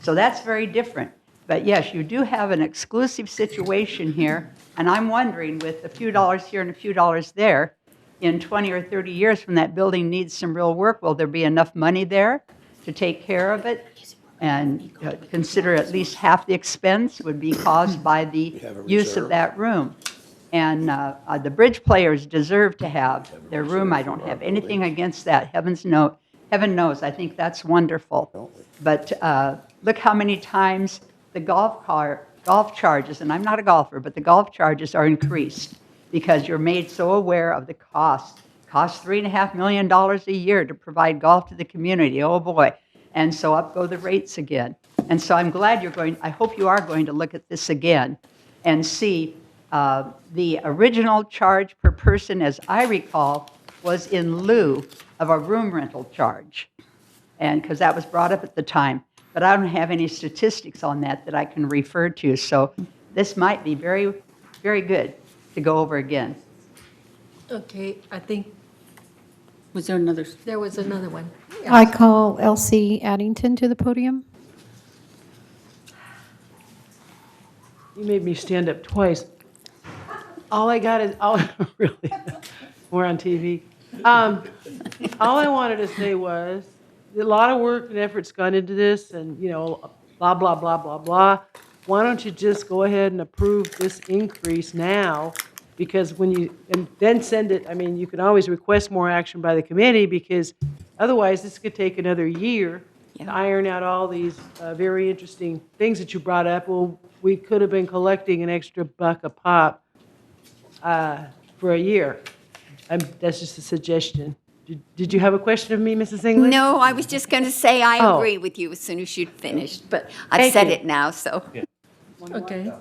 So that's very different. But yes, you do have an exclusive situation here, and I'm wondering, with a few dollars here and a few dollars there, in 20 or 30 years when that building needs some real work, will there be enough money there to take care of it? And consider at least half the expense would be caused by the use of that room. And the bridge players deserve to have their room. I don't have anything against that. Heavens no, heaven knows, I think that's wonderful. But look how many times the golf charges, and I'm not a golfer, but the golf charges are increased because you're made so aware of the cost. Costs $3.5 million a year to provide golf to the community. Oh boy. And so up go the rates again. And so I'm glad I hope you are going to look at this again and see the original charge per person, as I recall, was in lieu of a room rental charge. And because that was brought up at the time. But I don't have any statistics on that I can refer to. So this might be very, very good to go over again. Okay, I think Was there another? there was another one. I call Elsie Addington to the podium. You made me stand up twice. All I got is, really, we're on TV. All I wanted to say was, a lot of work and effort's gone into this and, blah, blah, blah, blah, blah. Why don't you just go ahead and approve this increase now? Because and then send it, you can always request more action by the committee because otherwise this could take another year to iron out all these very interesting things that you brought up. Well, we could have been collecting an extra $1 a pop for a year. That's just a suggestion. Did you have a question of me, Mrs. English? No, I was just going to say I Oh. agree with you as soon as you'd finished, but I've Thank said you. it now, so. Okay.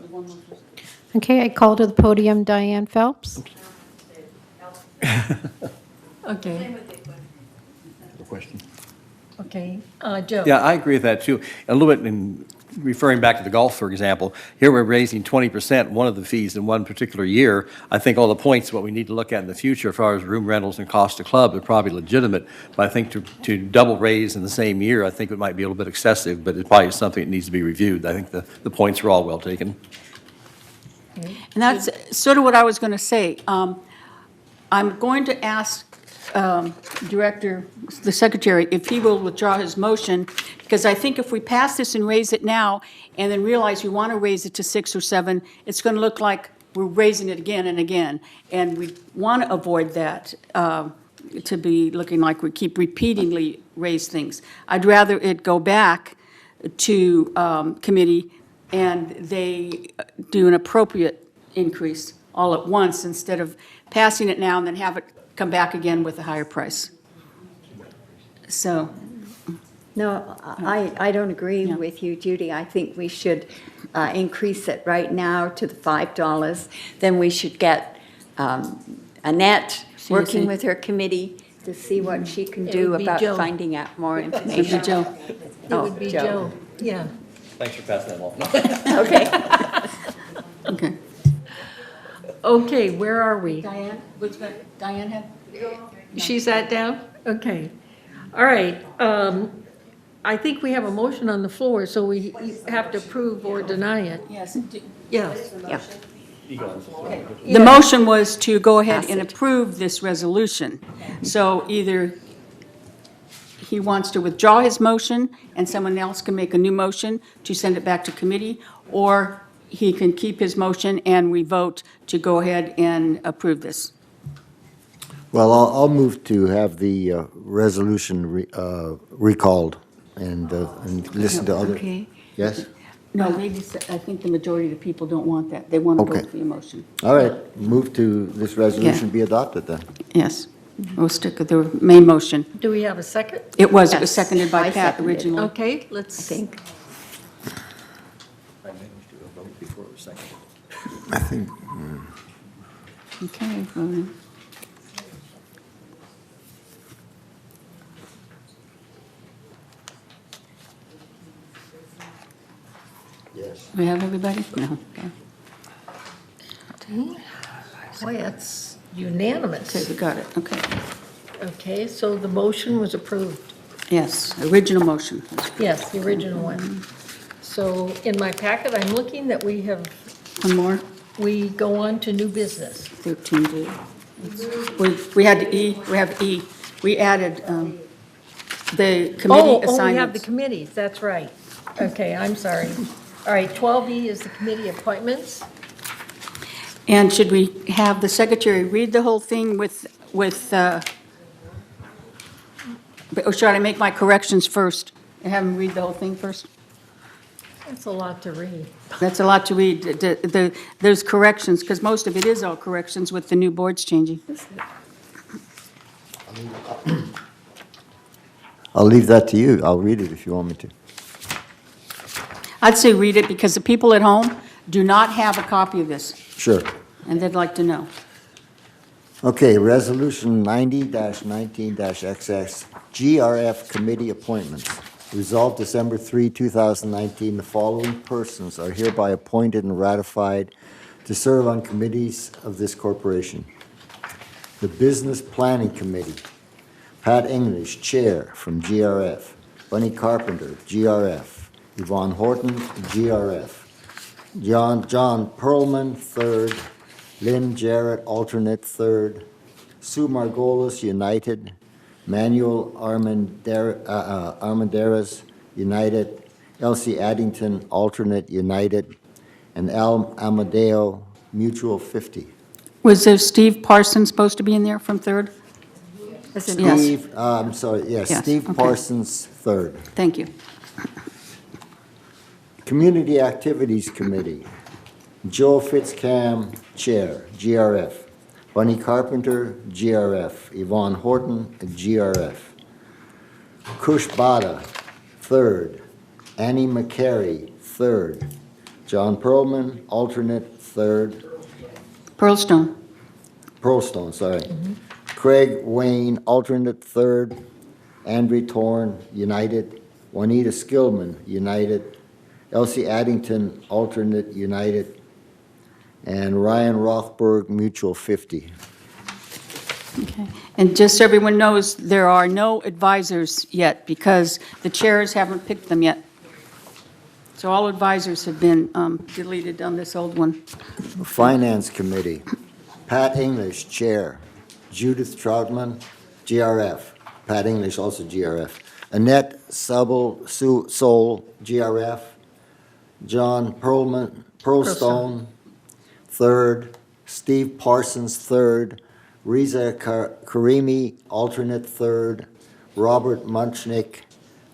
Okay, I call to the podium Diane Phelps. Okay, Question. okay. Joe? Yeah, I agree with that too. A little bit in referring back to the golf, for example, here we're raising 20% one of the fees in one particular year. I think all the points, what we need to look at in the future as far as room rentals and cost to club are probably legitimate. But I think to double raise in the same year, I think it might be a little bit excessive, but it probably is something that needs to be reviewed. I think the points are all well taken. And that's sort of what I was going to say. I'm going to ask Director, the Secretary, if he will withdraw his motion, because I think if we pass this and raise it now, and then realize we want to raise it to 6 or 7, it's going to look like we're raising it again and again. And we want to avoid that, to be looking like we keep repeatedly raise things. I'd rather it go back to committee and they do an appropriate increase all at once instead of passing it now and then have it come back again with a higher price. So, No, I don't agree with you, Judy. I think we should increase it right now to the $5. Then we should get Annette working with her committee to see what she can It do would be about Joe. finding out more it would be information. Joe. It would be Joe, yeah. Thanks for passing that along. Okay. Okay. Okay, where are we? Diane, which one? Diane had? She sat down? Okay. All right. I think we have a motion on the floor, so we have to approve or deny it. Yes. Yes. Yeah. The motion was to go ahead Pass and it. approve this resolution. So either he wants to withdraw his motion and someone else can make a new motion to send it back to committee, or he can keep his motion and we vote to go ahead and approve this. Well, I'll move to have the resolution recalled and listen to other. Okay. Yes? No, I think the majority of the people don't want that. They want to Okay. vote for your motion. All right, move to this resolution be adopted then. Yes. We'll stick with the main motion. Do we have a second? It was Yes, seconded by I Pat seconded. originally. Okay, let's. I think. I think. Okay. voting. Yes. We have everybody? No. Okay. Boy, that's unanimous. Okay, we got it. Okay. Okay, so the motion was approved. Yes, original motion. Yes, the original one. So in my packet, I'm looking that we have, One more? we go on to new business. 13D. We had E, we have E. We added the committee Oh, we have the assignments. committees, that's right. Okay, I'm sorry. All right, 12E is the committee appointments. And should we have the secretary read the whole thing with Okay, or should I make my corrections first and have him read the whole thing first? That's a lot to read. That's a lot to read. There's corrections, because most of it is all corrections with the new boards changing. I'll leave that to you. I'll read it if you want me to. I'd say read it, because the people at home do not have a copy of this, Sure. and they'd like to know. Okay, Resolution 90-19-XX, GRF Committee Appointments. Resolved December 3, 2019, the following persons are hereby appointed and ratified to serve on committees of this corporation. The Business Planning Committee, Pat English, Chair from GRF. Bunny Carpenter, GRF. Yvonne Horton, GRF. John Perlman, 3rd. Lynn Jarrett, alternate 3rd. Sue Margolis, United. Manuel Armendariz, United. Elsie Addington, alternate United. And Al Amadeo, Mutual 50. Was there Steve Parsons supposed to be in there from third? Yes. Steve, I'm sorry, yes, Yes, Steve okay. Parsons, 3rd. Thank you. Community Activities Committee, Joe Fitzcam, Chair, GRF. Bunny Carpenter, GRF. Yvonne Horton, GRF. Kush Bada, 3rd. Annie McCary, 3rd. John Perlman, alternate 3rd. Pearlstone. Pearlstone, sorry. Craig Wayne, alternate 3rd. Andrew Torn, United. Juanita Skillman, United. Elsie Addington, alternate United. And Ryan Rothberg, Mutual 50. Okay. And just so everyone knows, there are no advisors yet, because the chairs haven't picked them yet. So all advisors have been deleted on this old one. Finance Committee, Pat English, Chair. Judith Troutman, GRF. Pat English, also GRF. Annette Soul, GRF. John Pearlstone, 3rd. Steve Parsons, 3rd. Riza Karimi, alternate 3rd. Robert Munchnick,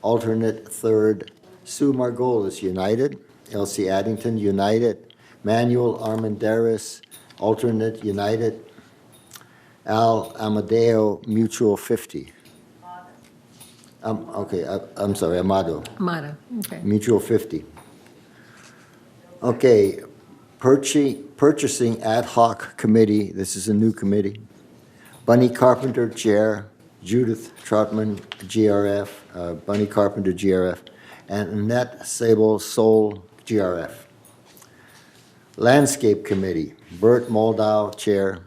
alternate 3rd. Sue Margolis, United. Elsie Addington, United. Manuel Armendariz, alternate United. Al Amadeo, Mutual 50. I'm sorry, Amado. Amado, okay. Mutual 50. Okay, Purchasing Ad Hoc Committee, this is a new committee. Bunny Carpenter, Chair. Judith Troutman, GRF. Bunny Carpenter, GRF. And Annette Sable Soul, GRF. Landscape Committee, Bert Moldow, Chair.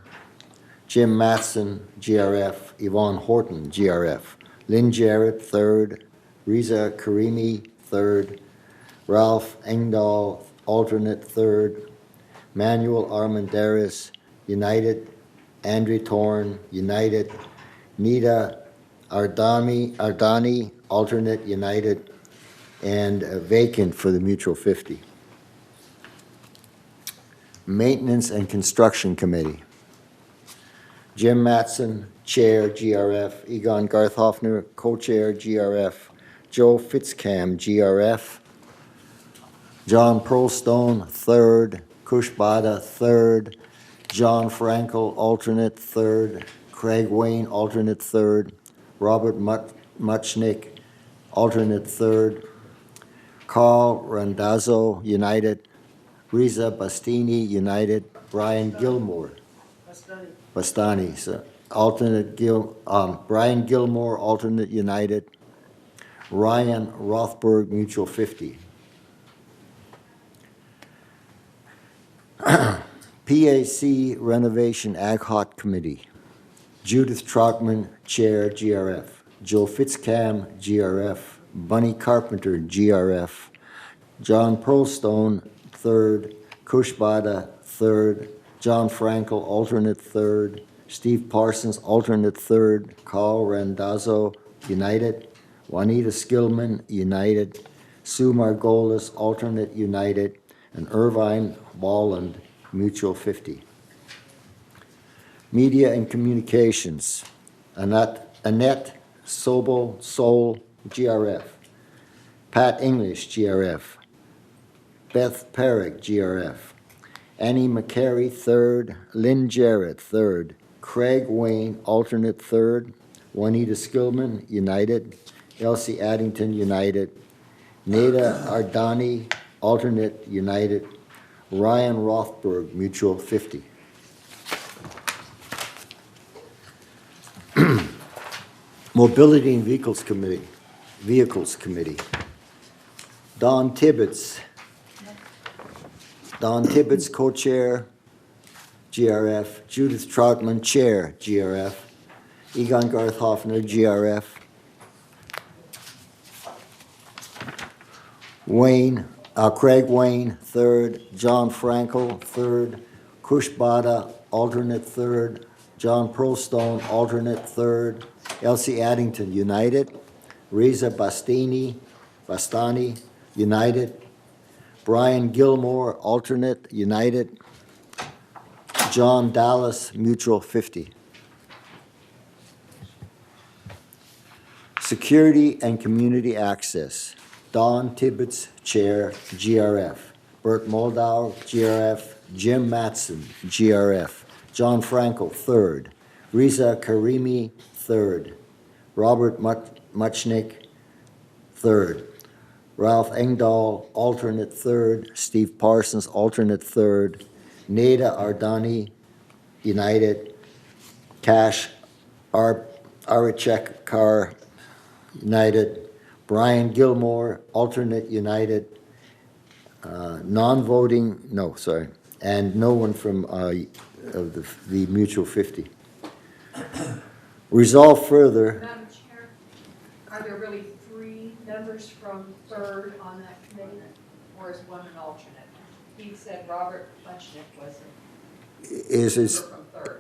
Jim Matson, GRF. Yvonne Horton, GRF. Lynn Jarrett, 3rd. Riza Karimi, 3rd. Ralph Engdahl, alternate 3rd. Manuel Armendariz, United. Andrew Torn, United. Nita Ardani, alternate United. And vacant for the Mutual 50. Maintenance and Construction Committee. Jim Matson, Chair, GRF. Egon Garthhoffner, Co-Chair, GRF. Joe Fitzcam, GRF. John Pearlstone, 3rd. Kush Bada, 3rd. John Frankel, alternate 3rd. Craig Wayne, alternate 3rd. Robert Muchnick, alternate 3rd. Carl Randazzo, United. Riza Bastini, United. Brian Gilmore. Bastani, so alternate Brian Gilmore, alternate United. Ryan Rothberg, Mutual 50. PAC Renovation Ad Hoc Committee. Judith Troutman, Chair, GRF. Joe Fitzcam, GRF. Bunny Carpenter, GRF. John Pearlstone, 3rd. Kush Bada, 3rd. John Frankel, alternate 3rd. Steve Parsons, alternate 3rd. Carl Randazzo, United. Juanita Skillman, United. Sue Margolis, alternate United. And Irvine Walland, Mutual 50. Media and Communications. Annette Sobel, Sol, GRF. Pat English, GRF. Beth Perrick, GRF. Annie McCary, 3rd. Lynn Jarrett, 3rd. Craig Wayne, alternate 3rd. Juanita Skillman, United. Elsie Addington, United. Nada Ardani, alternate, United. Ryan Rothberg, mutual, 50. Mobility and Vehicles Committee. Don Tibbetts, co-chair, GRF. Judith Troutman, chair, GRF. Egon Garth Hoffner, GRF. Craig Wayne, 3rd. John Frankel, 3rd. Kush Bada, alternate 3rd. John Prostone, alternate 3rd. Elsie Addington, United. Reza Bastani, United. Brian Gilmore, alternate, United. John Dallas, mutual, 50. Security and Community Access. Don Tibbetts, chair, GRF. Bert Moldau, GRF. Jim Matson, GRF. John Frankel, 3rd. Riza Karimi, 3rd. Robert Muchnick, 3rd. Ralph Engdahl, alternate 3rd. Steve Parsons, alternate 3rd. Nada Ardani, United. Cash Arachek Carr, United. Brian Gilmore, alternate, United. Non-voting, no, sorry. And no one from the mutual, 50. Resolve further. Madam Chair, are there really 3 members from 3rd on that committee, or is one an alternate? He said Robert Muchnick was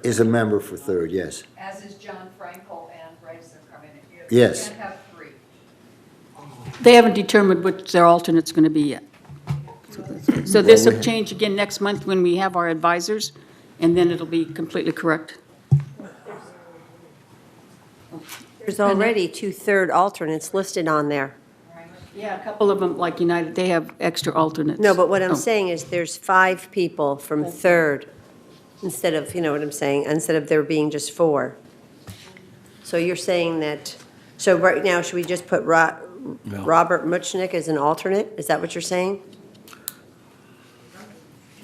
Is a member for 3rd, yes. as is John Frankel and Reza Karimian. Yes. You can't have 3. They haven't determined what their alternate's going to be yet. So this will change again next month when we have our advisors, and then it'll be completely correct. There's already 2 third alternates listed on there. Yeah, a couple of them, like United, they have extra alternates. No, but what I'm Oh. saying is there's 5 people from 3rd instead of, you know what I'm saying, instead of there being just 4. So you're saying that, so right now, should we just put Robert Muchnick as an alternate? Is that what you're saying?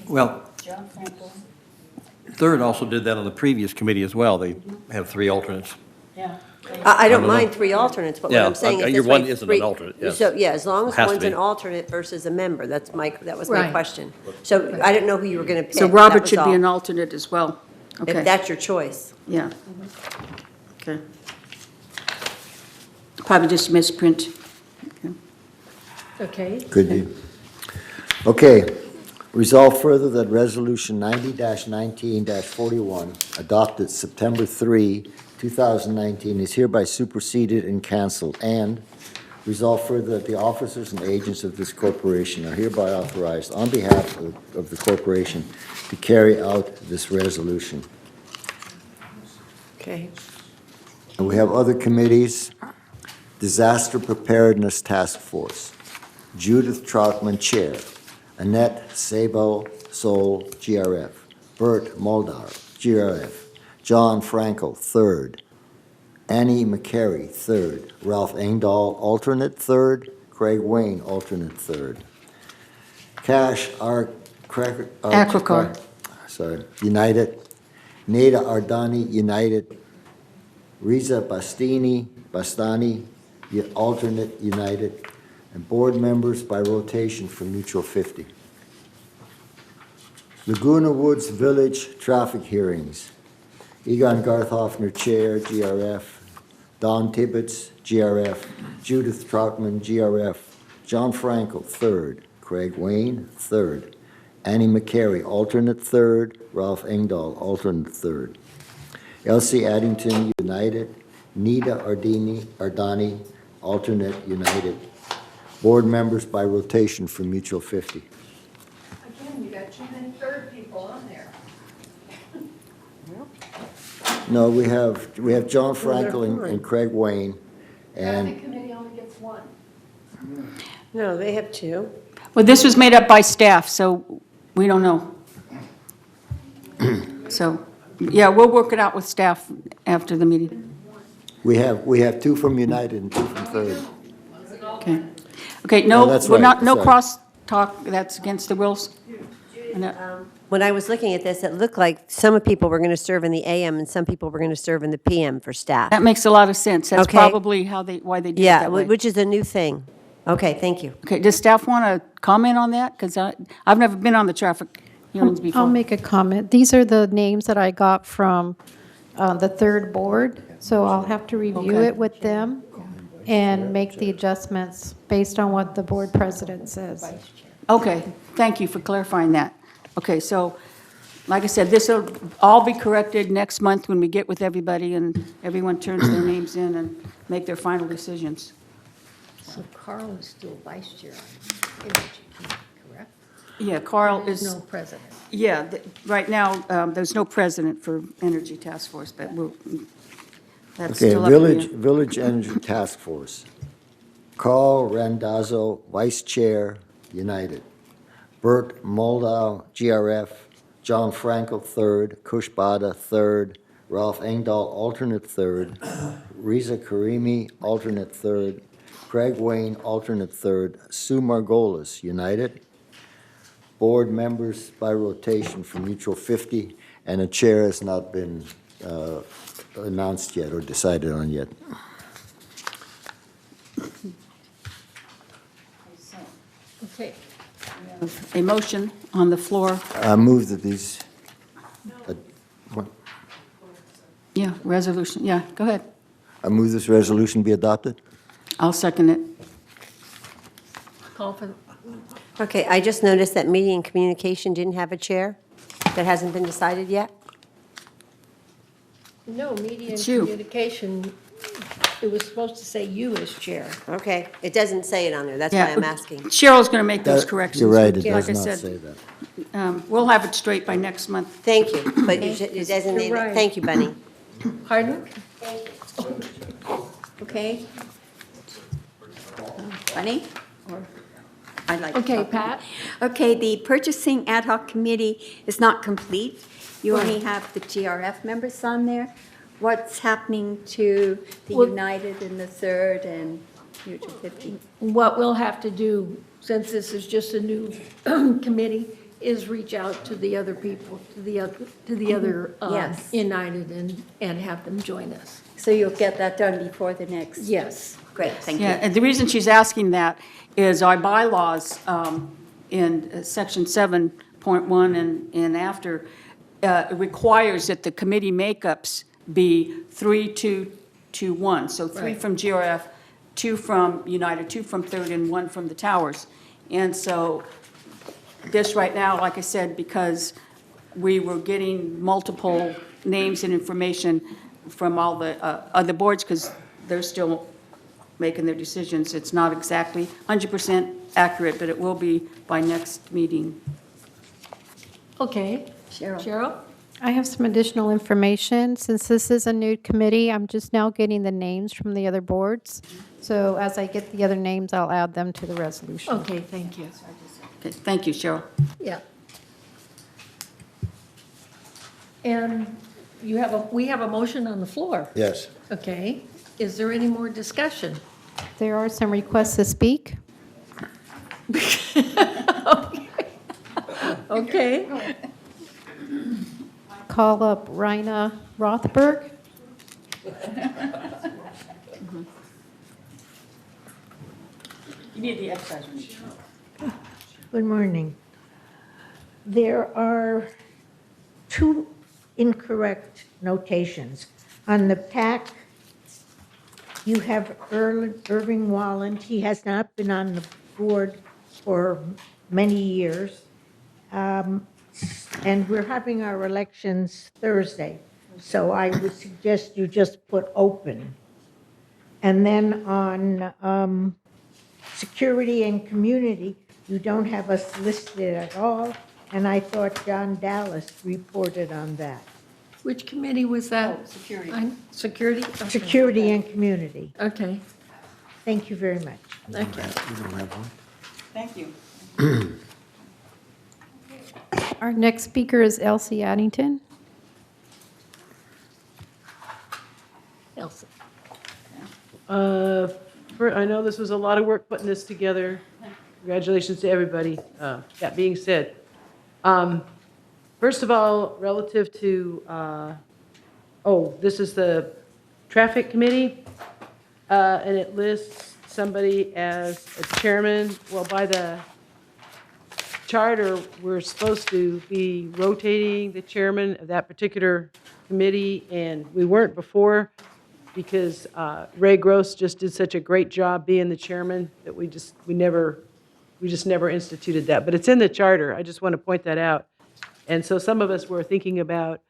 Well, 3rd also did that on the previous committee as well. They have 3 alternates. Yeah. I don't know. mind 3 alternates, but what Yeah, I'm saying is your this way, one isn't 3 an alternate, yes. So, yeah, as long as Has to one's an be. alternate versus a member, that was my Right. question. So I didn't know who you were going to pick. So that Robert was should be all. an alternate as well. Okay. If that's your choice. Yeah. Okay. Probably just misprint. Okay. Could be. Okay. Resolve further that Resolution 90-19-41, adopted September 3, 2019, is hereby superseded and canceled. And resolve further that the officers and agents of this corporation are hereby authorized on behalf of the corporation to carry out this resolution. Okay. And we have other committees. Disaster Preparedness Task Force. Judith Troutman, chair. Annette Sabo Sol, GRF. Bert Moldar, GRF. John Frankel, 3rd. Annie McCary, 3rd. Ralph Engdahl, alternate 3rd. Craig Wayne, alternate 3rd. Cash Acrocar. United. Nada Ardani, United. Riza Bastani, alternate, United. And board members by rotation for mutual, 50. Laguna Woods Village traffic hearings. Egon Garthhoffner, chair, GRF. Don Tibbetts, GRF. Judith Troutman, GRF. John Frankel, 3rd. Craig Wayne, 3rd. Annie McCary, alternate 3rd. Ralph Engdahl, alternate 3rd. Elsie Addington, United. Nida Ardani, alternate, United. Board members by rotation for mutual, 50. Again, you got too many 3rd people on there. No, we have John Frankel and Craig Wayne, And committee only gets one. No, they have two. Well, this was made up by staff, so we don't know. So, yeah, we'll work it out with staff after the meeting. we have two from United and two from Third. Okay. Okay, no, Oh, that's we're not, right, no sorry. cross talk, that's against the rules. And, When I was looking at this, it looked like some people were going to serve in the AM and some people were going to serve in the PM for staff. That makes a lot of sense. That's Okay. probably why they did it Yeah, that way. which is a new thing. Okay, thank you. Okay, does staff want to comment on that? Because I've never been on the traffic hearings before. I'll make a comment. These are the names that I got from the third board, so I'll have to review Okay. it with them and make the adjustments based on what the board president says. Okay, thank you for clarifying that. Okay, so, like I said, this will all be corrected next month when we get with everybody and everyone turns their names in and make their final decisions. So Carl is still vice chair on Energy Committee, correct? Yeah, Carl There's is, no president. yeah, right now, there's no president for Energy Task Force, but that's Okay, still up in the air. Village Energy Task Force. Carl Randazzo, Vice Chair, United. Bert Moldau, GRF. John Frankel, third. Kush Bada, third. Ralph Engdahl, alternate third. Riza Karimi, alternate third. Craig Wayne, alternate third. Sue Margolis, United. Board members by rotation for Mutual 50, and a chair has not been announced yet or decided on yet. Okay. A motion on the floor. I move that these, what? Yeah, resolution, yeah, go ahead. I move this resolution be adopted. I'll second it. Call for, Okay, I just noticed that media and communication didn't have a chair. That hasn't been decided yet? no, media and It's you. communication, it was supposed to say you as chair. Okay, it doesn't say it on there, that's why I'm asking. Cheryl's going to make those corrections. You're right, it Like does I not said, say that. We'll have it straight by next month. Thank you, but you designated, You're right. thank you, Bunny. Pardon? Okay? Bunny? Or I'd like to Okay, talk. Pat? Okay, the purchasing ad hoc committee is not complete. You only have the GRF members on there. What's happening to the Well- United and the Third and Mutual 50? What we'll have to do, since this is just a new committee, is reach out to the other people, to the other Yes. United and have them join us. So you'll get that done before the next? Yes. Great, thank you. Yeah, and the reason she's asking that is our bylaws in section 7.1 and after requires that the committee makeups be 3-2-2-1. So 3 Right. from GRF, 2 from United, 2 from Third, and 1 from the Towers. And so this right now, like I said, because we were getting multiple names and information from all the other boards, because they're still making their decisions. It's not exactly 100% accurate, but it will be by next meeting. Okay. Cheryl? Cheryl? I have some additional information. Since this is a new committee, I'm just now getting the names from the other boards. So as I get the other names, I'll add them to the resolution. Okay, thank you. Okay, thank you, Cheryl. Yeah. And we have a motion on the floor. Yes. Okay. Is there any more discussion? There are some requests to speak. Okay. Call up Rina Rothberg. You need the exercise machine. Good morning. There are two incorrect notations. On the pack, you have Irving Walland. He has not been on the board for many years. And we're having our elections Thursday. So I would suggest you just put open. And then on security and community, you don't have us listed at all, and I thought John Dallas reported on that. Which committee was that? Security. Security? Okay. Security and community. Okay. Thank you very much. Thank you. You don't have one? Thank you. Our next speaker is Elsie Addington. Elsa. I know this was a lot of work putting this together. Congratulations to everybody. That being said, first of all, relative to, this is the traffic committee, and it lists somebody as a chairman. Well, by the charter, we're supposed to be rotating the chairman of that particular committee, and we weren't before because Ray Gross just did such a great job being the chairman that we just never instituted that. But it's in the charter. I just want to point that out. And so some of us were thinking about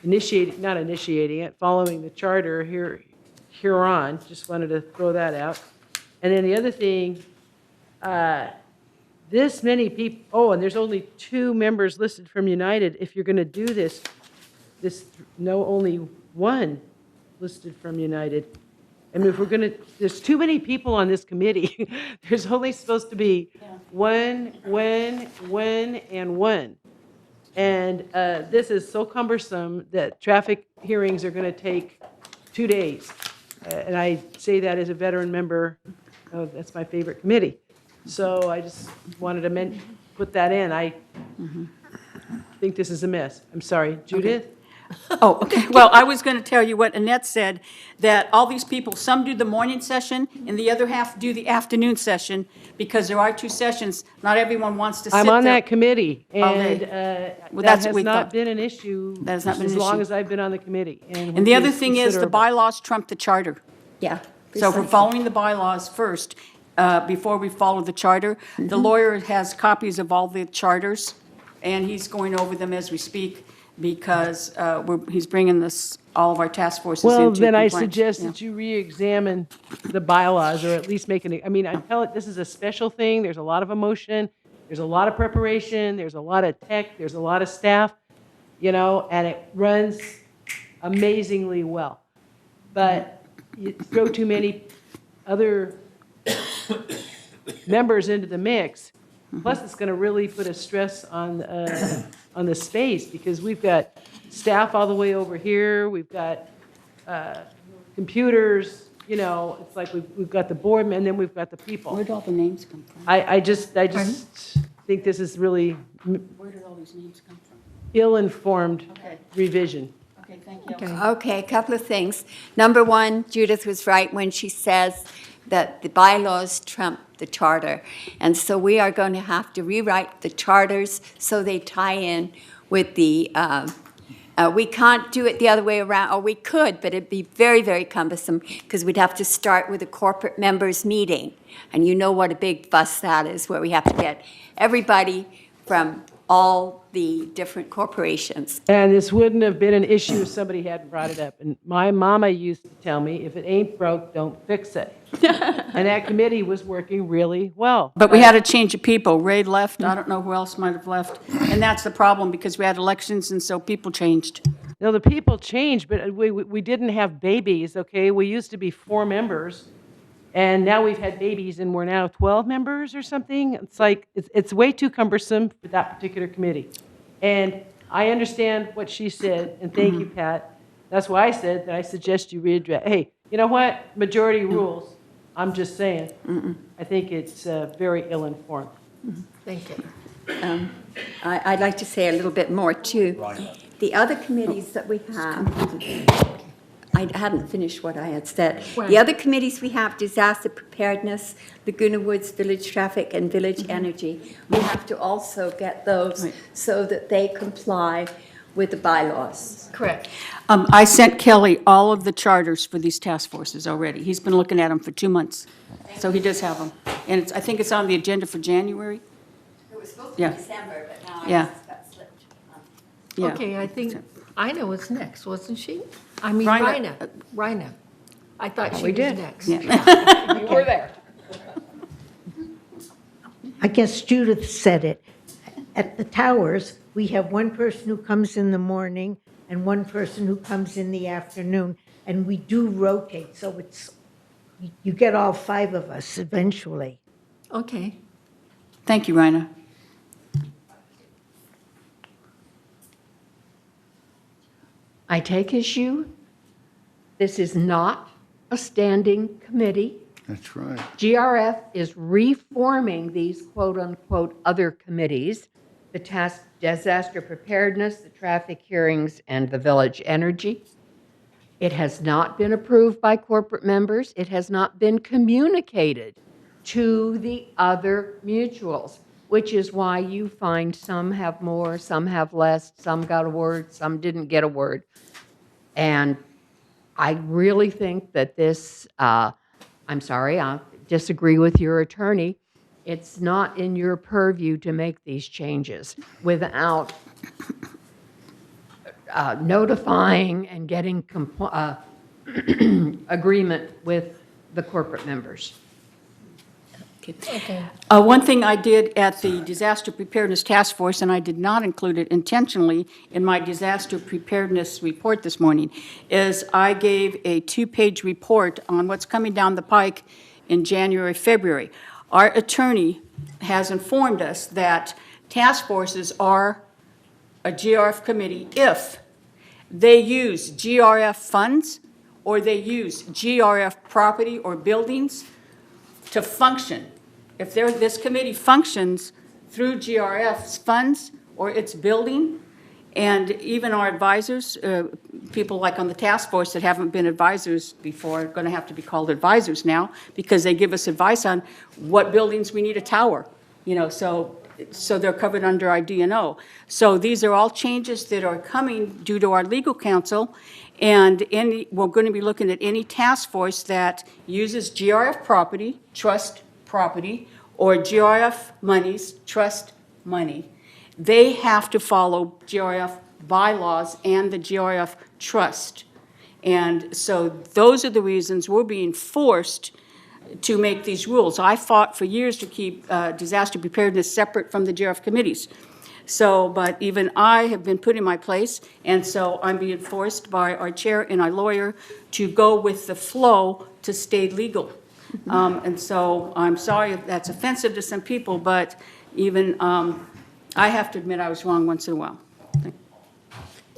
not initiating it, following the charter here on. Just wanted to throw that out. And then the other thing, this many people, and there's only 2 members listed from United. If you're going to do this, only 1 listed from United. I mean, if we're going to, there's too many people on this committee. There's only supposed to be one, and 1. And this is so cumbersome that traffic hearings are going to take 2 days. And I say that as a veteran member. That's my favorite committee. So I just wanted to put that in. I think this is a mess. I'm sorry. Judith? Okay. Oh, okay. Well, I was going to tell you what Annette said, that all these people, some do the morning session and the other half do the afternoon session because there are 2 sessions. Not everyone wants to sit I'm on there that committee, all and day. Well, that that's what has we not thought. been an issue That has not been as an long issue. as I've been on the committee. And the other thing is the considerable. bylaws trump the charter. Yeah. So we're precisely. following the bylaws first before we follow the charter. The lawyer has copies of all the charters, and he's going over them as we speak because he's bringing all of our task forces into Well, compliance. then I suggest Yeah. that you re-examine the bylaws, or at least make it, I mean, I tell it, this is a special thing, there's a lot of emotion, there's a lot of preparation, there's a lot of tech, there's a lot of staff, and it runs amazingly well. But you throw too many other members into the mix, plus it's going to really put a stress on the space, because we've got staff all the way over here, we've got computers, it's like we've got the board, and then we've got the people. Where'd all the names come from? I just think this is really Where did all these names come from? ill-informed Okay. revision. Okay, thank you. Okay, a couple of things. Number one, Judith was right when she says that the bylaws trump the charter. And so we are going to have to rewrite the charters so they tie in with the, we can't do it the other way around, or we could, but it'd be very, very cumbersome because we'd have to start with a corporate members meeting. And you know what a big fuss that is, where we have to get everybody from all the different corporations. And this wouldn't have been an issue if somebody hadn't brought it up. And my mama used to tell me, if it ain't broke, don't fix it. And that committee was working really well. But we had a change of people. Ray left. I don't know who else might have left. And that's the problem, because we had elections, and so people changed. No, the people changed, but we didn't have babies, okay? We used to be 4 members, and now we've had babies, and we're now 12 members or something. It's like, it's way too cumbersome for that particular committee. And I understand what she said, and thank you, Pat. That's why I said that I suggest you readdress. Hey, you know what? Majority rules. I'm just saying. I think it's very ill-informed. Thank you. I'd like to say a little bit more, too. The other committees that we have, I hadn't finished what I had said. The other committees we have, disaster preparedness, Laguna Woods, village traffic, and village energy. We have to also get those so that they comply with the bylaws. Correct. I sent Kelly all of the charters for these task forces already. He's been looking at them for 2 months. So he does have them. And I think it's on the agenda for January. It was supposed to Yeah. be December, but now Yeah. I just got slipped. Yeah. Okay, I think Ina was next, wasn't she? I mean, Rhina. Rhina. I thought she we was did. next. Yeah. You were there. I guess Judith said it. At the towers, we have one person who comes in the morning and one person who comes in the afternoon, and we do rotate, so it's you get all 5 of us eventually. Okay. Thank you, Raina. I take issue. This is not a standing committee. That's right. GRF is reforming these quote-unquote other committees, the task disaster preparedness, the traffic hearings, and the village energy. It has not been approved by corporate members. It has not been communicated to the other mutuals, which is why you find some have more, some have less, some got a word, some didn't get a word. And I really think that this, I'm sorry, I disagree with your attorney. It's not in your purview to make these changes without notifying and getting agreement with the corporate members. One thing I did at the Disaster Preparedness Task Force, and I did not include it intentionally in my disaster preparedness report this morning, is I gave a 2-page report on what's coming down the pike in January, February. Our attorney has informed us that task forces are a GRF committee if they use GRF funds or they use GRF property or buildings to function. If this committee functions through GRF's funds or its building, and even our advisors, people like on the task force that haven't been advisors before are going to have to be called advisors now because they give us advice on what buildings we need a tower, so they're covered under our D&O. So these are all changes that are coming due to our legal counsel, and we're going to be looking at any task force that uses GRF property, trust property, or GRF monies, trust money. They have to follow GRF bylaws and the GRF trust. And so those are the reasons we're being forced to make these rules. I fought for years to keep disaster preparedness separate from the GRF committees. So, but even I have been put in my place, and so I'm being forced by our chair and our lawyer to go with the flow to stay legal. And so I'm sorry if that's offensive to some people, but even I have to admit I was wrong once in a while.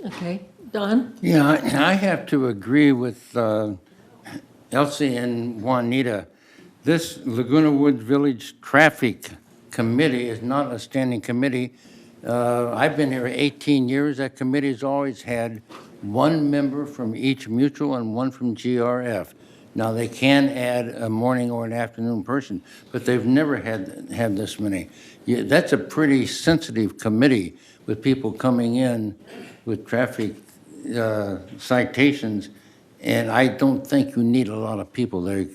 Okay, Don? Yeah, I have to agree with Elsie and Juanita. This Laguna Woods Village Traffic Committee is not a standing committee. I've been here 18 years. That committee has always had one member from each mutual and one from GRF. Now, they can add a morning or an afternoon person, but they've never had this many. That's a pretty sensitive committee with people coming in with traffic citations, and I don't think you need a lot of people there.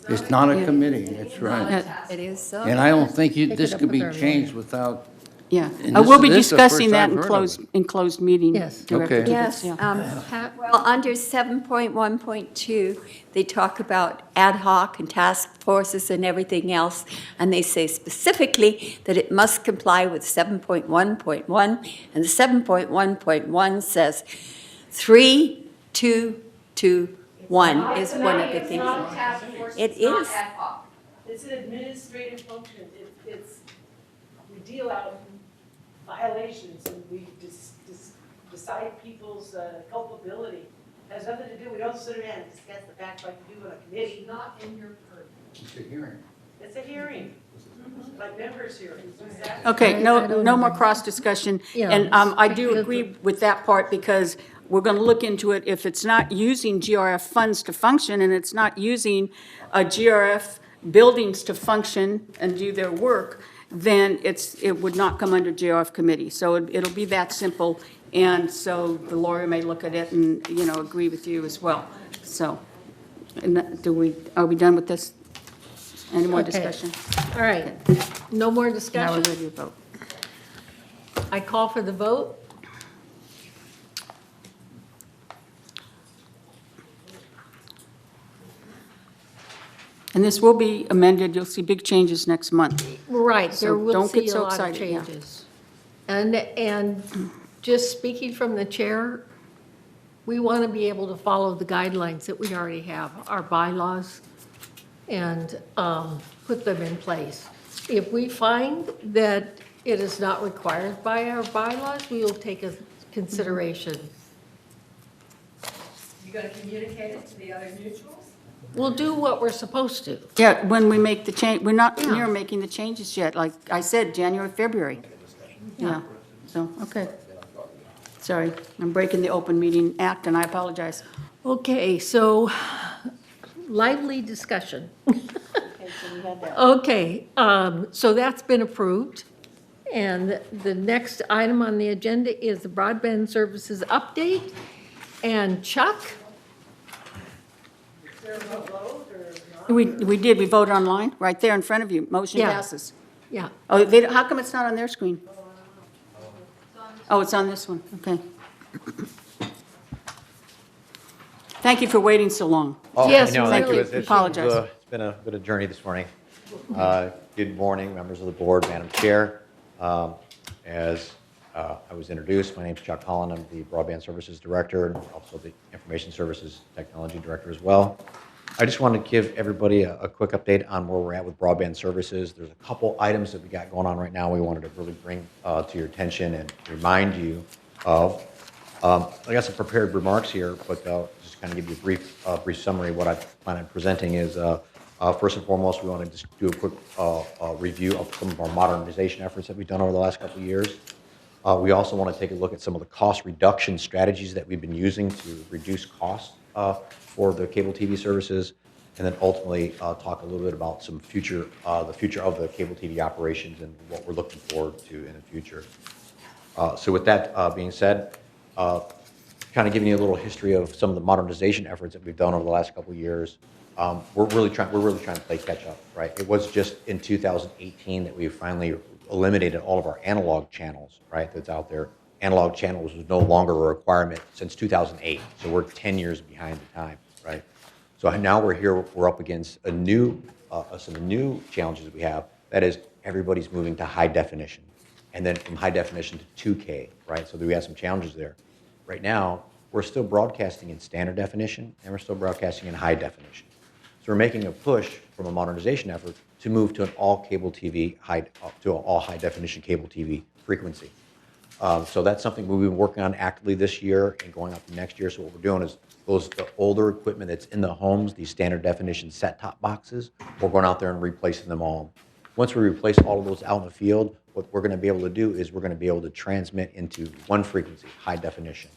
It's not a committee, that's right. It is so. And I don't think this up could with be our changed without. Yeah, And this- we'll be this is the first discussing that I've heard of it. in closed meeting. Yes. Director Okay. Tibbetts, Yes, yeah. well, under 7.1.2, they talk about ad hoc and task forces and everything else, and they say specifically that it must comply with 7.1.1, and the 7.1.1 says 3, 2, 2, 1 is one of the things. It is. It's an administrative function. We deal out violations and we decide people's culpability. Has nothing to do, we don't sit around and discuss the facts like we do on a committee. Not in your purview. It's a hearing. It's a hearing, like members' hearings. Okay, I no don't more agree. cross-discussion. Yeah, And I do because agree with that part because we're going to look into it. If it's not using GRF funds to function and it's not using GRF buildings to function and do their work, then it would not come under GRF committee. So it'll be that simple. And so the lawyer may look at it and, agree with you as well. So, are we done with this? Any more Okay. discussion? All right, no more Now we're discussion? ready to vote. I call for the vote. And this will be amended. You'll see big changes next month. Right, So there will don't get see a so lot of excited, yeah. changes. And just speaking from the chair, we want to be able to follow the guidelines that we already have, our bylaws, and put them in place. If we find that it is not required by our bylaws, we will take a consideration. You going to communicate it to the other neutrals? We'll do what we're supposed to. Yeah, when we make the change, we're not Yeah. near making the changes yet, like I said, January, February. Yeah, so, okay. Sorry, I'm breaking the open meeting act, and I apologize. Okay, so lively discussion. Okay, so that's been approved. And the next item on the agenda is the broadband services update. And Chuck? We did, we voted online, right there in front of you. Motion Yeah. passes. Yeah. Oh, how come it's not on their screen? Oh, it's on this one, okay. Thank you for waiting so long. Oh, Yes, I know, really thank you. apologize. It's been a bit of a journey this morning. Good morning, members of the board, Madam Chair. As I was introduced, my name is Chuck Holland. I'm the Broadband Services Director and also the Information Services Technology Director as well. I just wanted to give everybody a quick update on where we're at with broadband services. There's a couple items that we got going on right now we wanted to really bring to your attention and remind you of. I got some prepared remarks here, but just kind of give you a brief summary. What I plan on presenting is, first and foremost, we want to just do a quick review of some of our modernization efforts that we've done over the last couple of years. We also want to take a look at some of the cost reduction strategies that we've been using to reduce costs for the cable TV services, and then ultimately talk a little bit about some the future of the cable TV operations and what we're looking forward to in the future. So with that being said, kind of giving you a little history of some of the modernization efforts that we've done over the last couple of years. We're really trying to play catch up, right? It was just in 2018 that we finally eliminated all of our analog channels, right? That's out there. Analog channels was no longer a requirement since 2008, so we're 10 years behind the time, right? So now we're up against some new challenges we have. That is, everybody's moving to high definition, and then from high definition to 2K, right? So we have some challenges there. Right now, we're still broadcasting in standard definition, and we're still broadcasting in high definition. So we're making a push from a modernization effort to move to an all cable TV, all high definition cable TV frequency. So that's something we've been working on actively this year and going up to next year. So what we're doing is the older equipment that's in the homes, these standard definition set-top boxes, we're going out there and replacing them all. Once we replace all of those out in the field, what we're going to be able to do is we're going to be able to transmit into one frequency, high definition.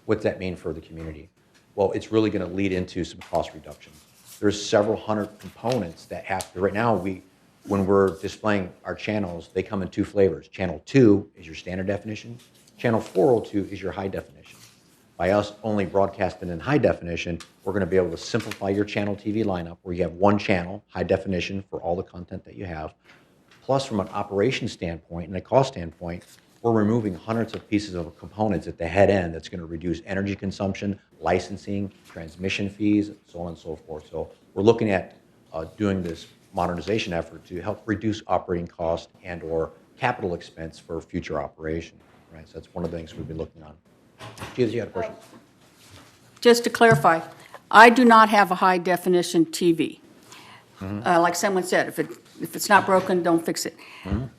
What's that mean for the community? Well, it's really going to lead into some cost reductions. There's several hundred components that have to, right now, when we're displaying our channels, they come in two flavors. Channel 2 is your standard definition. Channel 402 is your high definition. By us only broadcasting in high definition, we're going to be able to simplify your channel TV lineup where you have one channel, high definition, for all the content that you have. Plus, from an operation standpoint and a cost standpoint, we're removing hundreds of pieces of components at the head end that's going to reduce energy consumption, licensing, transmission fees, so on and so forth. So we're looking at doing this modernization effort to help reduce operating costs and or capital expense for future operation. Right? So that's one of the things we've been looking on. Gina, you had a question? Just to clarify, I do not have a high definition TV. Like someone said, if it's not broken, don't fix it.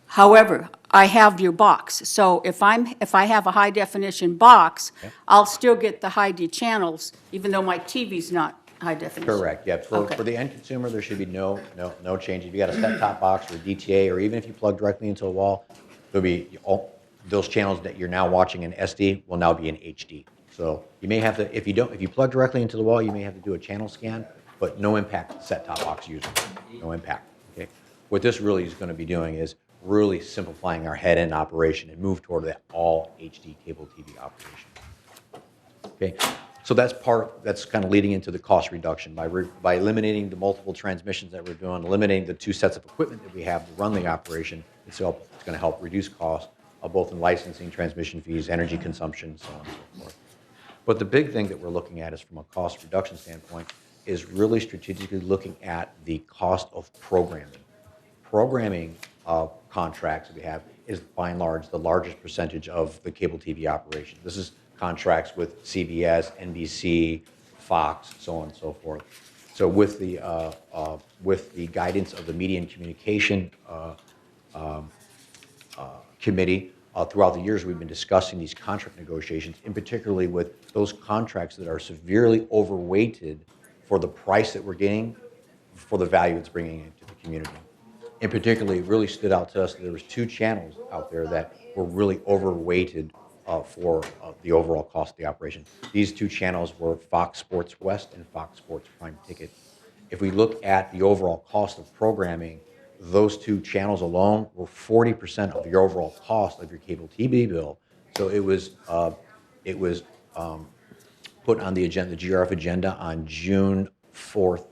However, I have your box. So if I have a high definition box, I'll still get the high D channels, even though my TV's not high definition. Correct. Yeah. For the end consumer, there should be no change. If you got a set-top box or a DTA, or even if you plug directly into a wall, there'll be those channels that you're now watching in SD will now be in HD. So you may have to, if you plug directly into the wall, you may have to do a channel scan, but no impact set-top box user. No impact. Okay. What this really is going to be doing is really simplifying our head-end operation and move toward that all HD cable TV operation. Okay. So that's kind of leading into the cost reduction by eliminating the multiple transmissions that we're doing, eliminating the two sets of equipment that we have to run the operation. It's going to help reduce costs, both in licensing, transmission fees, energy consumption, so on and so forth. But the big thing that we're looking at is from a cost reduction standpoint is really strategically looking at the cost of programming. Programming contracts that we have is by and large the largest percentage of the cable TV operation. This is contracts with CBS, NBC, Fox, so on and so forth. So with the guidance of the Media and Communication Committee, throughout the years, we've been discussing these contract negotiations, in particularly with those contracts that are severely overweighted for the price that we're getting, for the value it's bringing into the community. In particular, it really stood out to us that there was 2 channels out there that were really overweighted for the overall cost of the operation. These 2 channels were Fox Sports West and Fox Sports Prime Ticket. If we look at the overall cost of programming, those 2 channels alone were 40% of your overall cost of your cable TV bill. So it was put on the agenda, the GRF agenda, on June 4th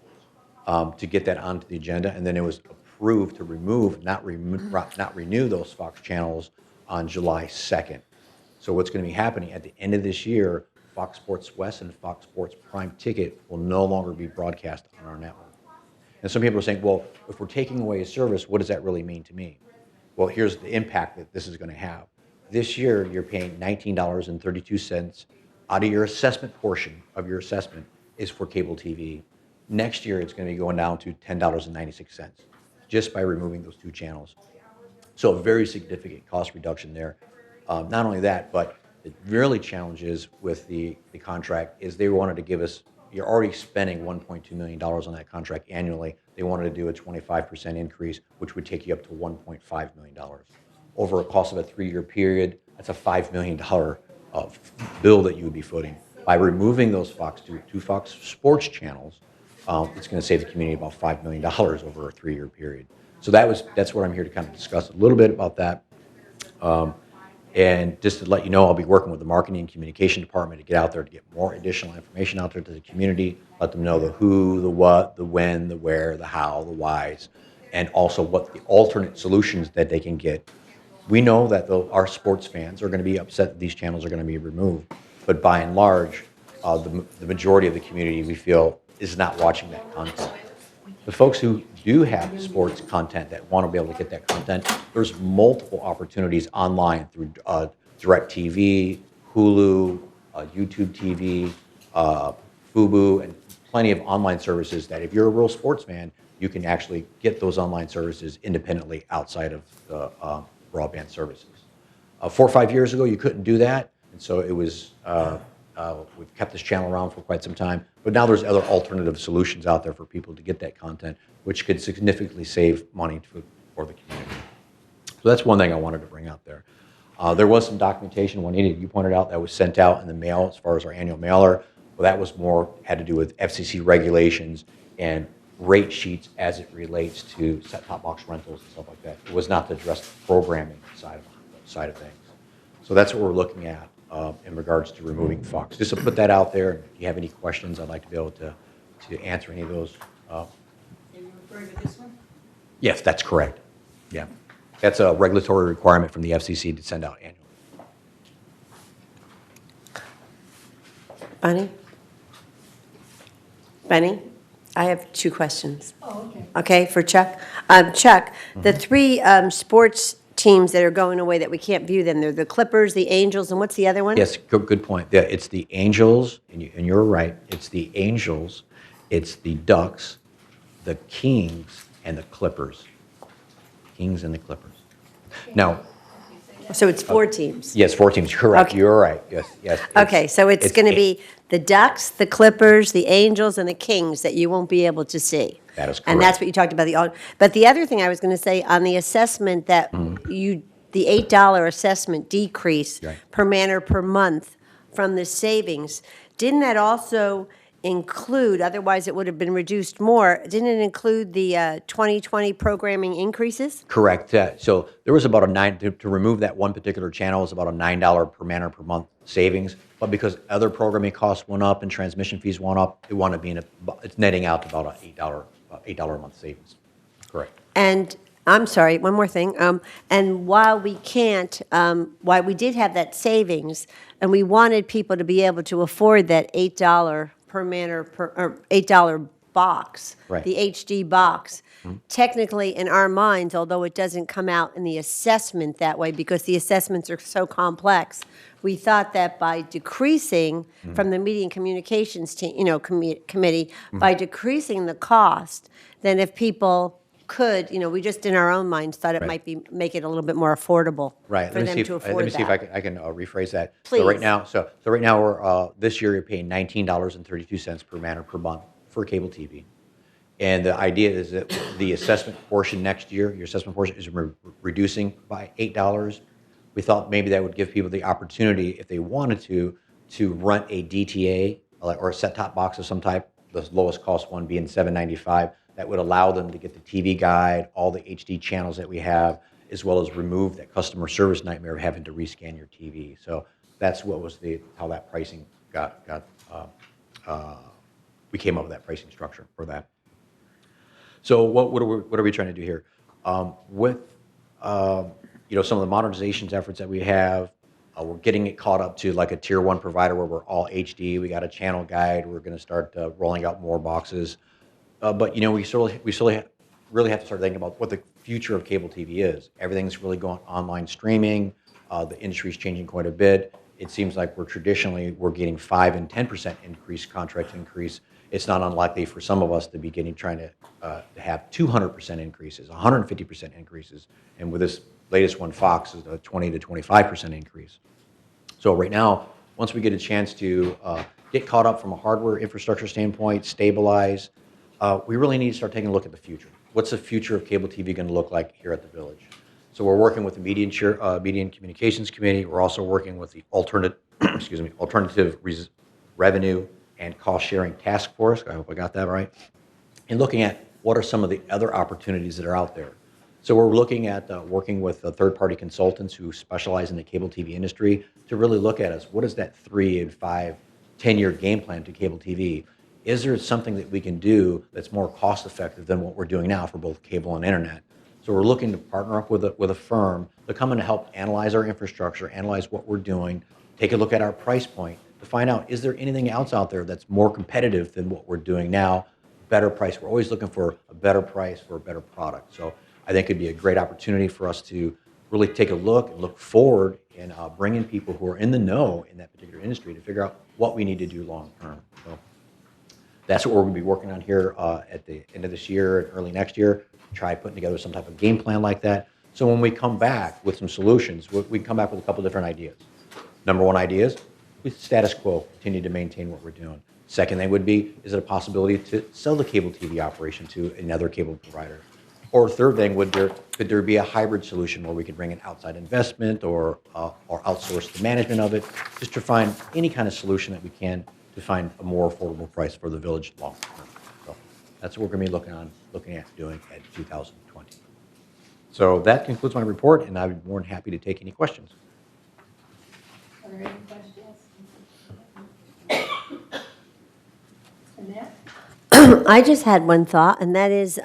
to get that onto the agenda, and then it was approved to remove, not renew those Fox channels on July 2nd. So what's going to be happening at the end of this year, Fox Sports West and Fox Sports Prime Ticket will no longer be broadcast on our network. And some people are saying, well, if we're taking away a service, what does that really mean to me? Well, here's the impact that this is going to have. This year, you're paying $19.32 out of your assessment portion of your assessment is for cable TV. Next year, it's going to be going down to $10.96 just by removing those 2 channels. So a very significant cost reduction there. Not only that, but the really challenges with the contract is they wanted to give us, you're already spending $1.2 million on that contract annually. They wanted to do a 25% increase, which would take you up to $1.5 million. Over a cost of a 3-year period, that's a $5 million bill that you would be footing. By removing those two Fox Sports channels, it's going to save the community about $5 million over a 3-year period. So that's what I'm here to kind of discuss a little bit about that. And just to let you know, I'll be working with the marketing and communication department to get out there to get more additional information out there to the community, let them know the who, the what, the when, the where, the how, the whys, and also what the alternate solutions that they can get. We know that our sports fans are going to be upset that these channels are going to be removed, but by and large, the majority of the community, we feel, is not watching that content. The folks who do have sports content that want to be able to get that content, there's multiple opportunities online through DirecTV, Hulu, YouTube TV, Fubo, and plenty of online services that if you're a real sports fan, you can actually get those online services independently outside of the broadband services. 4 or 5 years ago, you couldn't do that, and so it was, we've kept this channel around for quite some time, but now there's other alternative solutions out there for people to get that content, which could significantly save money for the community. So that's one thing I wanted to bring out there. There was some documentation, Juanita, you pointed out, that was sent out in the mail as far as our annual mailer. Well, that was had to do with FCC regulations and rate sheets as it relates to set-top box rentals and stuff like that. It was not to address the programming side of things. So that's what we're looking at in regards to removing Fox. Just to put that out there, if you have any questions, I'd like to be able to answer any of those. Are you referring to this one? Yes, that's correct. Yeah. That's a regulatory requirement from the FCC to send out annually. Bunny? Bunny, I have 2 questions. Oh, okay. Okay, for Chuck. Chuck, the 3 sports teams that are going away that we can't view them, they're the Clippers, the Angels, and what's the other one? Yes, good point. Yeah, it's the Angels, and you're right. It's the Angels, it's the Ducks, the Kings, and the Clippers. Kings and the Clippers. Now, So it's 4 teams? yes, 4 teams. Correct. Okay. You're right. Yes. Okay, so it's going to be the Ducks, the Clippers, the Angels, and the Kings that you won't be able to see. That is correct. And that's what you talked about. But the other thing I was going to say, on the assessment that the $8 assessment decrease Right. per man or per month from the savings, didn't that also include, otherwise it would have been reduced more, didn't it include the 2020 programming increases? Correct. So there was about to remove that one particular channel was about a $9 per man or per month savings. But because other programming costs went up and transmission fees went up, it wound up being it's netting out to about an $8 a month savings. Correct. And I'm sorry, one more thing. And while we can't, while we did have that savings, and we wanted people to be able to afford that $8 per man or $8 box, Right. the HD box. Technically, in our minds, although it doesn't come out in the assessment that way because the assessments are so complex, we thought that by decreasing from the Media and Communications committee, by decreasing the cost, then if people could, we just in our own minds thought it Right. might make it a little bit more affordable Right. for them to afford Let me see if that. I can rephrase that. Please. So right now, we're, this year, you're paying $19.32 per man or per month for cable TV. And the idea is that the assessment portion next year, your assessment portion is reducing by $8. We thought maybe that would give people the opportunity, if they wanted to rent a DTA or a set-top box of some type, the lowest cost one being $7.95. That would allow them to get the TV guide, all the HD channels that we have, as well as remove that customer service nightmare of having to rescan your TV. So that's what was how that pricing we came up with that pricing structure for that. So what are we trying to do here? With some of the modernizations efforts that we have, we're getting it caught up to like a tier 1 provider where we're all HD. We got a channel guide. We're going to start rolling out more boxes. But we really have to start thinking about what the future of cable TV is. Everything's really going online streaming. The industry's changing quite a bit. It seems like we're getting 5 and 10% increase, contract increase. It's not unlikely for some of us to be trying to have 200% increases, 150% increases. And with this latest one, Fox is a 20 to 25% increase. So right now, once we get a chance to get caught up from a hardware infrastructure standpoint, stabilize, we really need to start taking a look at the future. What's the future of cable TV going to look like here at the Village? So we're working with the Media and Communications Committee. We're also working with the Alternative Revenue and Cost Sharing Task Force. I hope I got that right. And looking at what are some of the other opportunities that are out there. So we're looking at working with third-party consultants who specialize in the cable TV industry to really look at us. What is that 3 and 5, 10-year game plan to cable TV? Is there something that we can do that's more cost-effective than what we're doing now for both cable and internet? So we're looking to partner up with a firm to come in to help analyze our infrastructure, analyze what we're doing, take a look at our price point to find out, is there anything else out there that's more competitive than what we're doing now? Better price. We're always looking for a better price for a better product. So I think it'd be a great opportunity for us to really take a look and look forward and bring in people who are in the know in that particular industry to figure out what we need to do long term. So that's what we're going to be working on here at the end of this year and early next year. Try putting together some type of game plan like that. So when we come back with some solutions, we can come back with a couple different ideas. Number one idea is status quo, continue to maintain what we're doing. Second thing would be, is it a possibility to sell the cable TV operation to another cable provider? Or third thing, could there be a hybrid solution where we could bring in outside investment or outsource the management of it, just to find any kind of solution that we can to find a more affordable price for the Village long term. So that's what we're going to be looking at doing at 2020. So that concludes my report, and I'd be more than happy to take any questions. Are there any questions? Annette? I just had one thought, and that is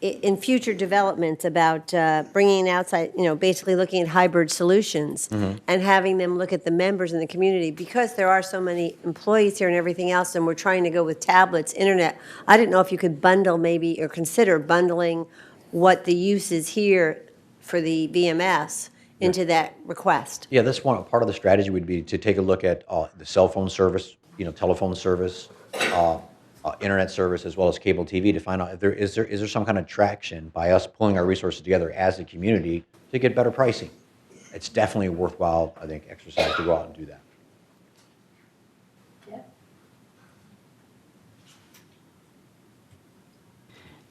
in future developments about bringing outside, basically looking at hybrid solutions and having them look at the members in the community, because there are so many employees here and everything else, and we're trying to go with tablets, internet. I didn't know if you could bundle maybe or consider bundling what the use is here for the VMS into that request. Yeah, that's part of the strategy would be to take a look at the cell phone service, telephone service, internet service, as well as cable TV, to find out if is there some kind of traction by us pulling our resources together as a community to get better pricing. It's definitely a worthwhile, I think, exercise to go out and do that.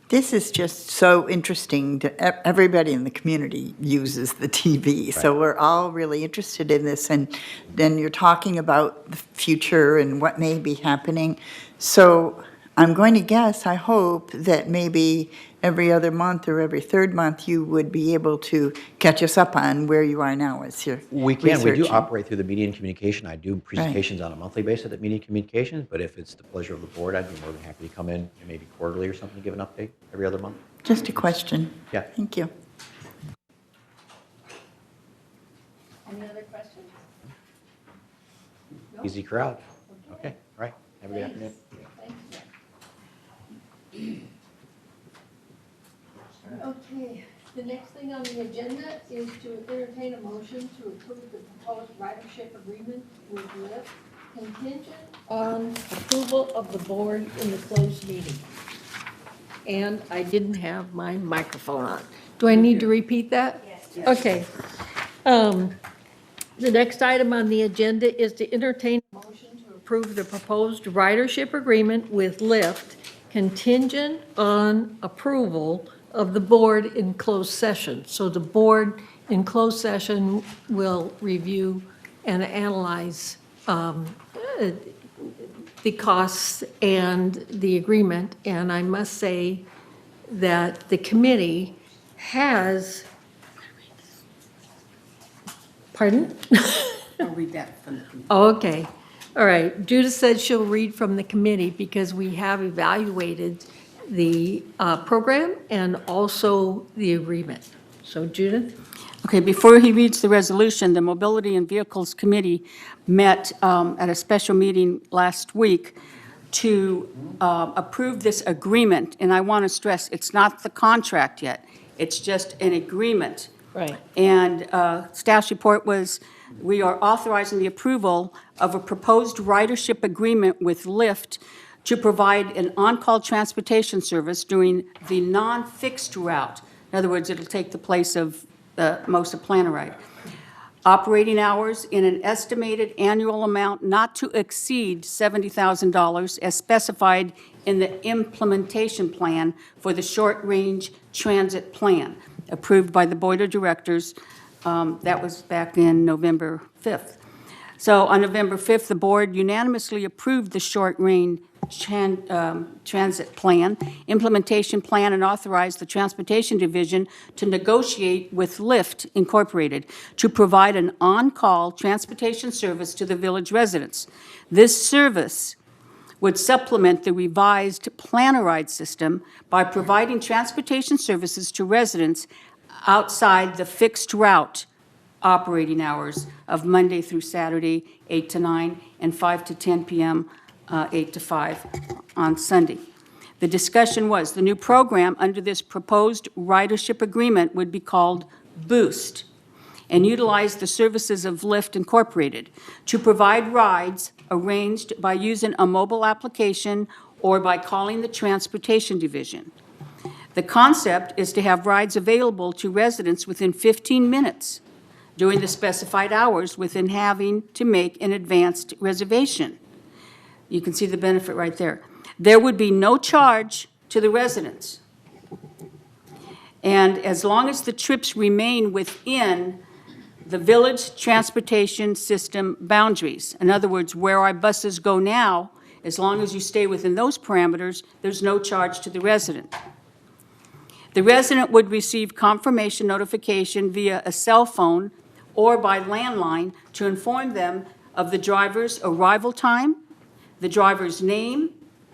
This is just so interesting. Everybody in the community uses the TV, so we're all really interested in this. And then you're talking about the future and what may be happening. So I'm going to guess, I hope, that maybe every other month or every third month you would be able to catch us up on where you are now as you're We can. We do researching. operate through the Media and Communication. I do presentations on a monthly basis at Media and Communications, but if it's the pleasure of the board, I'd be more than happy to come in and maybe quarterly or something to give an update every other month. Just a question. Yeah. Thank you. Any other questions? Easy crowd. Okay, all right. Have a good afternoon. Thank you. Okay, the next thing on the agenda is to entertain a motion to approve the proposed ridership agreement with Lyft contingent on approval of the board in the closed meeting. And I didn't have my microphone on. Do I need to repeat that? Yes. Okay. The next item on the agenda is to entertain a motion to approve the proposed ridership agreement with Lyft contingent on approval of the board in closed session. So the board in closed session will review and analyze the costs and the agreement. And I must say that the committee has, pardon? I'll read that from the committee. Okay, all right. Judith said she'll read from the committee because we have evaluated the program and also the agreement. So Judith? Okay, before he reads the resolution, the Mobility and Vehicles Committee met at a special meeting last week to approve this agreement. And I want to stress, it's not the contract yet. It's just an agreement. Right. And staff's report was, we are authorizing the approval of a proposed ridership agreement with Lyft to provide an on-call transportation service during the non-fixed route. In other words, it'll take the place of most of Plan a Ride. Operating hours in an estimated annual amount not to exceed $70,000 as specified in the implementation plan for the short-range transit plan, approved by the Board of Directors. That was back in November 5th. So on November 5th, the board unanimously approved the short-range transit plan, implementation plan, and authorized the Transportation Division to negotiate with Lyft Incorporated to provide an on-call transportation service to the village residents. This service would supplement the revised Plan a Ride system by providing transportation services to residents outside the fixed route operating hours of Monday through Saturday, 8 to 9, and 5 to 10 p.m., 8 to 5 on Sunday. The discussion was the new program under this proposed ridership agreement would be called Boost and utilize the services of Lyft Incorporated to provide rides arranged by using a mobile application or by calling the Transportation Division. The concept is to have rides available to residents within 15 minutes during the specified hours within having to make an advanced reservation. You can see the benefit right there. There would be no charge to the residents. And as long as the trips remain within the village transportation system boundaries, in other words, where our buses go now, as long as you stay within those parameters, there's no charge to the resident. The resident would receive confirmation notification via a cell phone or by landline to inform them of the driver's arrival time, the driver's name,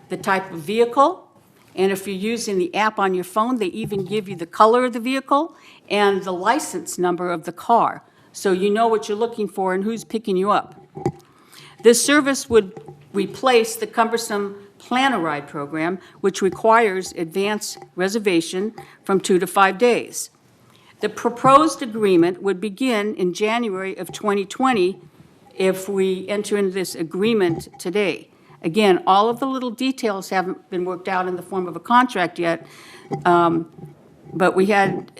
the type of vehicle, and if you're using the app on your phone, they even give you the color of the vehicle and the license number of the car, so you know what you're looking for and who's picking you up. This service would replace the cumbersome Plan a Ride program, which requires advance reservation from 2 to 5 days. The proposed agreement would begin in January of 2020 if we enter into this agreement today. Again, all of the little details haven't been worked out in the form of a contract yet, but we had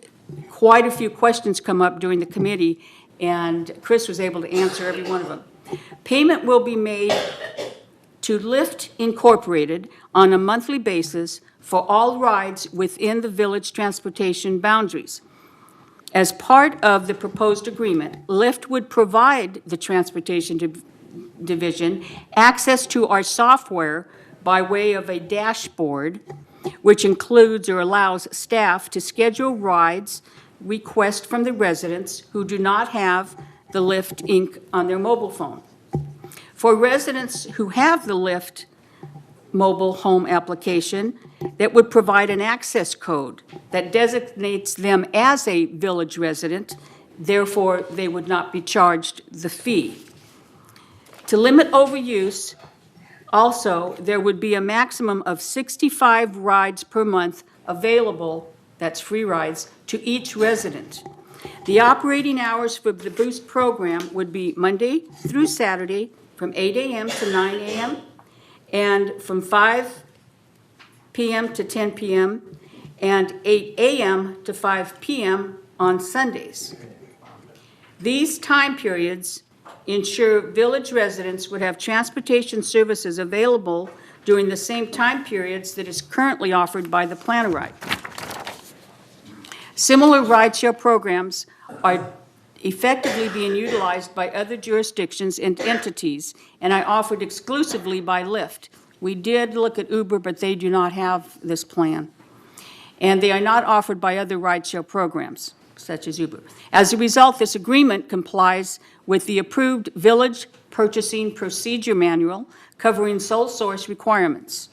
quite a few questions come up during the committee, and Chris was able to answer every one of them. Payment will be made to Lyft Incorporated on a monthly basis for all rides within the village transportation boundaries. As part of the proposed agreement, Lyft would provide the Transportation Division access to our software by way of a dashboard, which includes or allows staff to schedule rides requests from the residents who do not have the Lyft Inc. on their mobile phone. For residents who have the Lyft mobile home application, that would provide an access code that designates them as a village resident, therefore they would not be charged the fee. To limit overuse Also, there would be a maximum of 65 rides per month available, that's free rides, to each resident. The operating hours for the Boost program would be Monday through Saturday from 8 a.m. to 9 a.m. and from 5 p.m. to 10 p.m. and 8 a.m. to 5 p.m. on Sundays. These time periods ensure village residents would have transportation services available during the same time periods that is currently offered by the Plan-A-Ride. Similar rideshare programs are effectively being utilized by other jurisdictions and entities, and are offered exclusively by Lyft. We did look at Uber, but they do not have this plan. And they are not offered by other rideshare programs, such as Uber. As a result, this agreement complies with the approved Village Purchasing Procedure Manual covering sole source requirements.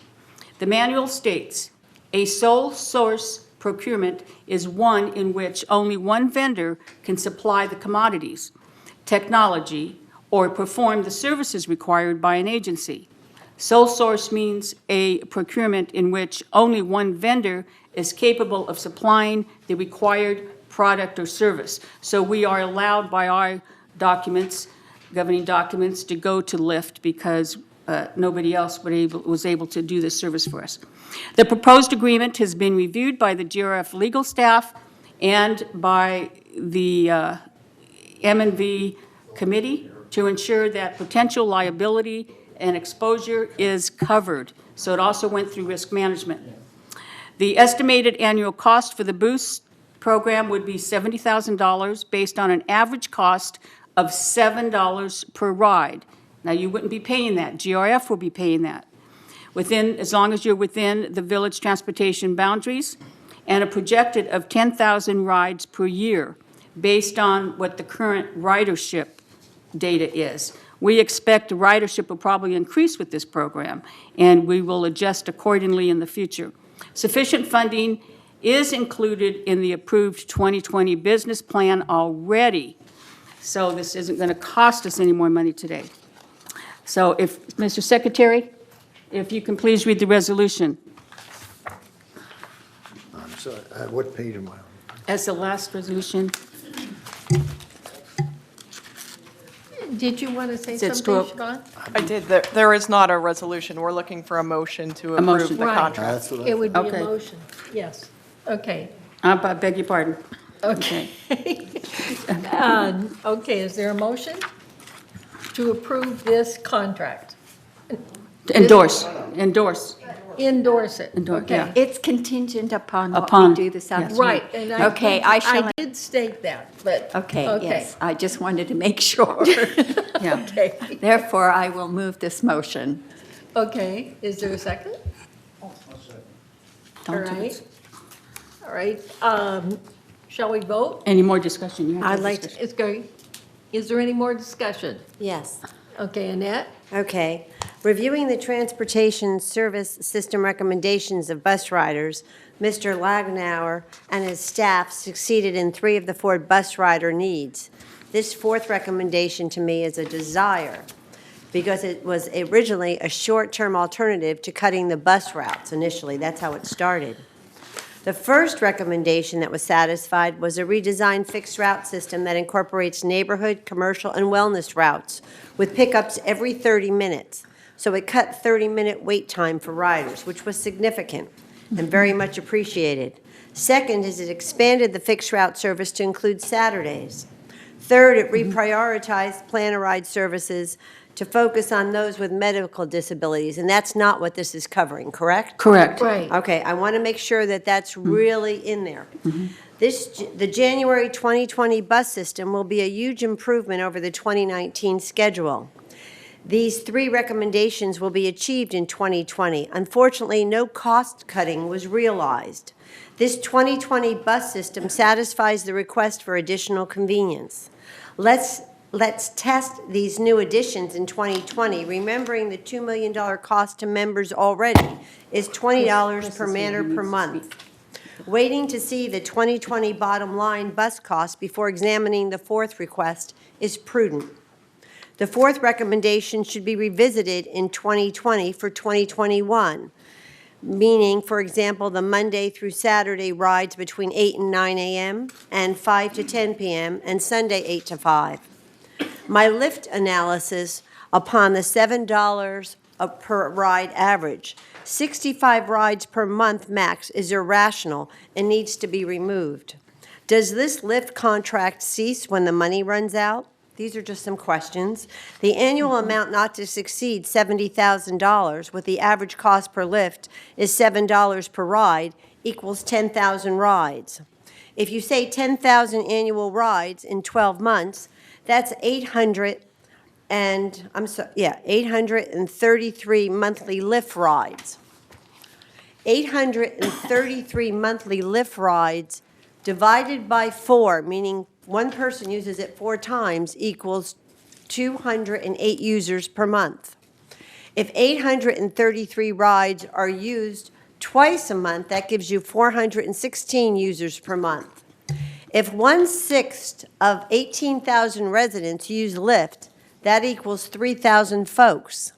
The manual states, a sole source procurement is one in which only one vendor can supply the commodities, technology, or perform the services required by an agency. Sole source means a procurement in which only one vendor is capable of supplying the required product or service. So we are allowed by our documents, governing documents, to go to Lyft because nobody else was able to do this service for us. The proposed agreement has been reviewed by the GRF legal staff and by the M&V committee to ensure that potential liability and exposure is covered. So it also went through risk management. The estimated annual cost for the Boost program would be $70,000 based on an average cost of $7 per ride. Now, you wouldn't be paying that. GRF will be paying that, as long as you're within the village transportation boundaries, and a projected of 10,000 rides per year based on what the current ridership data is. We expect ridership will probably increase with this program, and we will adjust accordingly in the future. Sufficient funding is included in the approved 2020 business plan already, so this isn't going to cost us any more money today. So if, Mr. Secretary, if you can please read the resolution. I'm sorry, what page am I on? As the last resolution. Did you want to say It's something, 12. Siobhan? I did. There is not a resolution. We're looking for a motion to A motion. approve the Right. contract. It would be Okay. a motion, yes. Okay. I beg your pardon. Okay. Okay, is there a motion to approve this contract? Endorse. Endorse it, Endorse, okay. yeah. It's contingent upon what Upon, we do this afternoon. Right, and I Okay, did- I shall. I did state that, but. Okay, yes, I just wanted to make sure. Yeah. Okay, Therefore, I will move this motion. okay, is there a second? All right. All right, shall we vote? Any more discussion? You have to I'd have like discussion. It's going, is there any more discussion? Yes. Okay, Annette? Okay. Reviewing the transportation service system recommendations of bus riders, Mr. Lagnauer and his staff succeeded in 3 of the 4 bus rider needs. This 4th recommendation to me is a desire because it was originally a short-term alternative to cutting the bus routes initially. That's how it started. The first recommendation that was satisfied was a redesigned fixed route system that incorporates neighborhood, commercial, and wellness routes with pickups every 30 minutes. So it cut 30-minute wait time for riders, which was significant and very much appreciated. Second is it expanded the fixed route service to include Saturdays. Third, it reprioritized Plan-A-Ride services to focus on those with medical disabilities, and that's not what this is covering, correct? Correct. Right. Okay, I want to make sure that that's really in there. The January 2020 bus system will be a huge improvement over the 2019 schedule. These 3 recommendations will be achieved in 2020. Unfortunately, no cost cutting was realized. This 2020 bus system satisfies the request for additional convenience. Let's test these new additions in 2020, remembering the $2 million cost to members already is $20 per manner per month. Waiting to see the 2020 bottom line bus cost before examining the 4th request is prudent. The fourth recommendation should be revisited in 2020 for 2021, meaning, for example, the Monday through Saturday rides between 8 and 9 a.m. and 5 to 10 p.m. and Sunday 8 to 5. My lift analysis upon the $7 per ride average, 65 rides per month max is irrational and needs to be removed. Does this lift contract cease when the money runs out? These are just some questions. The annual amount not to exceed $70,000 with the average cost per lift is $7 per ride equals 10,000 rides. If you say 10,000 annual rides in 12 months, that's 833 monthly lift rides. 833 monthly lift rides divided by 4, meaning one person uses it 4 times, equals 208 users per month. If 833 rides are used twice a month, that gives you 416 users per month. If 1/6 of 18,000 residents use Lyft, that equals 3,000 folks.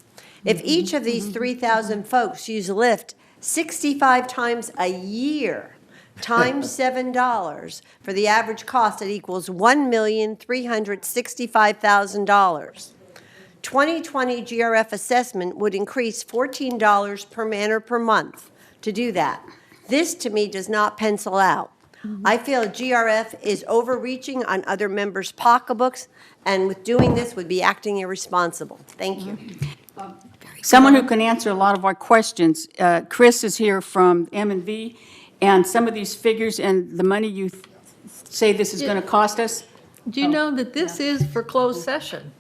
If each of these 3,000 folks use Lyft 65 times a year, times $7, for the average cost, that equals $1,365,000. 2020 GRF assessment would increase $14 per man or per month to do that. This, to me, does not pencil out. I feel GRF is overreaching on other members' pocketbooks, and with doing this would be acting irresponsible. Thank you. Someone who can answer a lot of our questions. Chris is here from M&V, and some of these figures and the money you say this is going to cost us. Do you know that this is for closed session?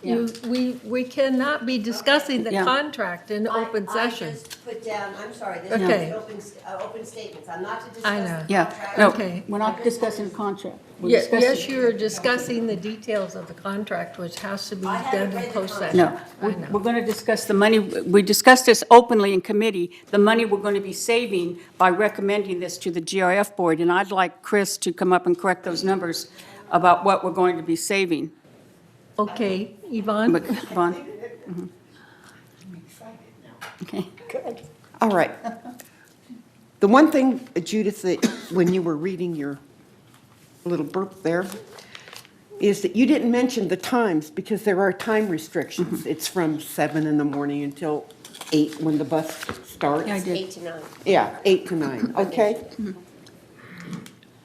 We cannot be discussing the contract in open session. I just put down, I'm sorry, this Okay. is open statements. I'm not to discuss I know. the Yeah, contract. no, Okay. we're not discussing the contract. We're Yes, discussing- you're discussing the details of the contract, which has to be done in closed session. No, we're going to discuss the money, we discussed this openly in committee, the money we're going to be saving by recommending this to the GRF board, and I'd like Chris to come up and correct those numbers about what we're going to be saving. Okay, Yvonne? Yvonne? Mhm. Okay. All right. The one thing, Judith, that when you were reading your little burp there, is that you didn't mention the times, because there are time restrictions. It's from 7 in the morning until 8 when the bus starts. Yeah, I did. 8 to 9. Yeah, 8 to 9, okay?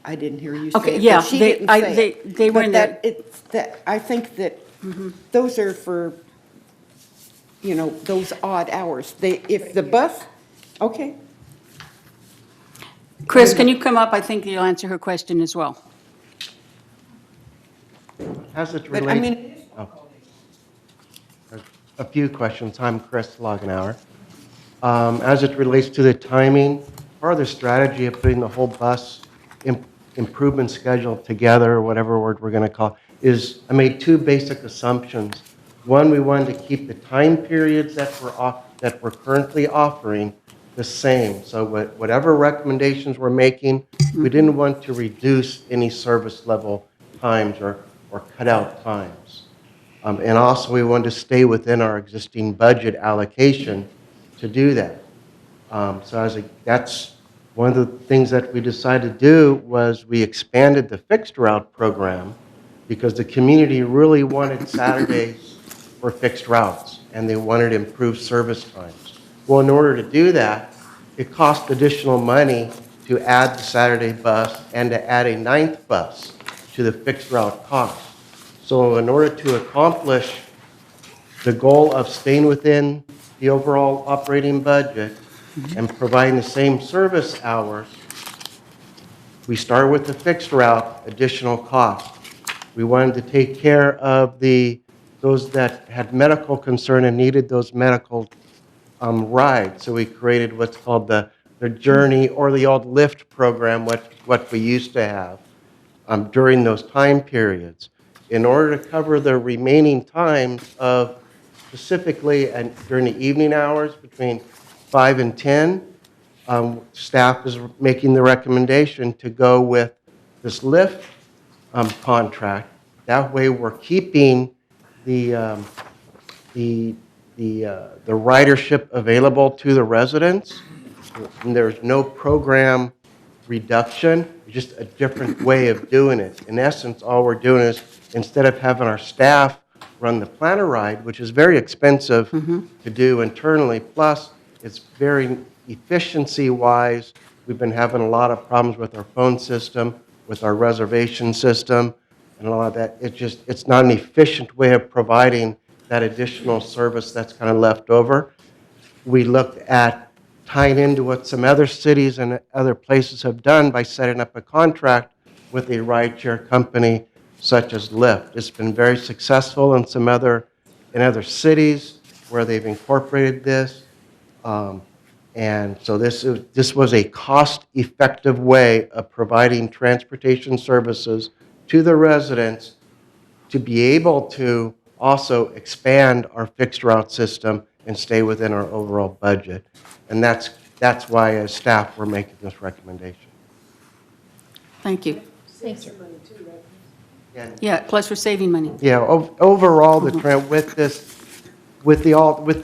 I didn't hear you say Okay, it, yeah, but she they- didn't I- say they- it. they were But in that, it's, that, I think that those are for, you know, those odd hours. They, if the bus, okay. Chris, can you come up? I think you'll answer her question as well. As it But I relates, mean, a few questions. I'm Chris Logenauer. As it relates to the timing, part of the strategy of putting the whole bus improvement schedule together, or whatever word we're going to call, is I made 2 basic assumptions. One, we wanted to keep the time periods that we're currently offering the same. So whatever recommendations we're making, we didn't want to reduce any service level times or cut out times. And also, we wanted to stay within our existing budget allocation to do that. That's one of the things that we decided to do was we expanded the fixed route program because the community really wanted Saturdays for fixed routes, and they wanted improved service times. Well, in order to do that, it cost additional money to add the Saturday bus and to add a 9th bus to the fixed route cost. So in order to accomplish the goal of staying within the overall operating budget and providing the same service hours, we start with the fixed route, additional cost. We wanted to take care of those that had medical concern and needed those medical rides. So we created what's called the Journey or the old Lyft program, what we used to have during those time periods. In order to cover the remaining times of specifically and during the evening hours between 5 and 10, staff is making the recommendation to go with this Lyft contract. That way we're keeping the ridership available to the residents. And there's no program reduction, it's just a different way of doing it. In essence, all we're doing is, instead of having our staff run the planner ride, which is very expensive to do internally, plus it's very efficiency-wise, we've been having a lot of problems with our phone system, with our reservation system, and a lot of that. It's not an efficient way of providing that additional service that's kind of left over. We looked at tying into what some other cities and other places have done by setting up a contract with a rideshare company such as Lyft. It's been very successful in other cities where they've incorporated this. And so this was a cost-effective way of providing transportation services to the residents to be able to also expand our fixed route system and stay within our overall budget. And that's why, as staff, we're making this recommendation. Thank you. Thank you. Yeah, plus we're saving money. Yeah, overall, the trend with this, with the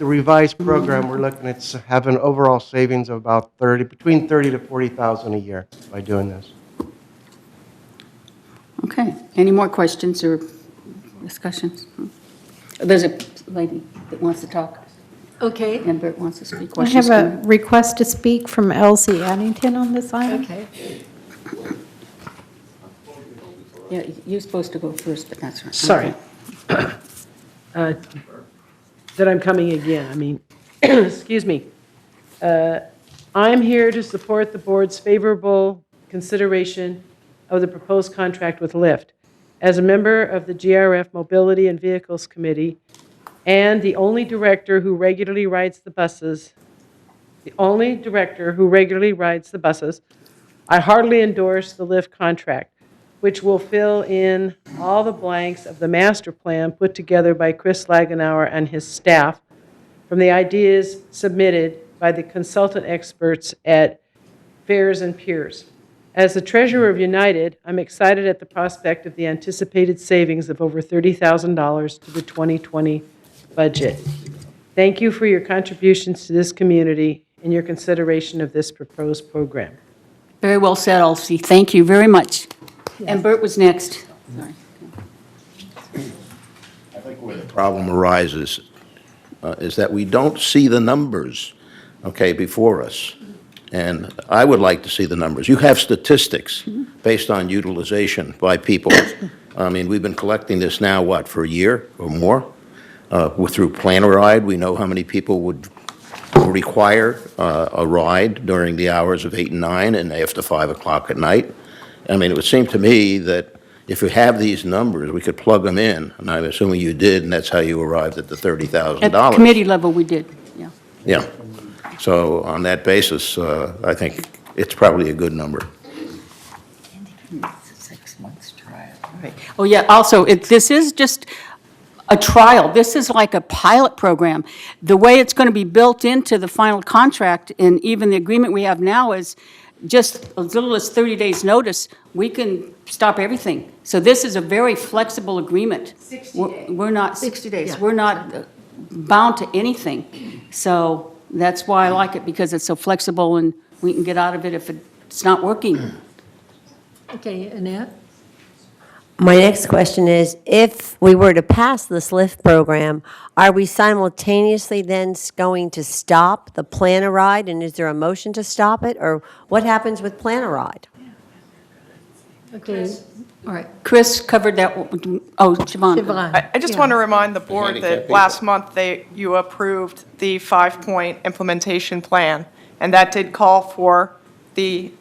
revised program, we're looking at having overall savings of about between $30,000 to $40,000 a year by doing this. Okay, any more questions or discussions? There's a lady that wants to talk. Okay. And Bert wants to speak. I have a request to speak from Elsie Addington on this item. Okay. Yeah, you're supposed to go first, but that's right. Sorry. That I'm coming again, I mean, excuse me. I'm here to support the board's favorable consideration of the proposed contract with Lyft. As a member of the GRF Mobility and Vehicles Committee, and the only director who regularly rides the buses, I heartily endorse the Lyft contract, which will fill in all the blanks of the master plan put together by Chris Lagenauer and his staff from the ideas submitted by the consultant experts at Fairs and Piers. As the treasurer of United, I'm excited at the prospect of the anticipated savings of over $30,000 to the 2020 budget. Thank you for your contributions to this community and your consideration of this proposed program. Very well said, Elsie. Thank you very much. And Bert was next. Sorry. I think where the problem arises is that we don't see the numbers, okay, before us. And I would like to see the numbers. You have statistics based on utilization by people. I mean, we've been collecting this now, what, for a year or more? Through Plan a Ride, we know how many people would require a ride during the hours of 8 and 9 and after 5 o'clock at night. I mean, it would seem to me that if we have these numbers, we could plug them in, and I'm assuming you did, and that's how you arrived at the $30,000. At the committee level, we did, yeah. Yeah. So on that basis, I think it's probably a good number. 6 months trial. Right. Oh, yeah, also, this is just a trial. This is like a pilot program. The way it's going to be built into the final contract, and even the agreement we have now, is just as little as 30 days' notice, we can stop everything. So this is a very flexible agreement. 60 days. We're not, 60 days. Yeah. We're not bound to anything. So that's why I like it, because it's so flexible and we can get out of it if it's not working. Okay, Annette? My next question is, if we were to pass this Lyft program, are we simultaneously then going to stop the Plan a Ride? And is there a motion to stop it? Or what happens with Plan a Ride? Okay, all right. Chris covered that. Oh, Siobhan. Siobhan. I just want to remind the board that last month you approved the 5-point implementation plan, and that did call for the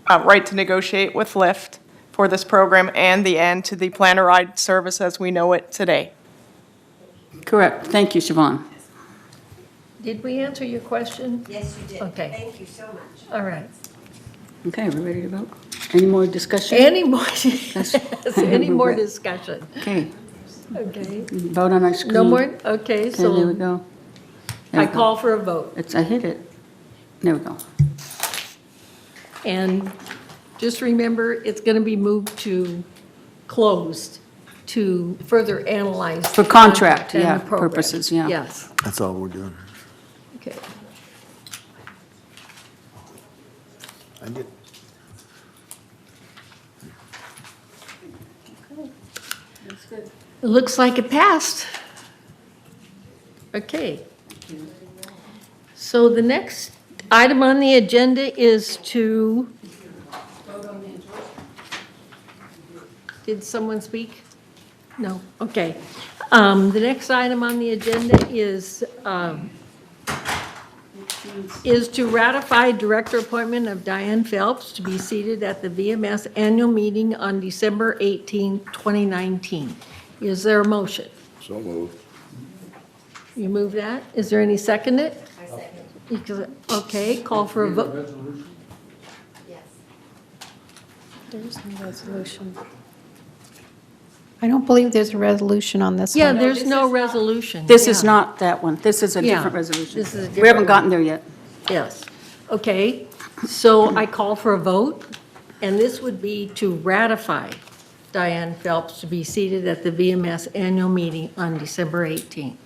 right to negotiate with Lyft for this program and the end to the Plan a Ride service as we know it today. Correct. Thank you, Siobhan. Did we answer your question? Yes, you did. Okay. Thank you so much. All right. Okay, we're ready to vote? Any more discussion? Any more, any more discussion? Okay. Okay. Vote on our screen. No more? Okay, Okay, there we so go. I call for a vote. I hit it. There we go. And just remember, it's going to be moved to closed to further analyze. For the contract, and the yeah, program. purposes, yeah. Yes, That's all we're doing. okay. I did. It looks like it passed. Okay. So the next item on the agenda is to. Did someone speak? No, okay. The next item on the agenda is to ratify director appointment of Diane Phelps to be seated at the VMS annual meeting on December 18, 2019. Is there a motion? So moved. You move that? Is there any second it? I second. Okay, call for a vote. There's no resolution. I don't believe there's a resolution on this one. Yeah, there's no resolution. This is Yeah. not that one. This is a Yeah, different resolution. this is a We different haven't gotten one. there yet. Yes. Okay, so I call for a vote, and this would be to ratify Diane Phelps to be seated at the VMS annual meeting on December 18th.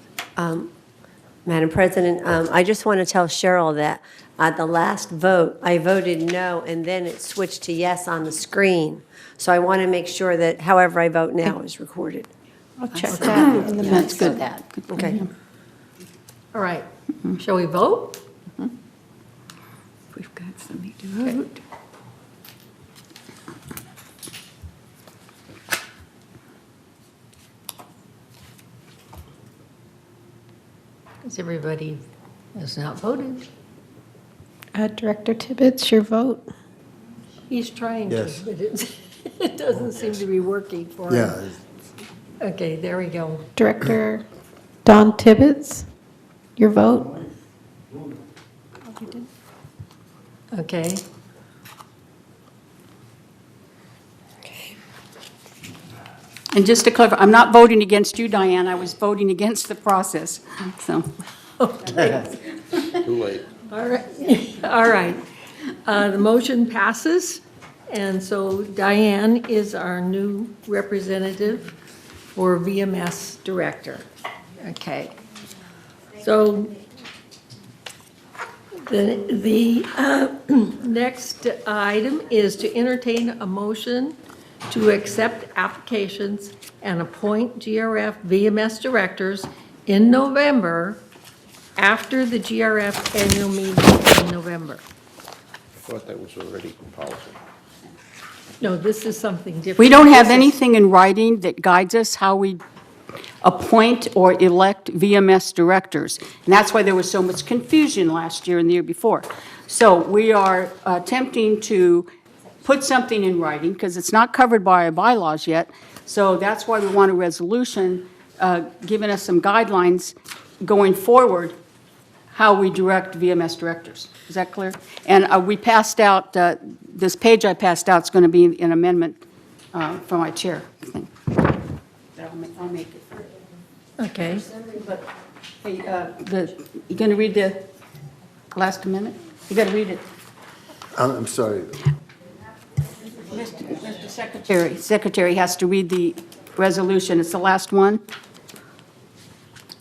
Madam President, I just want to tell Cheryl that at the last vote, I voted no, and then it switched to yes on the screen. So I want to make sure that however I vote now is recorded. I'll check that in the That's minutes. good. Okay. All right, shall we vote? We've got something to vote. Because everybody has not voted. Director Tibbetts, your vote? He's trying to, Yes. but it doesn't seem to be working for him. Yeah, Okay, there we go. Director Don Tibbetts, your vote? Okay. And just to clarify, I'm not voting against you, Diane. I was voting against the process, so. Too late. All right, all right. The motion passes, and so Diane is our new representative for VMS Director. Okay. So the next item is to entertain a motion to accept applications and appoint GRF VMS directors in November after the GRF annual meeting in November. I thought that was already policy. No, this is something different. We don't have This is- anything in writing that guides us how we appoint or elect VMS directors. And that's why there was so much confusion last year and the year before. So we are attempting to put something in writing, because it's not covered by our bylaws yet. So that's why we want a resolution giving us some guidelines going forward, how we direct VMS directors. Is that clear? And we passed out, this page I passed out is going to be an amendment from my chair. I'll make it. Okay. But, hey, you going to read the last amendment? You got to read it. I'm sorry. Mr. Secretary has to read the resolution. It's the last one.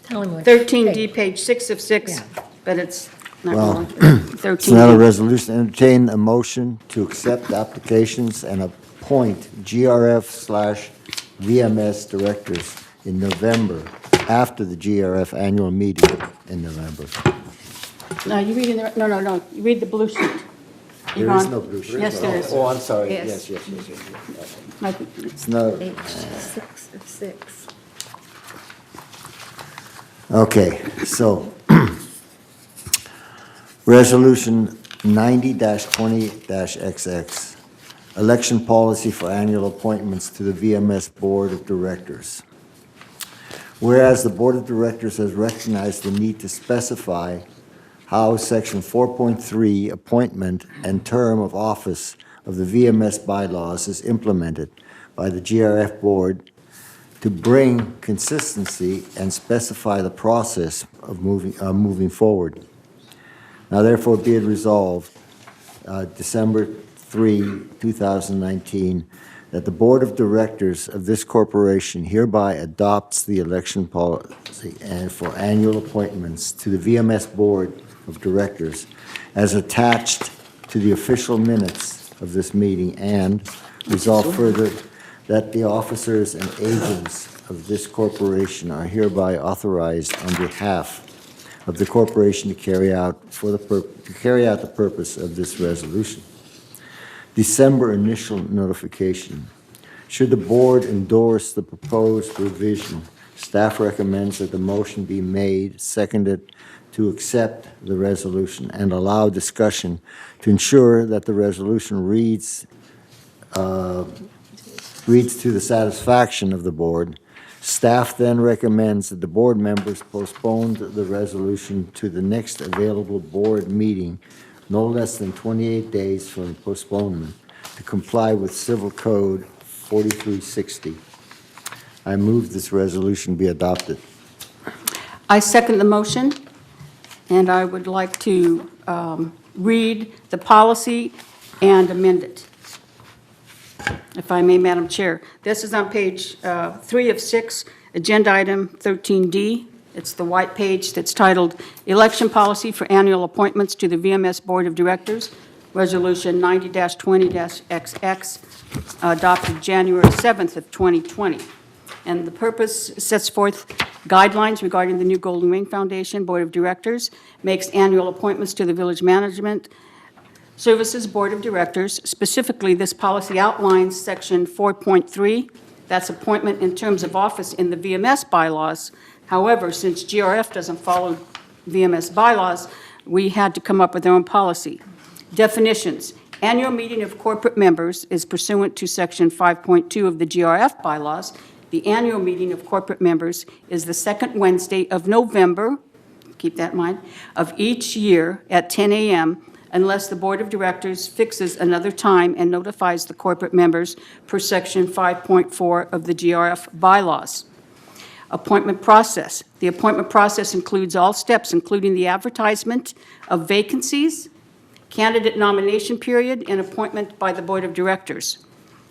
Tell him what. 13D, page 6 of 6, Yeah. but it's not Well, wrong. it's not a 13D. resolution. Entertain a motion to accept applications and appoint GRF/VMS directors in November after the GRF annual meeting in November. No, you read no. You read the blue sheet. There is Yvonne? no blue sheet. Yes, there is. Oh, I'm sorry. Yes. Yes. Like, It's not, Page 6 of 6. okay, so Resolution 90-20-XX, election policy for annual appointments to the VMS Board of Directors. Whereas the Board of Directors has recognized the need to specify how Section 4.3, appointment and term of office of the VMS bylaws is implemented by the GRF Board to bring consistency and specify the process of moving forward. Now therefore be it resolved, December 3, 2019, that the Board of Directors of this corporation hereby adopts the election policy and for annual appointments to the VMS Board of Directors as attached to the official minutes of this meeting, and resolve further that the officers and agents of this corporation are hereby authorized on behalf of the corporation to carry out the purpose of this resolution. December initial notification. Should the board endorse the proposed revision, staff recommends that the motion be made, seconded, to accept the resolution and allow discussion to ensure that the resolution reads to the satisfaction of the board. Staff then recommends that the board members postpone the resolution to the next available board meeting, no less than 28 days from the postponement, to comply with Civil Code 4360. I move this resolution be adopted. I second the motion, and I would like to read the policy and amend it. If I may, Madam Chair. This is on page 3 of 6, agenda item 13D. It's the white page that's titled Election Policy for Annual Appointments to the VMS Board of Directors, Resolution 90-20-XX, adopted January 7th of 2020. And the purpose sets forth guidelines regarding the new Golden Ring Foundation Board of Directors, makes annual appointments to the Village Management Services Board of Directors. Specifically, this policy outlines Section 4.3, that's appointment in terms of office in the VMS bylaws. However, since GRF doesn't follow VMS bylaws, we had to come up with our own policy. Definitions. Annual meeting of corporate members is pursuant to Section 5.2 of the GRF bylaws. The annual meeting of corporate members is the second Wednesday of November, keep that in mind, of each year at 10 a.m., unless the Board of Directors fixes another time and notifies the corporate members per Section 5.4 of the GRF bylaws. Appointment process. The appointment process includes all steps, including the advertisement of vacancies, candidate nomination period, and appointment by the Board of Directors.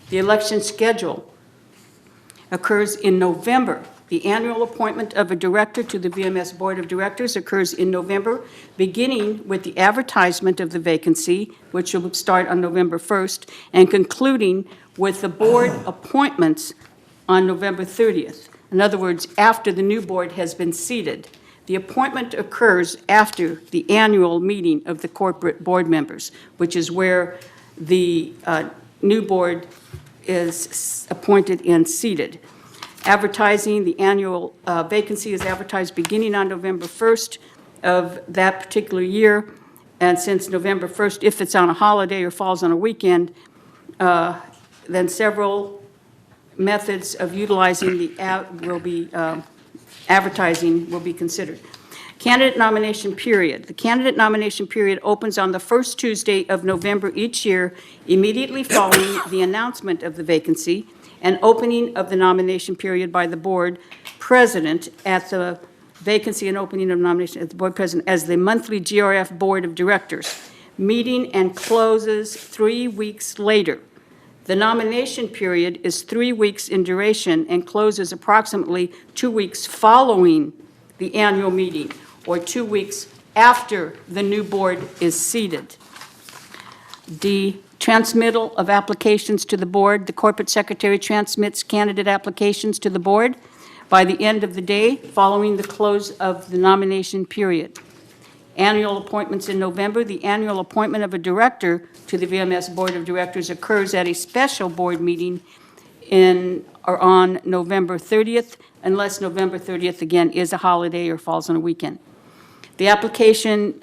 The election schedule occurs in November. The annual appointment of a director to the VMS Board of Directors occurs in November, beginning with the advertisement of the vacancy, which will start on November 1st, and concluding with the board appointments on November 30th. In other words, after the new board has been seated. The appointment occurs after the annual meeting of the corporate board members, which is where the new board is appointed and seated. Advertising, the annual vacancy is advertised beginning on November 1st of that particular year, and since November 1st, if it's on a holiday or falls on a weekend, then several methods of utilizing the advertising will be considered. Candidate nomination period. The candidate nomination period opens on the first Tuesday of November each year, immediately following the announcement of the vacancy and opening of the nomination period by the board president at the vacancy and opening of nomination at the board president as the monthly GRF Board of Directors. Meeting and closes 3 weeks later. The nomination period is 3 weeks in duration and closes approximately 2 weeks following the annual meeting or 2 weeks after the new board is seated. D, transmittal of applications to the board. The corporate secretary transmits candidate applications to the board by the end of the day following the close of the nomination period. Annual appointments in November. The annual appointment of a director to the VMS Board of Directors occurs at a special board meeting on November 30th, unless November 30th, again, is a holiday or falls on a weekend. The application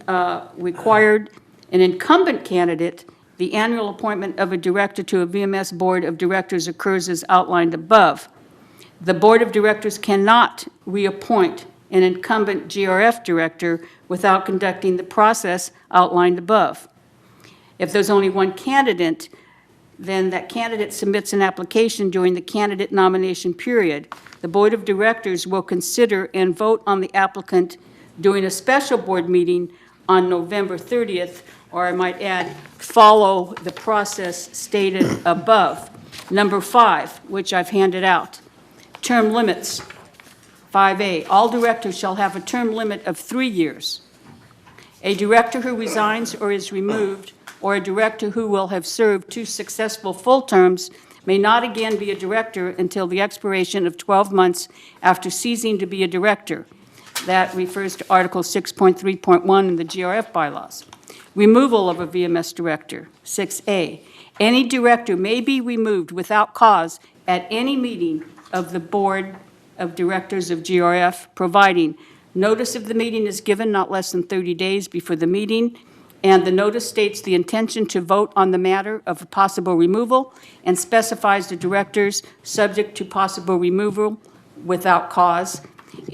required an incumbent candidate. The annual appointment of a director to a VMS Board of Directors occurs as outlined above. The Board of Directors cannot reappoint an incumbent GRF director without conducting the process outlined above. If there's only one candidate, then that candidate submits an application during the candidate nomination period. The Board of Directors will consider and vote on the applicant during a special board meeting on November 30th, or I might add, follow the process stated above. Number 5, which I've handed out, term limits. 5A, all directors shall have a term limit of 3 years. A director who resigns or is removed, or a director who will have served 2 successful full terms may not again be a director until the expiration of 12 months after ceasing to be a director. That refers to Article 6.3.1 in the GRF bylaws. Removal of a VMS director. 6A, any director may be removed without cause at any meeting of the Board of Directors of GRF, providing notice of the meeting is given not less than 30 days before the meeting, and the notice states the intention to vote on the matter of a possible removal and specifies the directors subject to possible removal without cause.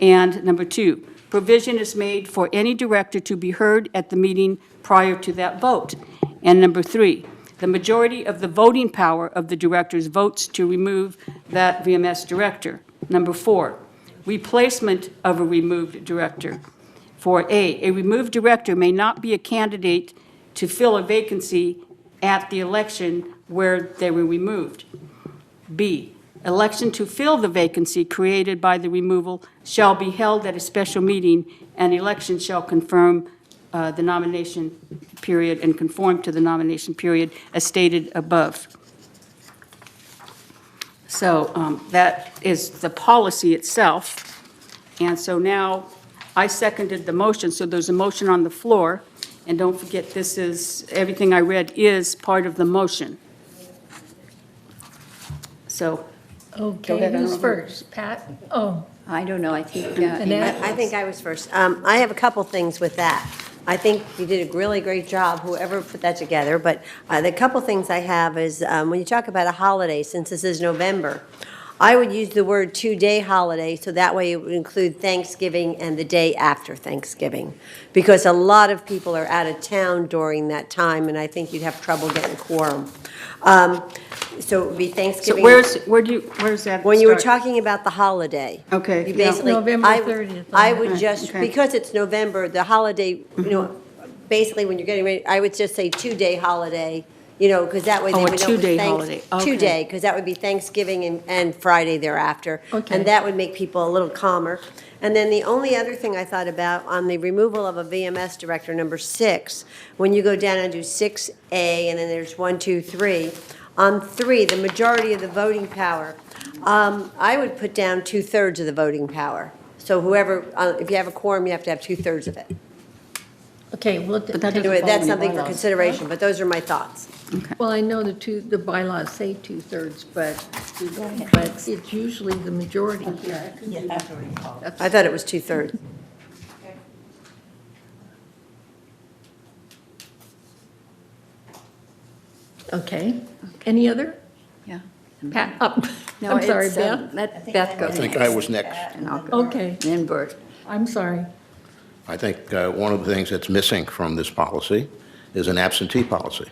And number 2, provision is made for any director to be heard at the meeting prior to that vote. And number 3, the majority of the voting power of the directors votes to remove that VMS director. Number 4, replacement of a removed director. 4A, a removed director may not be a candidate to fill a vacancy at the election where they were removed. B, election to fill the vacancy created by the removal shall be held at a special meeting, and election shall confirm the nomination period and conform to the nomination period as stated above. So that is the policy itself. And so now I seconded the motion, so there's a motion on the floor. And don't forget, this is, everything I read is part of the motion. So, Okay, ahead, who's Arnold. first? Pat? Oh, I don't know, I think, Annette? I think I was first. I have a couple things with that. I think you did a really great job, whoever put that together, but the couple things I have is, when you talk about a holiday, since this is November, I would use the word 2-day holiday, so that way it would include Thanksgiving and the day after Thanksgiving, because a lot of people are out of town during that time, and I think you'd have trouble getting quorum. So it would be so Thanksgiving. where's that When you were start? talking about the holiday. Okay, You yeah. basically. November I- 30th. I would Right, just, okay. because it's November, the holiday, basically when you're getting ready, I would just say 2-day holiday, because that way they Oh, a would know. it was 2-day holiday, okay. 2-day, because that would be Thanksgiving and Friday thereafter. Okay. And that would make people a little calmer. And then the only other thing I thought about on the removal of a VMS director, number 6, when you go down and do 6A, and then there's 1, 2, 3, on 3, the majority of the voting power, I would put down 2/3 of the voting power. So whoever, if you have a quorum, you have to have 2/3 of it. Okay, well, But that doesn't Anyway, follow that's any something for bylaws. consideration, but those are my thoughts. well, I know the bylaws say 2/3, but it's usually the majority. I thought it was 2/3. Okay, any other? Yeah. Pat, up. No, I'm sorry, it's, Beth. let Beth go I think next. I was next. And I'll go. Okay, Then Bert. I'm sorry. I think one of the things that's missing from this policy is an absentee policy,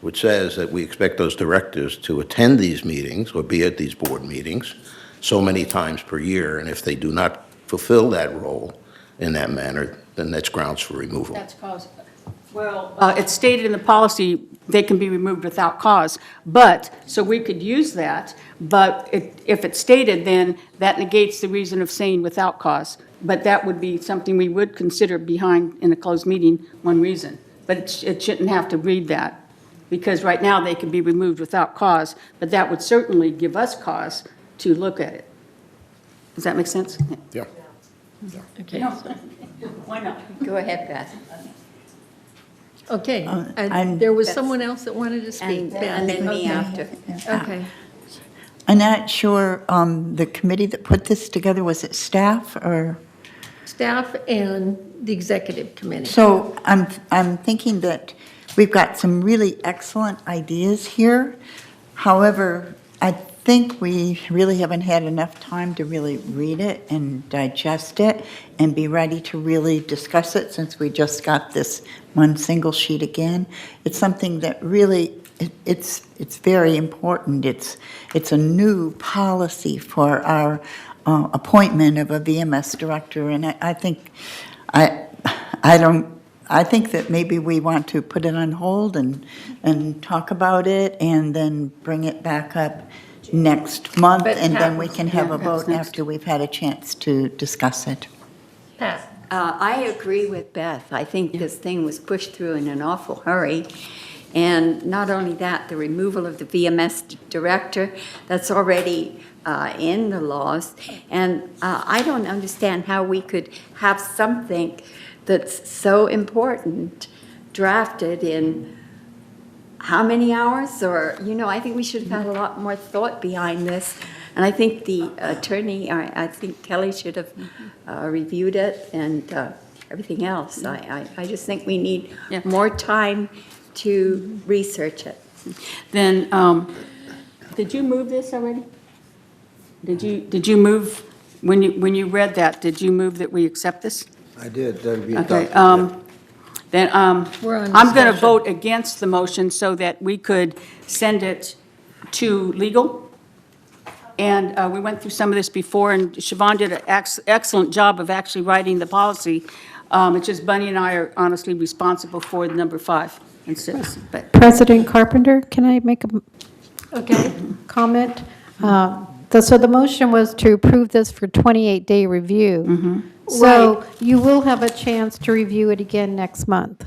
which says that we expect those directors to attend these meetings or be at these board meetings so many times per year, and if they do not fulfill that role in that manner, then that's grounds for removal. That's cause, well, it's stated in the policy, they can be removed without cause, but, so we could use that, but if it's stated, then that negates the reason of saying without cause. But that would be something we would consider behind, in a closed meeting, one reason. But it shouldn't have to read that, because right now they can be removed without cause, but that would certainly give us cause to look at it. Does that make sense? Yeah. Okay, No. Why not? Go ahead, Beth. okay. I'm- There was someone else that wanted to speak. And Beth. then me Okay. after. Okay. I'm not sure, the committee that put this together, was it staff or? Staff and the executive committee. So I'm thinking that we've got some really excellent ideas here. However, I think we really haven't had enough time to really read it and digest it and be ready to really discuss it, since we just got this one single sheet again. It's something that really, it's very important. It's a new policy for our appointment of a VMS director, and I think I I think that maybe we want to put it on hold and talk about it and then bring it back up next month, But and then we Pat, can have yeah, a perhaps vote next. after we've had a chance to discuss it. Pat? I agree with Beth. I think this thing was pushed through in an awful hurry. And not only that, the removal of the VMS director, that's already in the laws. And I don't understand how we could have something that's so important drafted in how many hours? Or, I think we should have had a lot more thought behind this. And I think the attorney, I think Kelly should have reviewed it and everything else. I just think we need more time to research it. Then, did you move this already? Did you move, when you read that, did you move that we accept this? I did, that'd be Okay, adopted. then, We're on I'm going to discussion. vote against the motion so that we could send it to legal. And we went through some of this before, and Siobhan did an excellent job of actually writing the policy. It's just Bunny and I are honestly responsible for the number 5 and 6, but. President Carpenter, can I make a Okay. comment? So the motion was to approve this for 28-day review. So you will have a chance to review it again next month.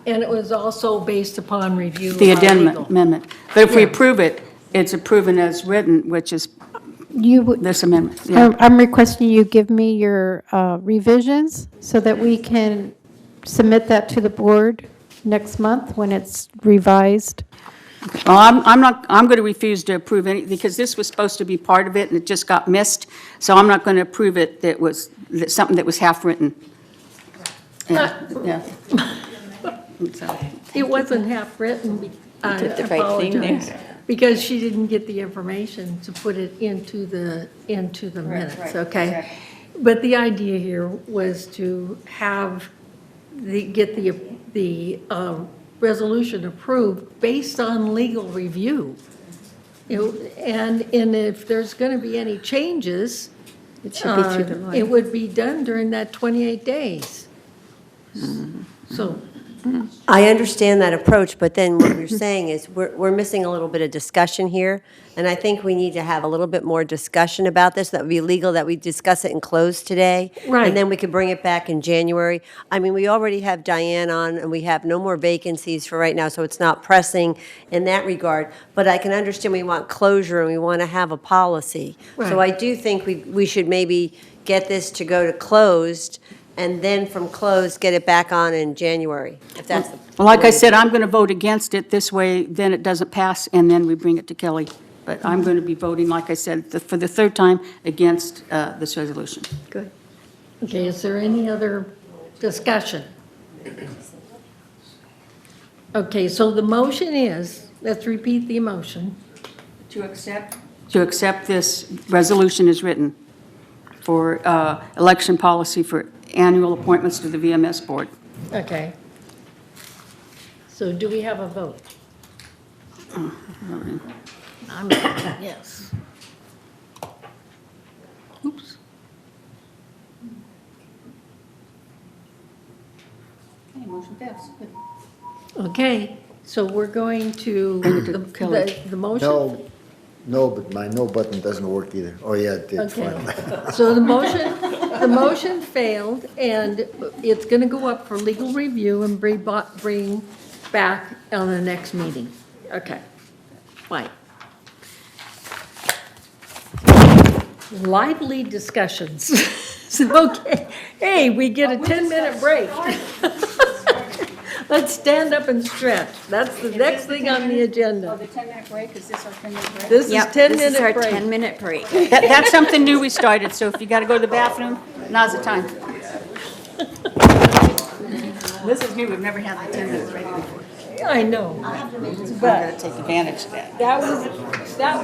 And it was also based upon review The of our legal. amendment. But if we Yeah. approve it, it's approved as written, which is this amendment. Yeah. I'm requesting you give me your revisions so that we can submit that to the board next month when it's revised. Well, I'm going to refuse to approve any, because this was supposed to be part of it, and it just got missed, so I'm not going to approve it that something that was half-written. Yeah. So, It wasn't half-written, I Did the right thing there. apologize, because she didn't get the information to put it into the minutes, okay? But the idea here was to get the resolution approved based on legal review. And if there's going to be any changes, It should be through the lawyer. it would be done during that 28 days. So, I understand that approach, but then what you're saying is we're missing a little bit of discussion here, and I think we need to have a little bit more discussion about this. That would be legal that we discuss it in closed today. Right. And then we could bring it back in January. I mean, we already have Diane on, and we have no more vacancies for right now, so it's not pressing in that regard. But I can understand we want closure and we want to have a policy. So Right. I do think we should maybe get this to go to closed, and then from closed, get it back on in January, if that's the. well, like I said, I'm going to vote against it. This way, then it doesn't pass, and then we bring it to Kelly. But I'm going to be voting, like I said, for the third time against this resolution. Good. okay, is there any other discussion? Okay, so the motion is, let's repeat the motion. To accept this resolution as written for election policy for annual appointments to the VMS board. Okay. So do we have a vote? I'm yes. Oops. Okay, motion passed. Okay, so we're going to, Bring it to Kelly. the motion? No, but my no button doesn't work either. Oh, yeah, it did, Okay, finally. so the motion failed, and it's going to go up for legal review and bring back on the next meeting. Okay, fine. Lively discussions. Okay, hey, we get a 10-minute break. Let's stand up and stretch. That's the next thing on the agenda. The 10-minute break, is this our 10-minute break? This is Yep, this is our 10-minute break. 10-minute break. That's something new we started, so if you got to go to the bathroom, now's the time. This is new, we've never had the 10-minute break before. I know. We've got to take advantage of that. That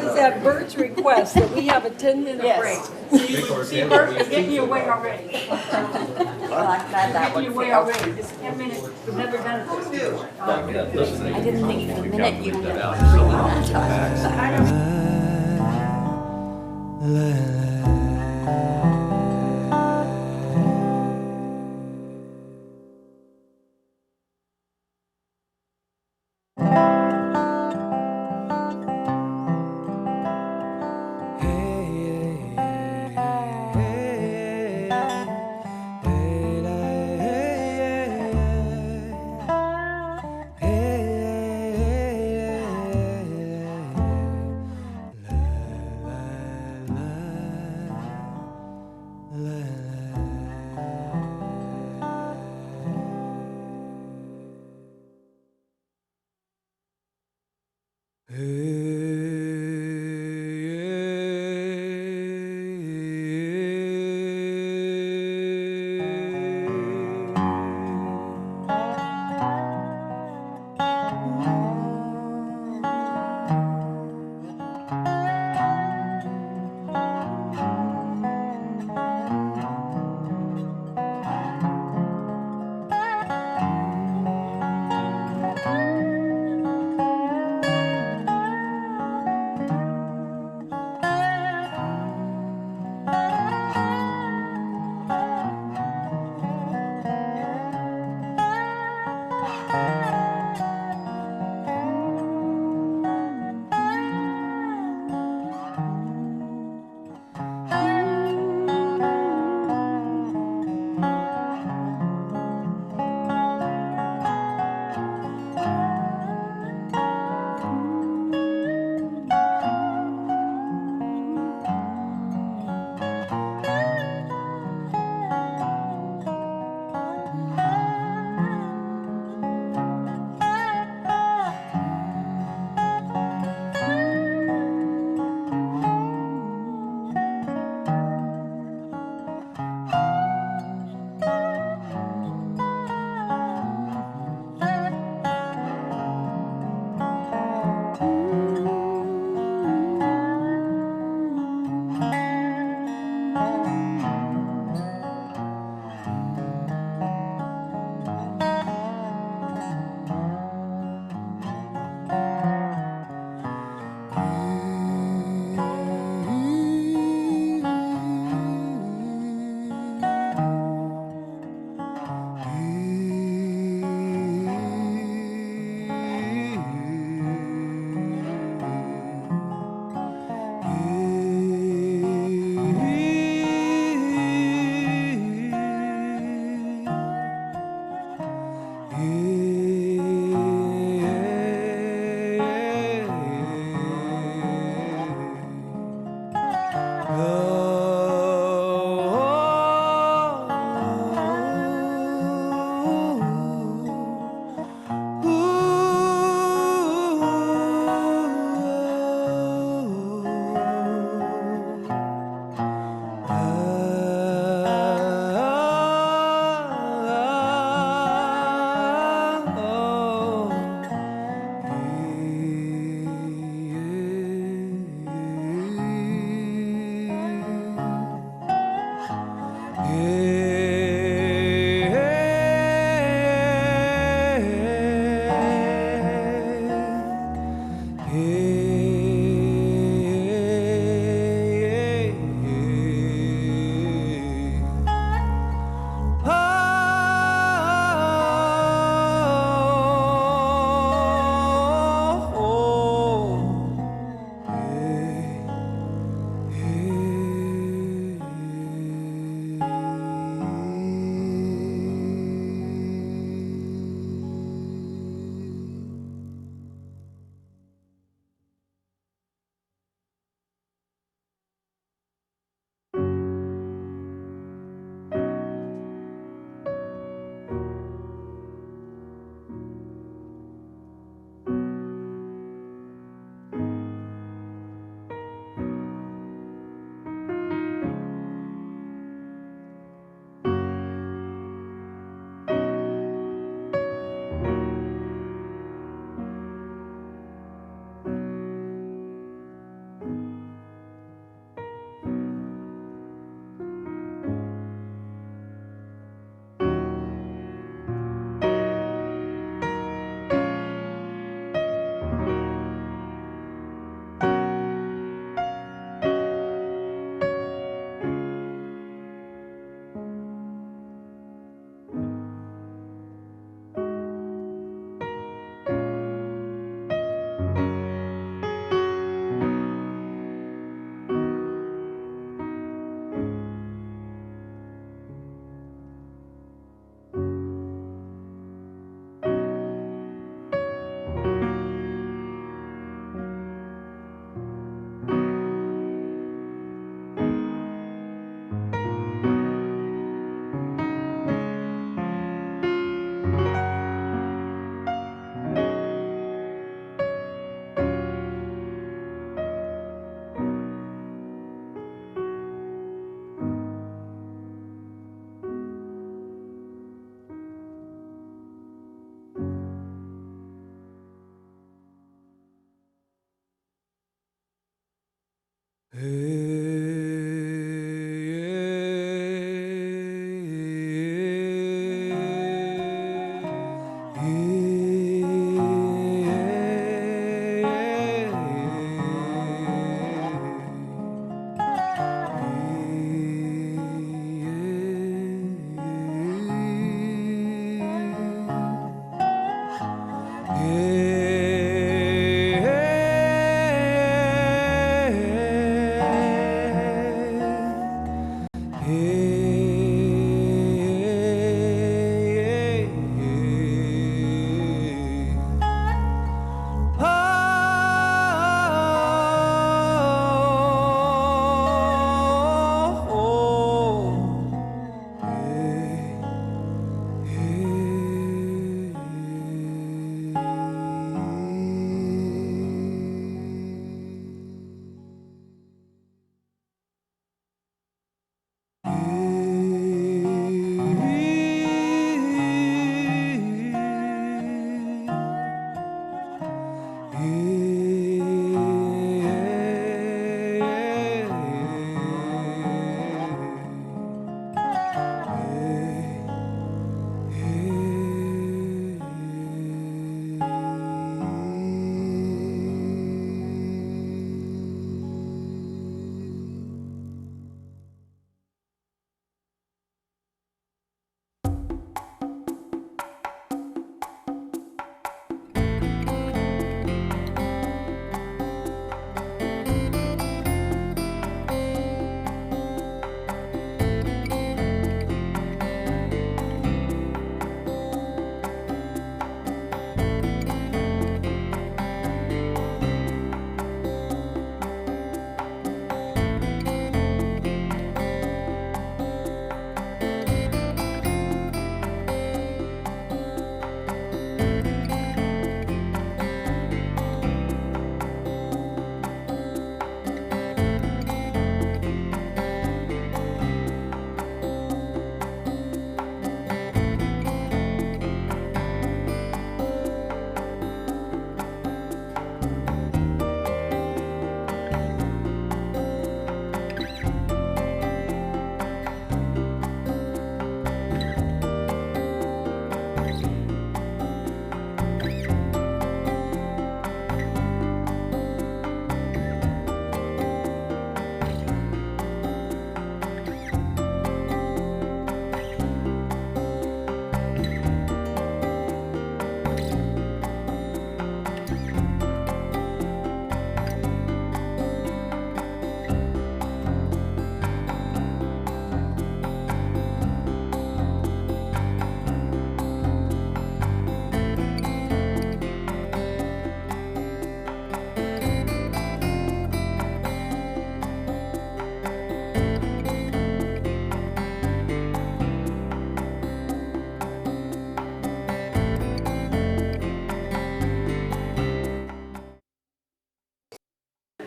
was at Bert's request, that we have a 10-minute break. Yes. See, Bert, you're getting your way already. Well, I'm glad that Getting your one way failed. already. This 10 minutes, we've never done it before. I didn't think for a minute you'd end up bringing that up.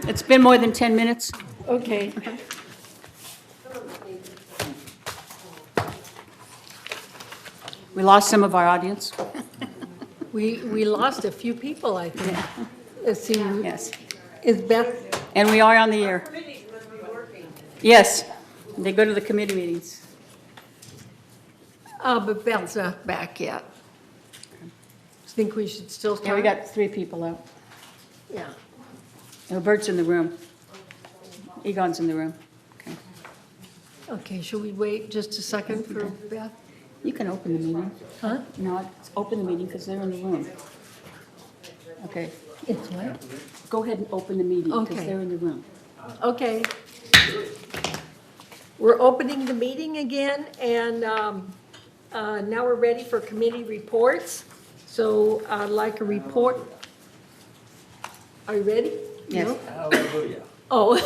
It's been more than 10 minutes. Okay. We lost some of our audience. We lost a few people, I think. Let's see. Yes. Is Beth, And we are on the air. Yes, they go to the committee meetings. but Beth's not back yet. Think we should still start? Yeah, we got 3 people out. Yeah. Bert's in the room. Egon's in the room. Okay. Okay, should we wait just a second for Beth? You can open the meeting. Huh? No, open the meeting because they're in the room. Okay. It's what? Go ahead and open the meeting because Okay. they're in the room. Okay. We're opening the meeting again, and now we're ready for committee reports. So I'd like a report. Are you ready? Yes. No? Hallelujah. Oh.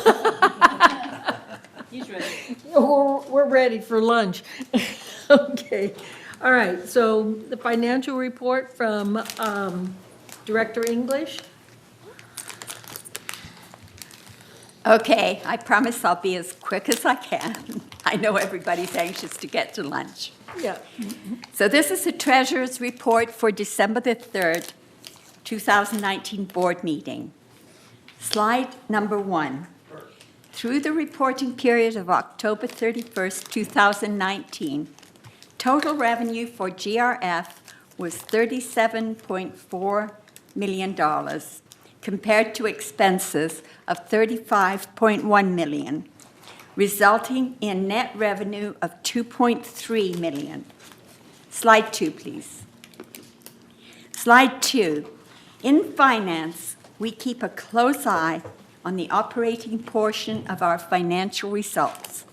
He's ready. We're ready for lunch. Okay. All right, so the financial report from Director English. Okay, I promise I'll be as quick as I can. I know everybody's anxious to get to lunch. Yeah. So this is the Treasurer's Report for December the 3rd, 2019 Board Meeting. Slide number 1. Through the reporting period of October 31st, 2019, total revenue for GRF was $37.4 million, compared to expenses of $35.1 million, resulting in net revenue of $2.3 million. Slide 2, please. Slide 2. In finance, we keep a close eye on the operating portion of our financial results.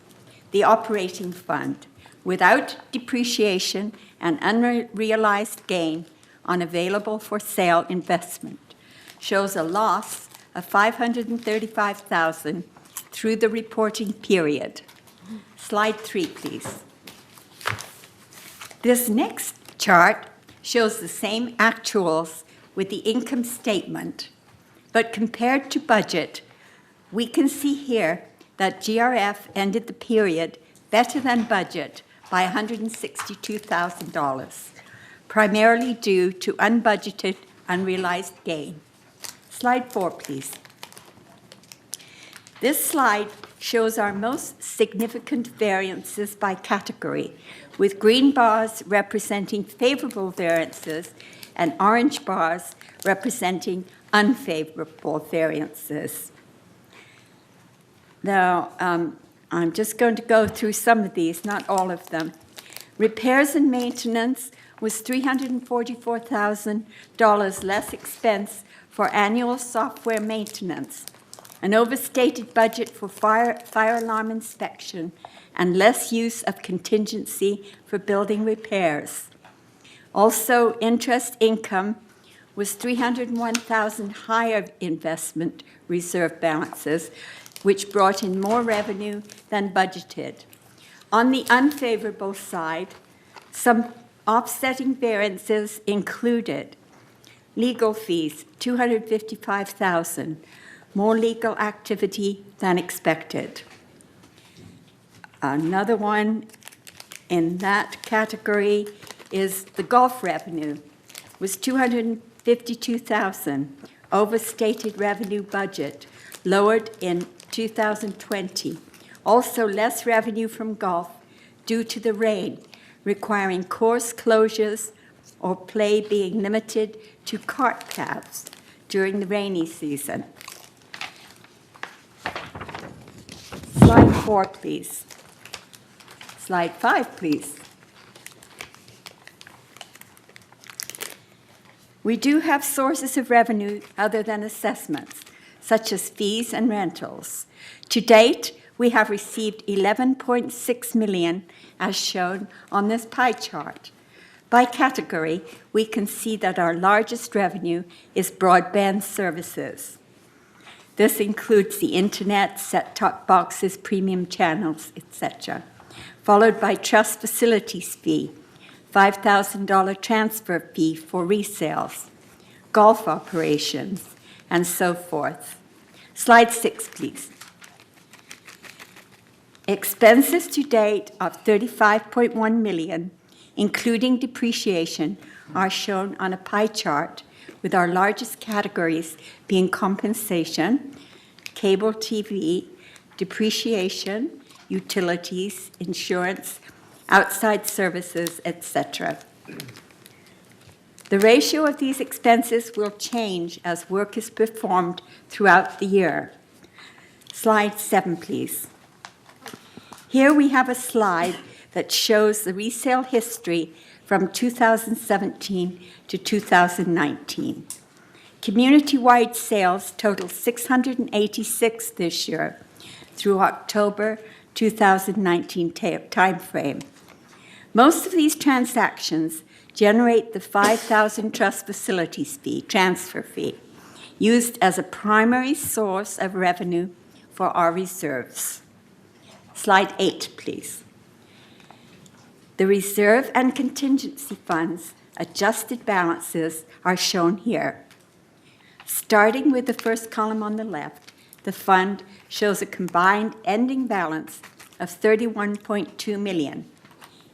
The operating fund, without depreciation and unrealized gain on available for sale investment, shows a loss of $535,000 through the reporting period. Slide 3, please. This next chart shows the same actuals with the income statement, but compared to budget, we can see here that GRF ended the period better than budget by $162,000, primarily due to unbudgeted unrealized gain. Slide 4, please. This slide shows our most significant variances by category, with green bars representing favorable variances and orange bars representing unfavorable variances. Now, I'm just going to go through some of these, not all of them. Repairs and maintenance was $344,000 less expense for annual software maintenance, an overstated budget for fire alarm inspection, and less use of contingency for building repairs. Also, interest income was $301,000 higher investment reserve balances, which brought in more revenue than budgeted. On the unfavorable side, some offsetting variances included legal fees, $255,000, more legal activity than expected. Another one in that category is the golf revenue, was $252,000, overstated revenue budget, lowered in 2020. Also less revenue from golf due to the rain, requiring course closures or play being limited to cart paths during the rainy season. Slide 4, please. Slide 5, please. We do have sources of revenue other than assessments, such as fees and rentals. To date, we have received $11.6 million, as shown on this pie chart. By category, we can see that our largest revenue is broadband services. This includes the internet, set-top boxes, premium channels, etc., followed by trust facilities fee, $5,000 transfer fee for resales, golf operations, and so forth. Slide 6, please. Expenses to date of $35.1 million, including depreciation, are shown on a pie chart, with our largest categories being compensation, cable TV, depreciation, utilities, insurance, outside services, etc. The ratio of these expenses will change as work is performed throughout the year. Slide 7, please. Here we have a slide that shows the resale history from 2017 to 2019. Community-wide sales total 686 this year through October 2019 timeframe. Most of these transactions generate the $5,000 trust facilities fee, transfer fee, used as a primary source of revenue for our reserves. Slide 8, please. The reserve and contingency funds adjusted balances are shown here. Starting with the first column on the left, the fund shows a combined ending balance of $31.2 million.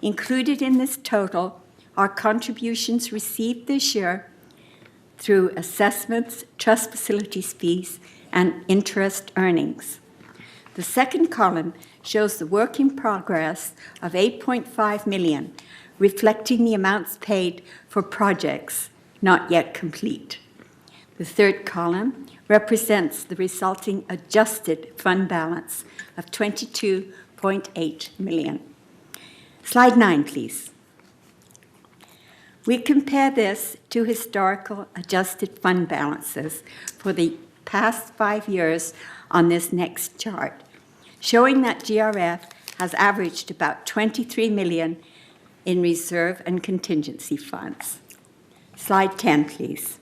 Included in this total are contributions received this year through assessments, trust facilities fees, and interest earnings. The second column shows the work in progress of $8.5 million, reflecting the amounts paid for projects not yet complete. The third column represents the resulting adjusted fund balance of $22.8 million. Slide 9, please. We compare this to historical adjusted fund balances for the past 5 years on this next chart, showing that GRF has averaged about $23 million in reserve and contingency funds. Slide 10, please.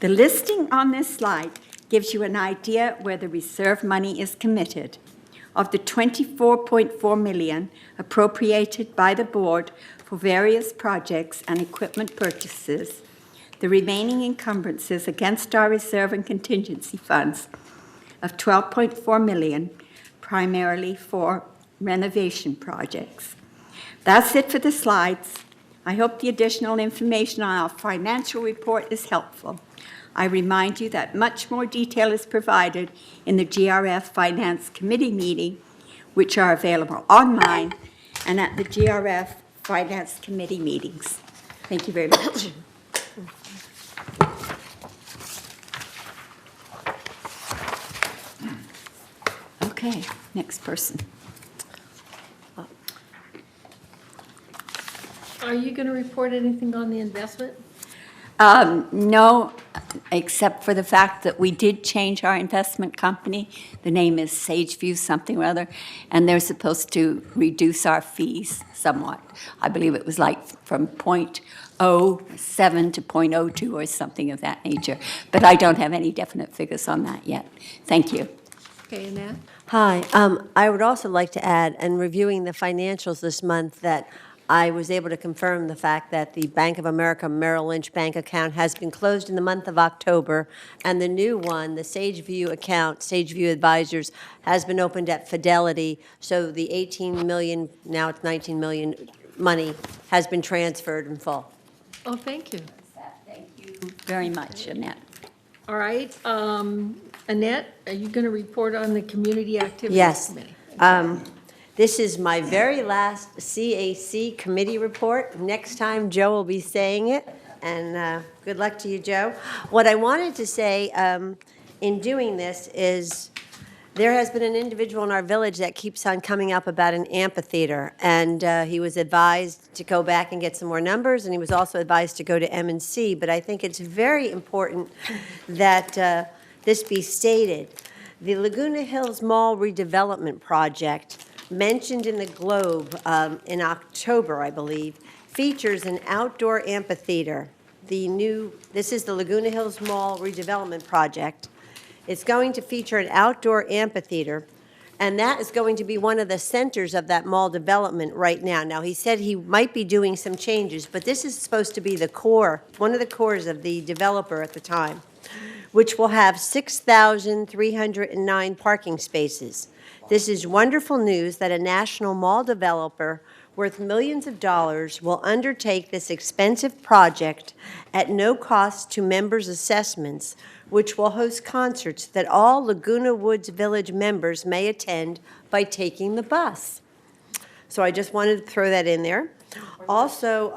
The listing on this slide gives you an idea where the reserve money is committed. Of the $24.4 million appropriated by the board for various projects and equipment purchases, the remaining encumbrances against our reserve and contingency funds of $12.4 million, primarily for renovation projects. That's it for the slides. I hope the additional information on our financial report is helpful. I remind you that much more detail is provided in the GRF Finance Committee meeting, which are available online and at the GRF Finance Committee meetings. Thank you very much. Okay, next person. Are you going to report anything on the investment? No, except for the fact that we did change our investment company. The name is Sageview something or other, and they're supposed to reduce our fees somewhat. I believe it was like from 0.07 to 0.02 or something of that nature. But I don't have any definite figures on that yet. Thank you. Okay, Annette? Hi. I would also like to add, in reviewing the financials this month, that I was able to confirm the fact that the Bank of America Merrill Lynch bank account has been closed in the month of October, and the new one, the Sageview account, Sageview Advisors, has been opened at Fidelity, so the 18 million, now it's 19 million, money has been transferred in full. Oh, thank you. Thank you very much, Annette. All right. Annette, are you going to report on the Community Activities Yes. Committee? This is my very last CAC committee report. Next time, Joe will be saying it, and good luck to you, Joe. What I wanted to say in doing this is there has been an individual in our village that keeps on coming up about an amphitheater, and he was advised to go back and get some more numbers, and he was also advised to go to M&C, but I think it's very important that this be stated. The Laguna Hills Mall redevelopment project, mentioned in the Globe in October, I believe, features an outdoor amphitheater. This is the Laguna Hills Mall redevelopment project. It's going to feature an outdoor amphitheater, and that is going to be one of the centers of that mall development right now. Now, he said he might be doing some changes, but this is supposed to be the core, one of the cores of the developer at the time. which will have 6,309 parking spaces. This is wonderful news that a national mall developer worth millions of dollars will undertake this expensive project at no cost to members' assessments, which will host concerts that all Laguna Woods Village members may attend by taking the bus. So I just wanted to throw that in there. Also,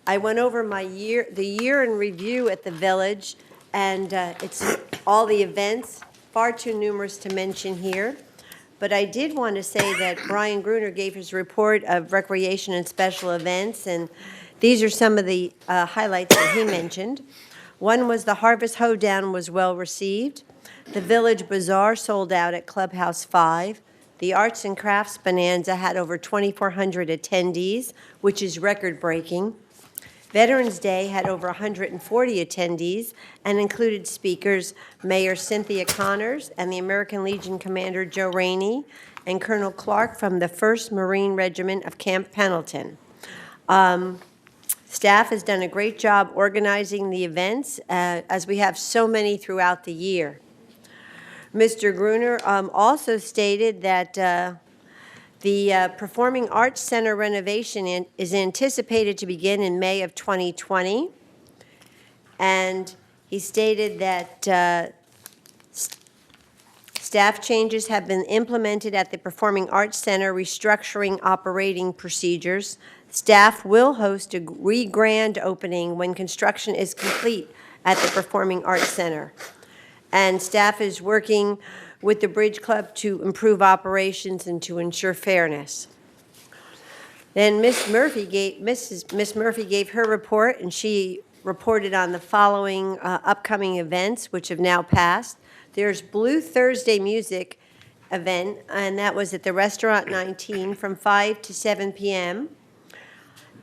I went over the year in review at the village, and it's all the events, far too numerous to mention here. But I did want to say that Brian Gruner gave his report of recreation and special events, and these are some of the highlights that he mentioned. One was the Harvest Hoedown was well received. The Village Bazaar sold out at Clubhouse 5. The Arts and Crafts Bonanza had over 2,400 attendees, which is record-breaking. Veterans Day had over 140 attendees and included speakers Mayor Cynthia Connors and the American Legion Commander Joe Rainey and Colonel Clark from the 1st Marine Regiment of Camp Pendleton. Staff has done a great job organizing the events, as we have so many throughout the year. Mr. Gruner also stated that the Performing Arts Center renovation is anticipated to begin in May of 2020. And he stated that staff changes have been implemented at the Performing Arts Center, restructuring operating procedures. Staff will host a re-grand opening when construction is complete at the Performing Arts Center. And staff is working with the Bridge Club to improve operations and to ensure fairness. Then Miss Murphy gave her report, and she reported on the following upcoming events, which have now passed. There's Blue Thursday Music event, and that was at the Restaurant 19 from 5 to 7 p.m.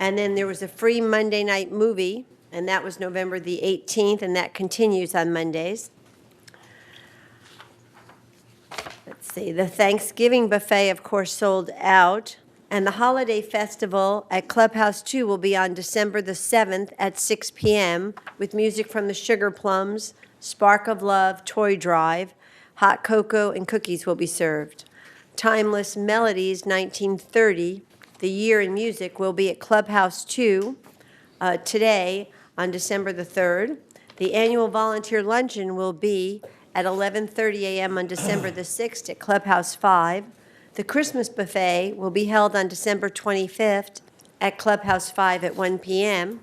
And then there was a free Monday night movie, and that was November the 18th, and that continues on Mondays. Let's see, the Thanksgiving buffet, of course, sold out, and the holiday festival at Clubhouse 2 will be on December the 7th at 6 p.m. with music from the Sugar Plums, Spark of Love, Toy Drive, hot cocoa and cookies will be served. Timeless Melodies 1930, the year in music, will be at Clubhouse 2 today on December the 3rd. The annual volunteer luncheon will be at 11:30 a.m. on December the 6th at Clubhouse 5. The Christmas buffet will be held on December 25th at Clubhouse 5 at 1 p.m.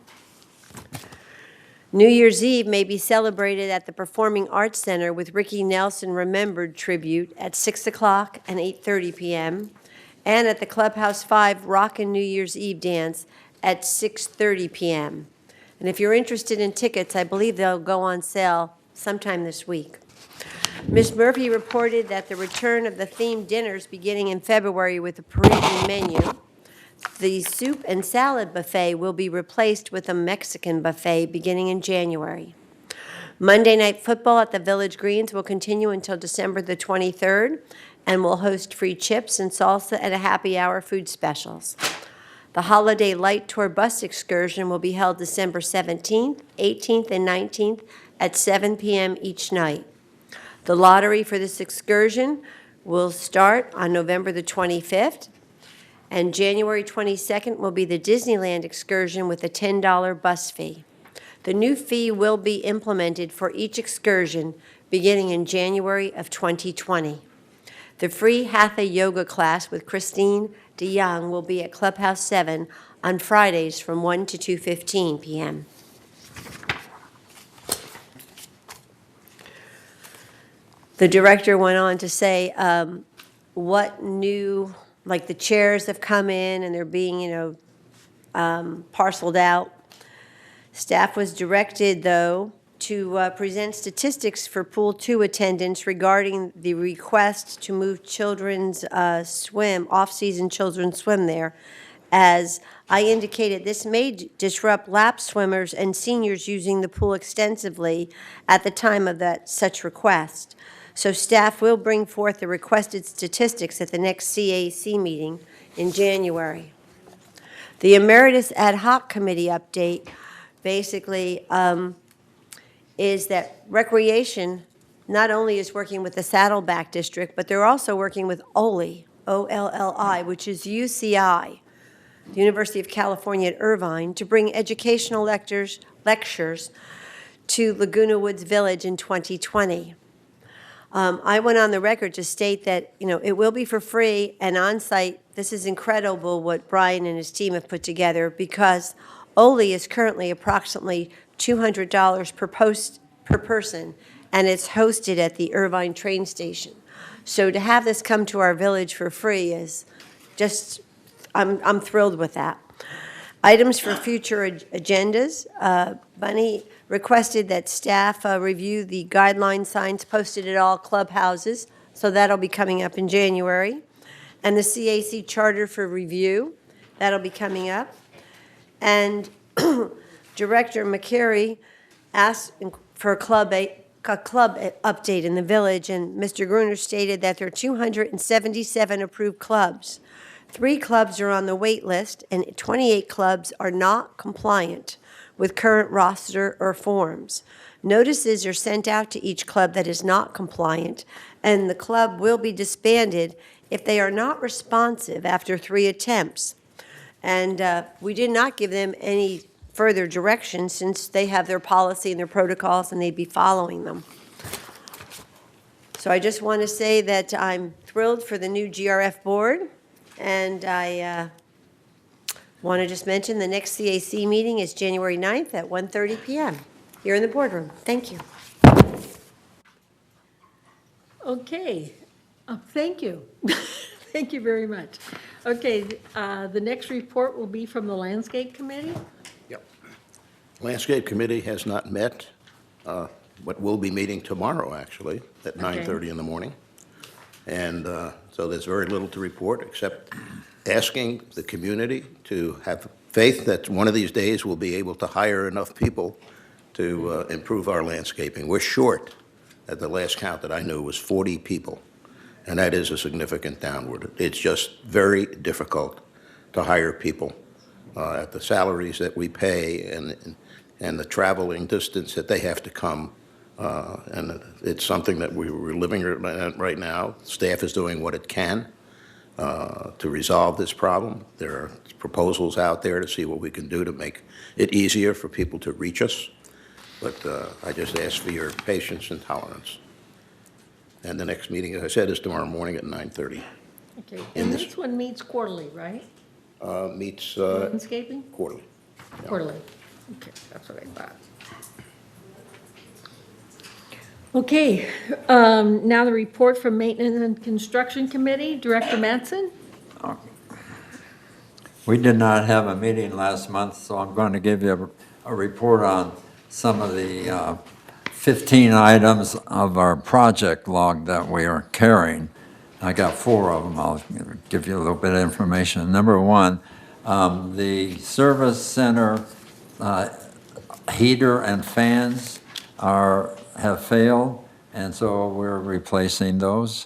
New Year's Eve may be celebrated at the Performing Arts Center with Ricky Nelson Remembered tribute at 6 o'clock and 8:30 p.m. and at the Clubhouse 5 Rockin' New Year's Eve dance at 6:30 p.m. And if you're interested in tickets, I believe they'll go on sale sometime this week. Ms. Murphy reported that the return of the themed dinners beginning in February with a Parisian menu. The soup and salad buffet will be replaced with a Mexican buffet beginning in January. Monday Night Football at the Village Greens will continue until December the 23rd and will host free chips and salsa and a happy hour food specials. The Holiday Light Tour bus excursion will be held December 17th, 18th, and 19th at 7 p.m. each night. The lottery for this excursion will start on November the 25th, and January 22nd will be the Disneyland excursion with a $10 bus fee. The new fee will be implemented for each excursion beginning in January of 2020. The free Hatha yoga class with Christine DeYoung will be at Clubhouse 7 on Fridays from 1 to 2:15 p.m. The director went on to say what new, like the chairs have come in and they're being, parceled out. Staff was directed, though, to present statistics for Pool 2 attendance regarding the request to move children's swim, off-season children's swim there. As I indicated, this may disrupt lap swimmers and seniors using the pool extensively at the time of such request. So staff will bring forth the requested statistics at the next CAC meeting in January. The Emeritus Ad Hoc Committee update basically is that Recreation not only is working with the Saddleback District, but they're also working with OLLI, O-L-L-I, which is UCI, the University of California at Irvine, to bring educational lectures to Laguna Woods Village in 2020. I went on the record to state that, it will be for free and on-site. This is incredible what Brian and his team have put together, because OLLI is currently approximately $200 per person, and it's hosted at the Irvine train station. So to have this come to our village for free is just, I'm thrilled with that. Items for future agendas. Bunny requested that staff review the guideline signs posted at all clubhouses, so that'll be coming up in January. And the CAC charter for review, that'll be coming up. And Director McCary asked for a club update in the village, and Mr. Gruner stated that there are 277 approved clubs. 3 clubs are on the wait list, and 28 clubs are not compliant with current roster or forms. Notices are sent out to each club that is not compliant, and the club will be disbanded if they are not responsive after 3 attempts. And we did not give them any further direction, since they have their policy and their protocols, and they'd be following them. So I just want to say that I'm thrilled for the new GRF board. And I want to just mention the next CAC meeting is January 9th at 1:30 p.m. here in the boardroom. Thank you. Okay, thank you. Thank you very much. Okay, the next report will be from the Landscape Committee. Landscape Committee has not met, but will be meeting tomorrow, actually, at 9:30 in the morning. And so there's very little to report, except asking the community to have faith that one of these days we'll be able to hire enough people to improve our landscaping. We're short, at the last count that I knew, was 40 people, and that is a significant downward. It's just very difficult to hire people at the salaries that we pay and the traveling distance that they have to come. And it's something that we're living right now. Staff is doing what it can to resolve this problem. There are proposals out there to see what we can do to make it easier for people to reach us. But I just ask for your patience and tolerance. And the next meeting, as I said, is tomorrow morning at 9:30. Okay, and this one meets quarterly, right? Meets Landscaping? quarterly. Quarterly. Okay, that's what I thought. Okay, now the report from Maintenance and Construction Committee, Director Mattson. We did not have a meeting last month, so I'm going to give you a report on some of the 15 items of our project log that we are carrying. I got 4 of them. I'll give you a little bit of information. Number 1, the service center heater and fans have failed, and so we're replacing those.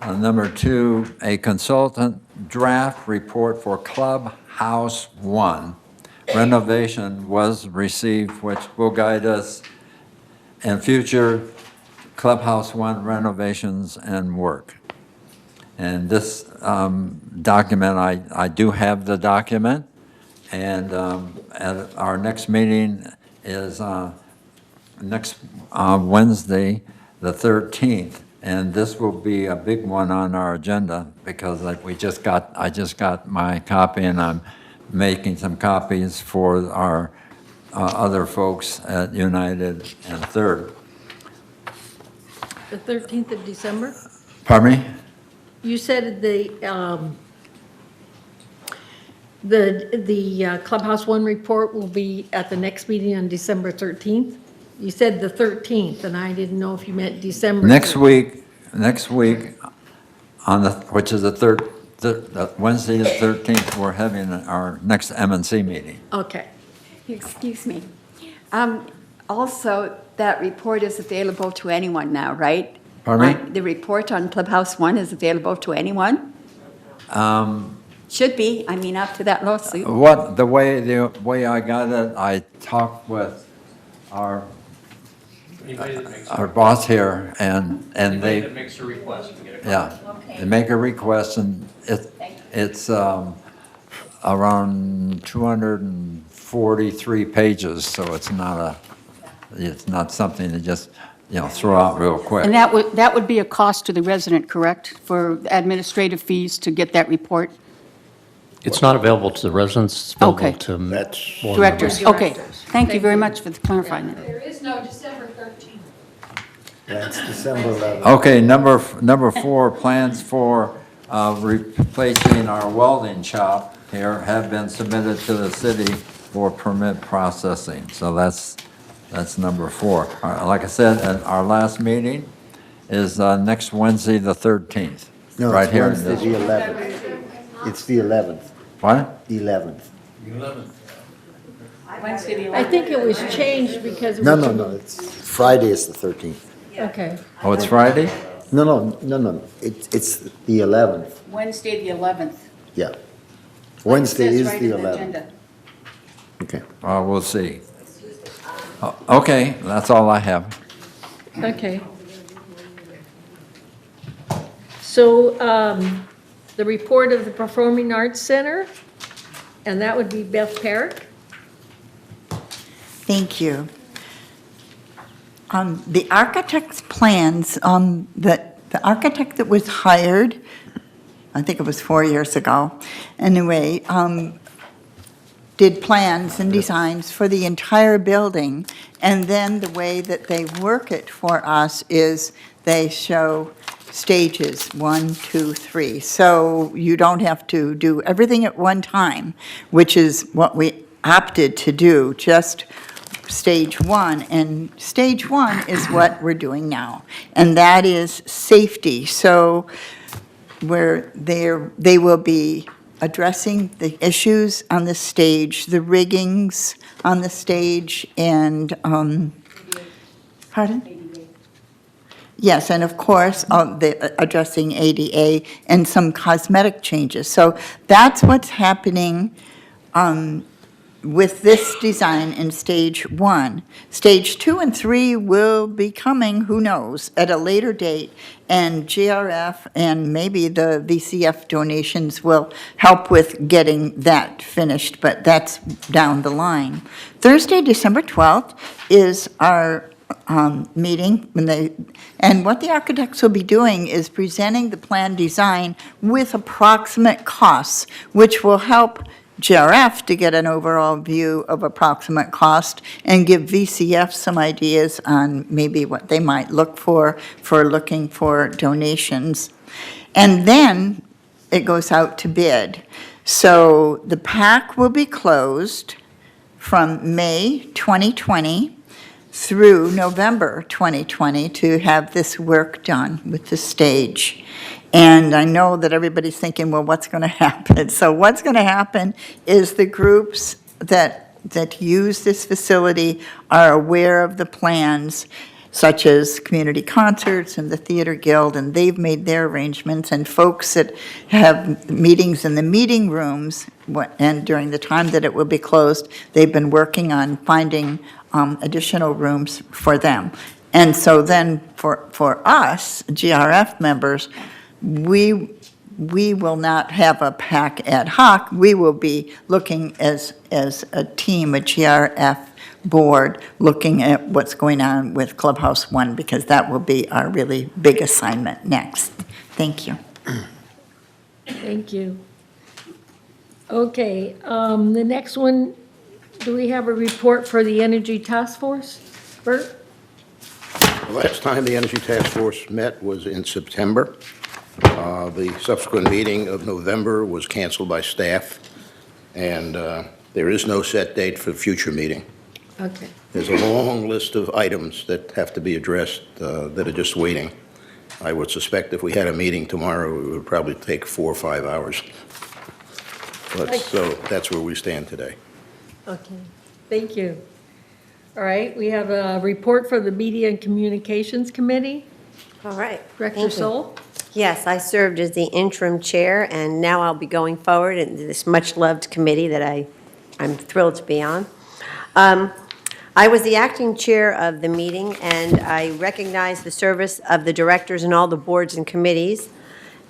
Number 2, a consultant draft report for Clubhouse 1 renovation was received, which will guide us in future Clubhouse 1 renovations and work. And this document, I do have the document, and at our next meeting is next Wednesday, the 13th, and this will be a big one on our agenda because I just got my copy, and I'm making some copies for our other folks at United and Third. The 13th of December? Pardon me? You said the Clubhouse 1 report will be at the next meeting on December 13th? You said the 13th, and I didn't know if you meant December. Next week, which is the Wednesday the 13th, we're having our next M&C meeting. Okay. Excuse me. Also, that report is available to anyone now, right? Pardon me? The report on Clubhouse 1 is available to anyone? Should be, I mean, after that lawsuit. The way I got it, I talked with our our boss here, and Anybody they, that makes a request, we get a yeah, they make a request, and it's around 243 pages, so it's not something to just, throw out real quick. And that would be a cost to the resident, correct, for administrative fees to get that report? It's not available to the residents, it's available Okay. to board Directors, members. okay. Thank you very much for clarifying that. There is no December 13th. That's December 11th. Okay, number 4, plans for replacing our welding shop here have been submitted to the city for permit processing. So that's number 4. Like I said, our last meeting is next Wednesday, the 13th. No, right it's here in Wednesday, this. the 11th. It's the 11th. What? The 11th. I think it was changed because. No, it's Friday is the 13th. Okay. Oh, it's Friday? No. It's the 11th. Wednesday, the 11th. Yeah. Wednesday is the 11th. Okay. We'll see. Okay, that's all I have. Okay. So, the report of the Performing Arts Center, and that would be Beth Perrick. Thank you. The architect's plans, the architect that was hired, I think it was 4 years ago, anyway, did plans and designs for the entire building, and then the way that they work it for us is they show stages, 1, 2, 3. So you don't have to do everything at one time, which is what we opted to do, just stage 1. And stage 1 is what we're doing now, and that is safety. So where they will be addressing the issues on the stage, the riggings on the stage, and, pardon? Yes, and of course, addressing ADA and some cosmetic changes. So that's what's happening with this design in stage 1. Stage 2 and 3 will be coming, who knows, at a later date, and GRF and maybe the VCF donations will help with getting that finished, but that's down the line. Thursday, December 12th is our meeting, and what the architects will be doing is presenting the plan design with approximate costs, which will help GRF to get an overall view of approximate cost and give VCF some ideas on maybe what they might look for looking for donations. And then it goes out to bid. So the PAC will be closed from May 2020 through November 2020 to have this work done with the stage. And I know that everybody's thinking, well, what's going to happen? So what's going to happen is the groups that use this facility are aware of the plans, such as community concerts and the Theater Guild, and they've made their arrangements. And folks that have meetings in the meeting rooms, and during the time that it will be closed, they've been working on finding additional rooms for them. And so then for us, GRF members, we will not have a PAC ad hoc. We will be looking as a team, a GRF board, looking at what's going on with Clubhouse 1, because that will be our really big assignment next. Thank you. Thank you. Okay, the next one, do we have a report for the Energy Task Force? Bert? The last time the Energy Task Force met was in September. The subsequent meeting of November was canceled by staff, and there is no set date for the future meeting. Okay. There's a long list of items that have to be addressed that are just waiting. I would suspect if we had a meeting tomorrow, it would probably take 4 or 5 hours. So that's where we stand today. Okay, thank you. All right, we have a report for the Media and Communications Committee. All right. Director Thank you. Soul? Yes, I served as the interim chair, and now I'll be going forward in this much-loved committee that I'm thrilled to be on. I was the acting chair of the meeting, and I recognized the service of the directors and all the boards and committees.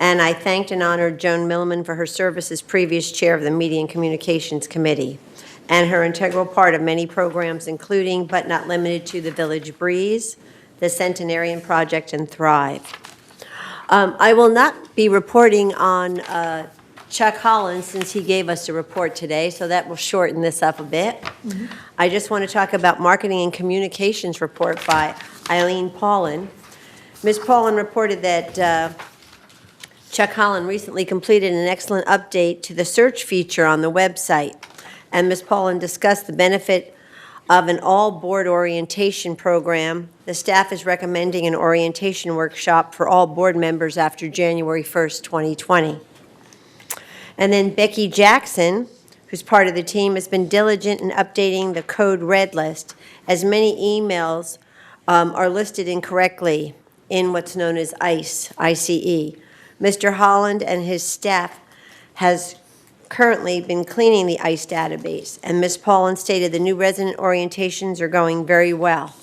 And I thanked and honored Joan Milliman for her service as previous chair of the Media and Communications Committee and her integral part of many programs, including but not limited to the Village Breeze, the Centenarian Project, and Thrive. I will not be reporting on Chuck Holland since he gave us a report today, so that will shorten this up a bit. I just want to talk about Marketing and Communications report by Eileen Paulin. Ms. Paulin reported that Chuck Holland recently completed an excellent update to the search feature on the website, and Ms. Paulin discussed the benefit of an all-board orientation program. The staff is recommending an orientation workshop for all board members after January 1st, 2020. And then Becky Jackson, who's part of the team, has been diligent in updating the code red list, as many emails are listed incorrectly in what's known as ICE. Mr. Holland and his staff has currently been cleaning the ICE database, and Ms. Paulin stated the new resident orientations are going very well.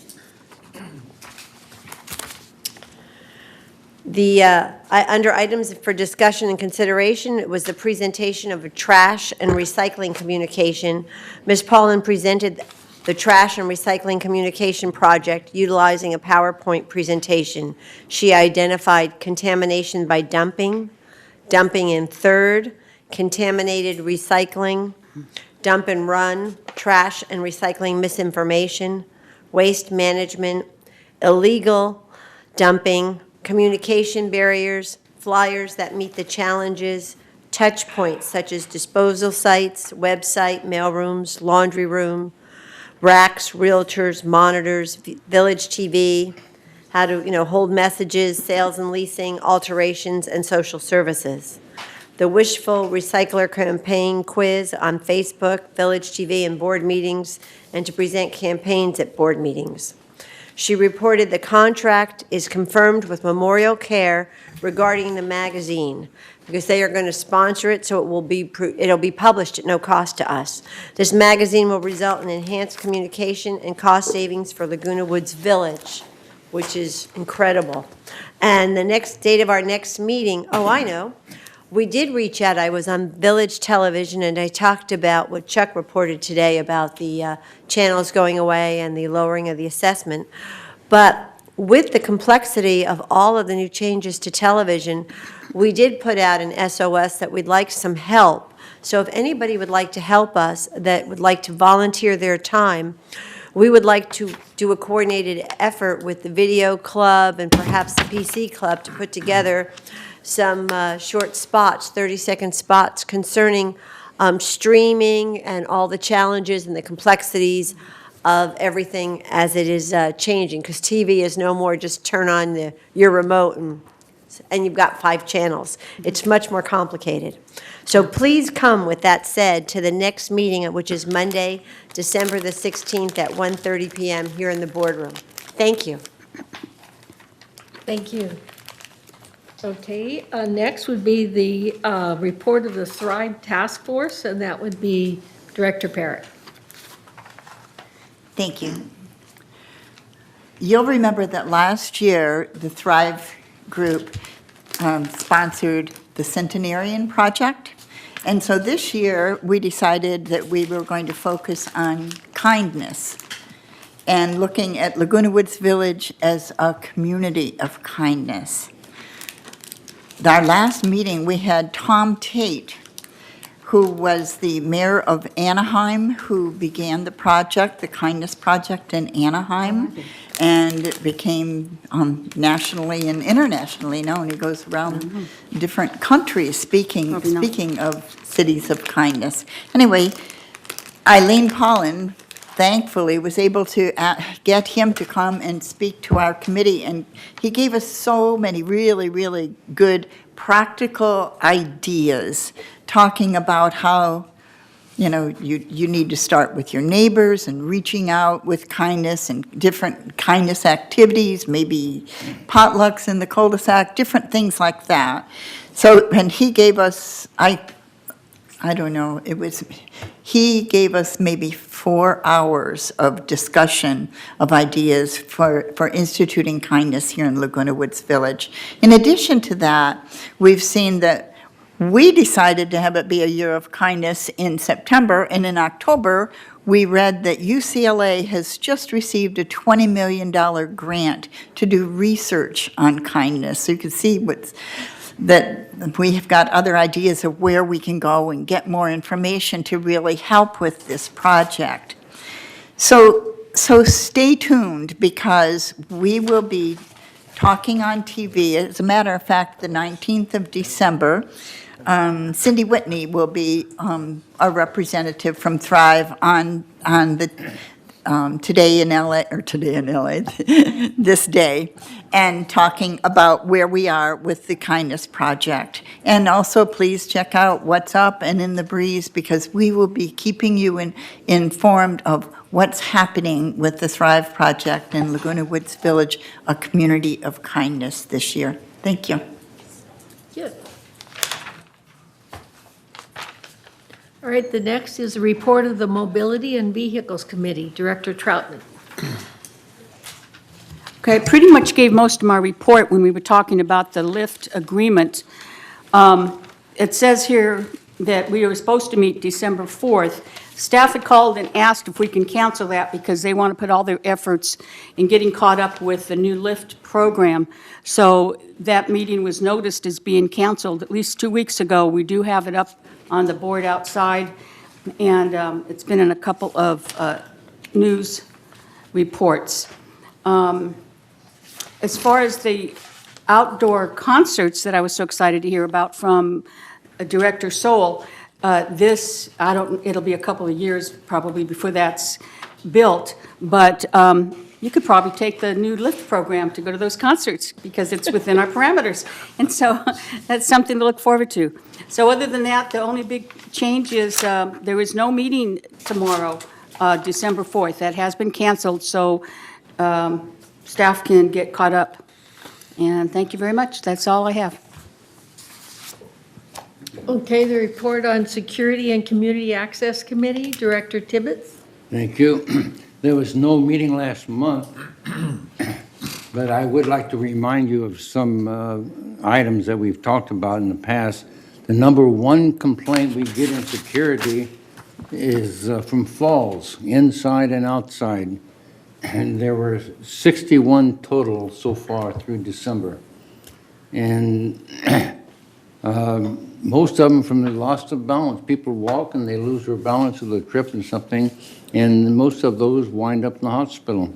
Under items for discussion and consideration, it was the presentation of a trash and recycling communication. Ms. Paulin presented the trash and recycling communication project utilizing a PowerPoint presentation. She identified contamination by dumping in third, contaminated recycling, dump and run, trash and recycling misinformation, waste management, illegal dumping, communication barriers, flyers that meet the challenges, touch points such as disposal sites, website, mailrooms, laundry room, racks, realtors, monitors, village TV, how to, hold messages, sales and leasing, alterations, and social services. The Wishful Recycler campaign quiz on Facebook, Village TV, and board meetings, and to present campaigns at board meetings. She reported the contract is confirmed with Memorial Care regarding the magazine, because they are going to sponsor it, so it'll be published at no cost to us. This magazine will result in enhanced communication and cost savings for Laguna Woods Village, which is incredible. And the next date of our next meeting, I know, we did reach out. I was on Village Television, and I talked about what Chuck reported today about the channels going away and the lowering of the assessment. But with the complexity of all of the new changes to television, we did put out an SOS that we'd like some help. So if anybody would like to help us, that would like to volunteer their time, we would like to do a coordinated effort with the Video Club and perhaps the PC Club to put together some short spots, 30-second spots concerning streaming and all the challenges and the complexities of everything as it is changing, because TV is no more just turn on your remote and you've got 5 channels. It's much more complicated. So please come, with that said, to the next meeting, which is Monday, December the 16th at 1:30 p.m. here in the boardroom. Thank you. Thank you. Okay, next would be the report of the Thrive Task Force, and that would be Director Parrott. Thank you. You'll remember that last year, the Thrive group sponsored the Centenarian Project. And so this year, we decided that we were going to focus on kindness and looking at Laguna Woods Village as a community of kindness. Our last meeting, we had Tom Tate, who was the mayor of Anaheim, who began the project, the Kindness Project in Anaheim, and it became nationally and internationally known. He goes around different countries speaking of cities of kindness. Anyway, Eileen Paulin, thankfully, was able to get him to come and speak to our committee, and he gave us so many really, really good practical ideas, talking about how, you need to start with your neighbors and reaching out with kindness and different kindness activities, maybe potlucks in the cul-de-sac, different things like that. So, and he gave us, I don't know, he gave us maybe 4 hours of discussion of ideas for instituting kindness here in Laguna Woods Village. In addition to that, we've seen that we decided to have it be a year of kindness in September, and in October, we read that UCLA has just received a $20 million grant to do research on kindness. So you can see that we have got other ideas of where we can go and get more information to really help with this project. So stay tuned, because we will be talking on TV. As a matter of fact, the 19th of December, Cindy Whitney will be a representative from Thrive on the Today in LA, this day, and talking about where we are with the Kindness Project. And also, please check out What's Up and In the Breeze, because we will be keeping you informed of what's happening with the Thrive Project in Laguna Woods Village, a community of kindness this year. Thank you. Good. All right, the next is a report of the Mobility and Vehicles Committee. Director Troutman. Okay, I pretty much gave most of my report when we were talking about the lift agreement. It says here that we were supposed to meet December 4th. Staff had called and asked if we can cancel that because they want to put all their efforts in getting caught up with the new lift program. So that meeting was noticed as being canceled at least 2 weeks ago. We do have it up on the board outside, and it's been in a couple of news reports. As far as the outdoor concerts that I was so excited to hear about from Director Soul, it'll be a couple of years probably before that's built, but you could probably take the new lift program to go to those concerts because it's within our parameters. And so that's something to look forward to. So other than that, the only big change is there is no meeting tomorrow, December 4th. That has been canceled, so staff can get caught up. And thank you very much. That's all I have. Okay, the report on Security and Community Access Committee. Director Tibbetts. Thank you. There was no meeting last month, but I would like to remind you of some items that we've talked about in the past. The number one complaint we get in security is from falls, inside and outside. And there were 61 total so far through December. And most of them from the loss of balance. People walk and they lose their balance or they trip and something, and most of those wind up in the hospital.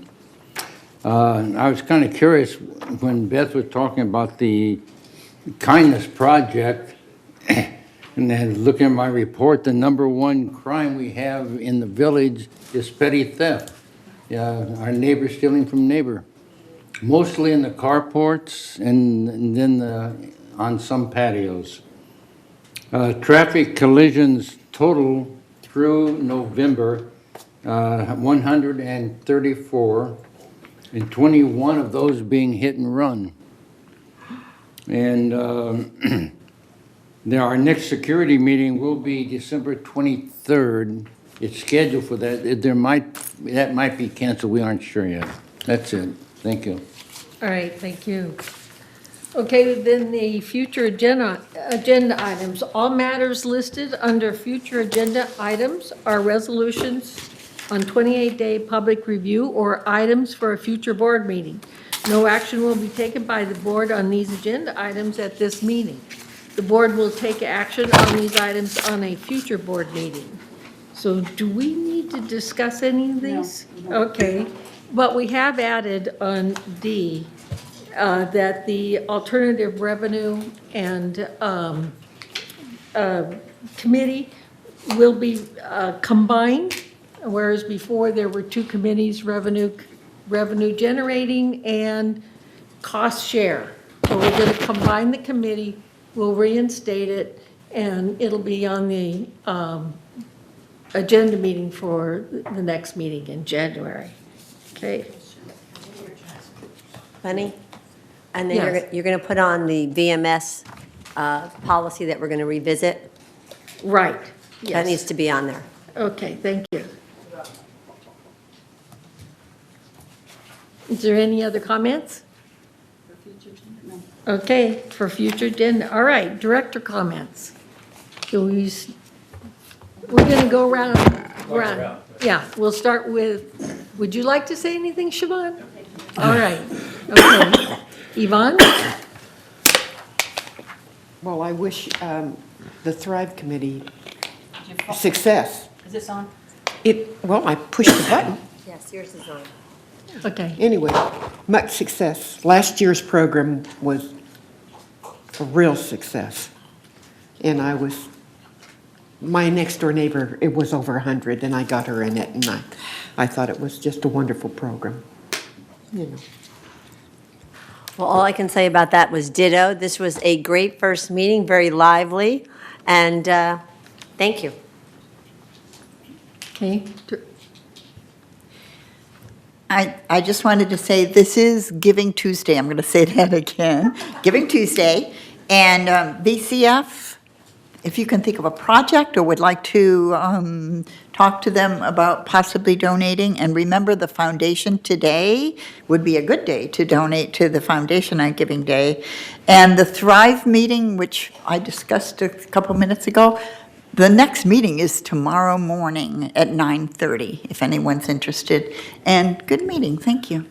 I was kind of curious when Beth was talking about the Kindness Project, and then looking at my report, the number one crime we have in the village is petty theft. Our neighbor stealing from neighbor, mostly in the carports and then on some patios. Traffic collisions total through November, 134, and 21 of those being hit and run. And our next security meeting will be December 23rd. It's scheduled for that. That might be canceled. We aren't sure yet. That's it. Thank you. All right, thank you. Okay, then the future agenda items. All matters listed under future agenda items are resolutions on 28-day public review or items for a future board meeting. No action will be taken by the board on these agenda items at this meeting. The board will take action on these items on a future board meeting. So do we need to discuss any of these? No. Okay, but we have added on D that the alternative revenue and committee will be combined, whereas before there were two committees, revenue generating and cost share. So we're going to combine the committee, we'll reinstate it, and it'll be on the agenda meeting for the next meeting in January. Okay. Honey? And then Yes. you're going to put on the VMS policy that we're going to revisit? Right. That Yes. needs to be on there. Okay, thank you. Is there any other comments? Okay, for future agenda. All right, director comments. Do we, we're going to go around. Yeah, we'll start with, would you like to say anything, Siobhan? All right, okay. Yvonne? Well, I wish the Thrive Committee success. Is this on? Well, I pushed the button. Yes, yours is on. Okay. Anyway, much success. Last year's program was a real success. And my next door neighbor, it was over 100, and I got her in it, and I thought it was just a wonderful program. You know. Well, all I can say about that was ditto. This was a great first meeting, very lively, and thank you. Okay. I just wanted to say, this is Giving Tuesday. I'm going to say that again. Giving Tuesday. And BCF, if you can think of a project or would like to talk to them about possibly donating, and remember the foundation today would be a good day to donate to the foundation on Giving Day. And the Thrive meeting, which I discussed a couple minutes ago, the next meeting is tomorrow morning at 9:30, if anyone's interested. And good meeting, thank you.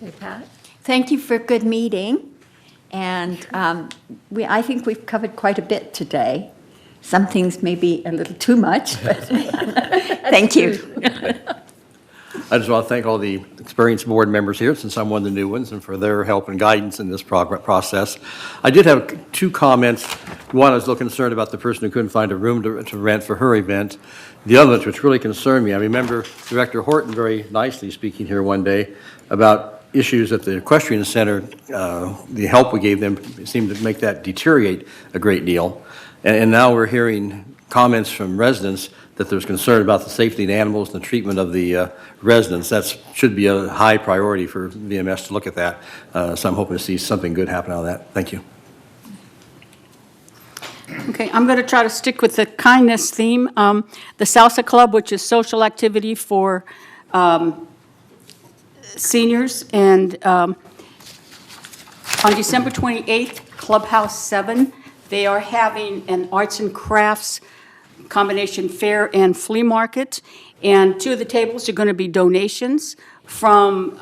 Okay, Pat? Thank you for a good meeting. And I think we've covered quite a bit today. Some things may be a little too much, but thank you. I just want to thank all the experienced board members here, since I'm one of the new ones, and for their help and guidance in this process. I did have two comments. One, I was a little concerned about the person who couldn't find a room to rent for her event. The other, which really concerned me, I remember Director Horton very nicely speaking here one day about issues at the equestrian center. The help we gave them seemed to make that deteriorate a great deal. And now we're hearing comments from residents that there's concern about the safety of the animals and the treatment of the residents. That should be a high priority for VMS to look at that. So I'm hoping to see something good happen out of that. Thank you. Okay, I'm going to try to stick with the kindness theme. The Salsa Club, which is social activity for seniors, and on December 28th, Clubhouse 7, they are having an arts and crafts combination fair and flea market, and two of the tables are going to be donations from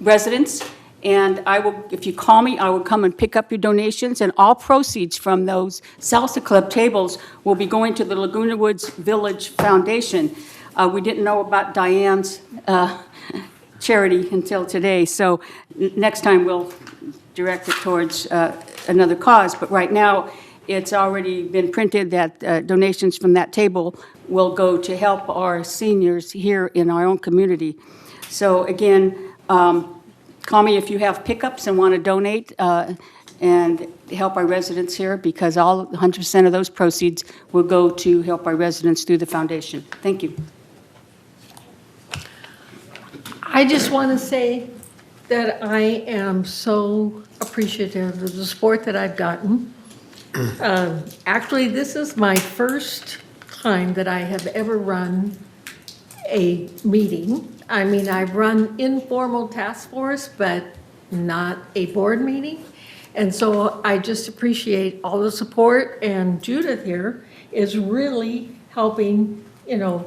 residents, and I will, if you call me, I will come and pick up your donations, and all proceeds from those Salsa Club tables will be going to the Laguna Woods Village Foundation. We didn't know about Diane's charity until today, so next time we'll direct it towards another cause, but right now it's already been printed that donations from that table will go to help our seniors here in our own community. So again, call me if you have pickups and want to donate and help our residents here, because all 100% of those proceeds will go to help our residents through the foundation. Thank you. I just want to say that I am so appreciative of the support that I've gotten. Actually, this is my first time that I have ever run a meeting. I mean, I've run informal task force, but not a board meeting. And so I just appreciate all the support, and Judith here is really helping,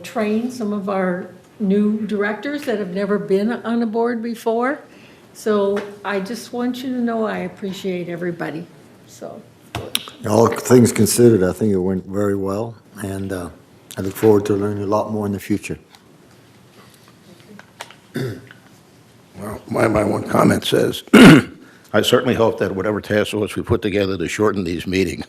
train some of our new directors that have never been on a board before. So I just want you to know I appreciate everybody, so. All things considered, I think it went very well, and I look forward to learning a lot more in the future. Well, my one comment says, I certainly hope that whatever task force we put together to shorten these meetings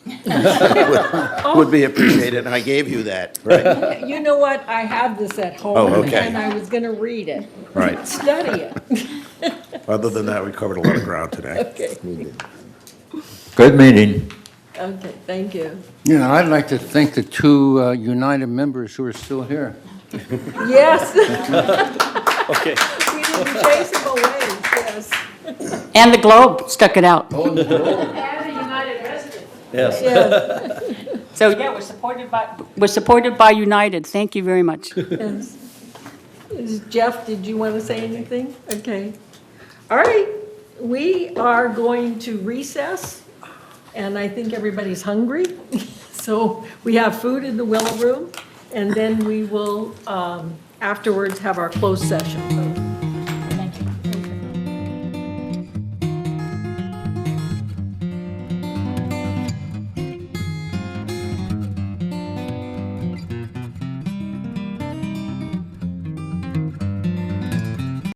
would be appreciated, and I gave you that, right? You know what? I have this at home. Oh, okay. And I was going to read it. Right. Study it. Other than that, we covered a lot of ground today. Okay. Good meeting. Okay, thank you. I'd like to thank the two United members who are still here. Yes. Okay. We didn't chase them away, yes. And the Globe stuck it out. Yes. Yes. So, yeah, we're supported by United. Thank you very much. Yes. Jeff, did you want to say anything? Okay. All right, we are going to recess, and I think everybody's hungry. So we have food in the Willow Room, and then we will afterwards have our closed session.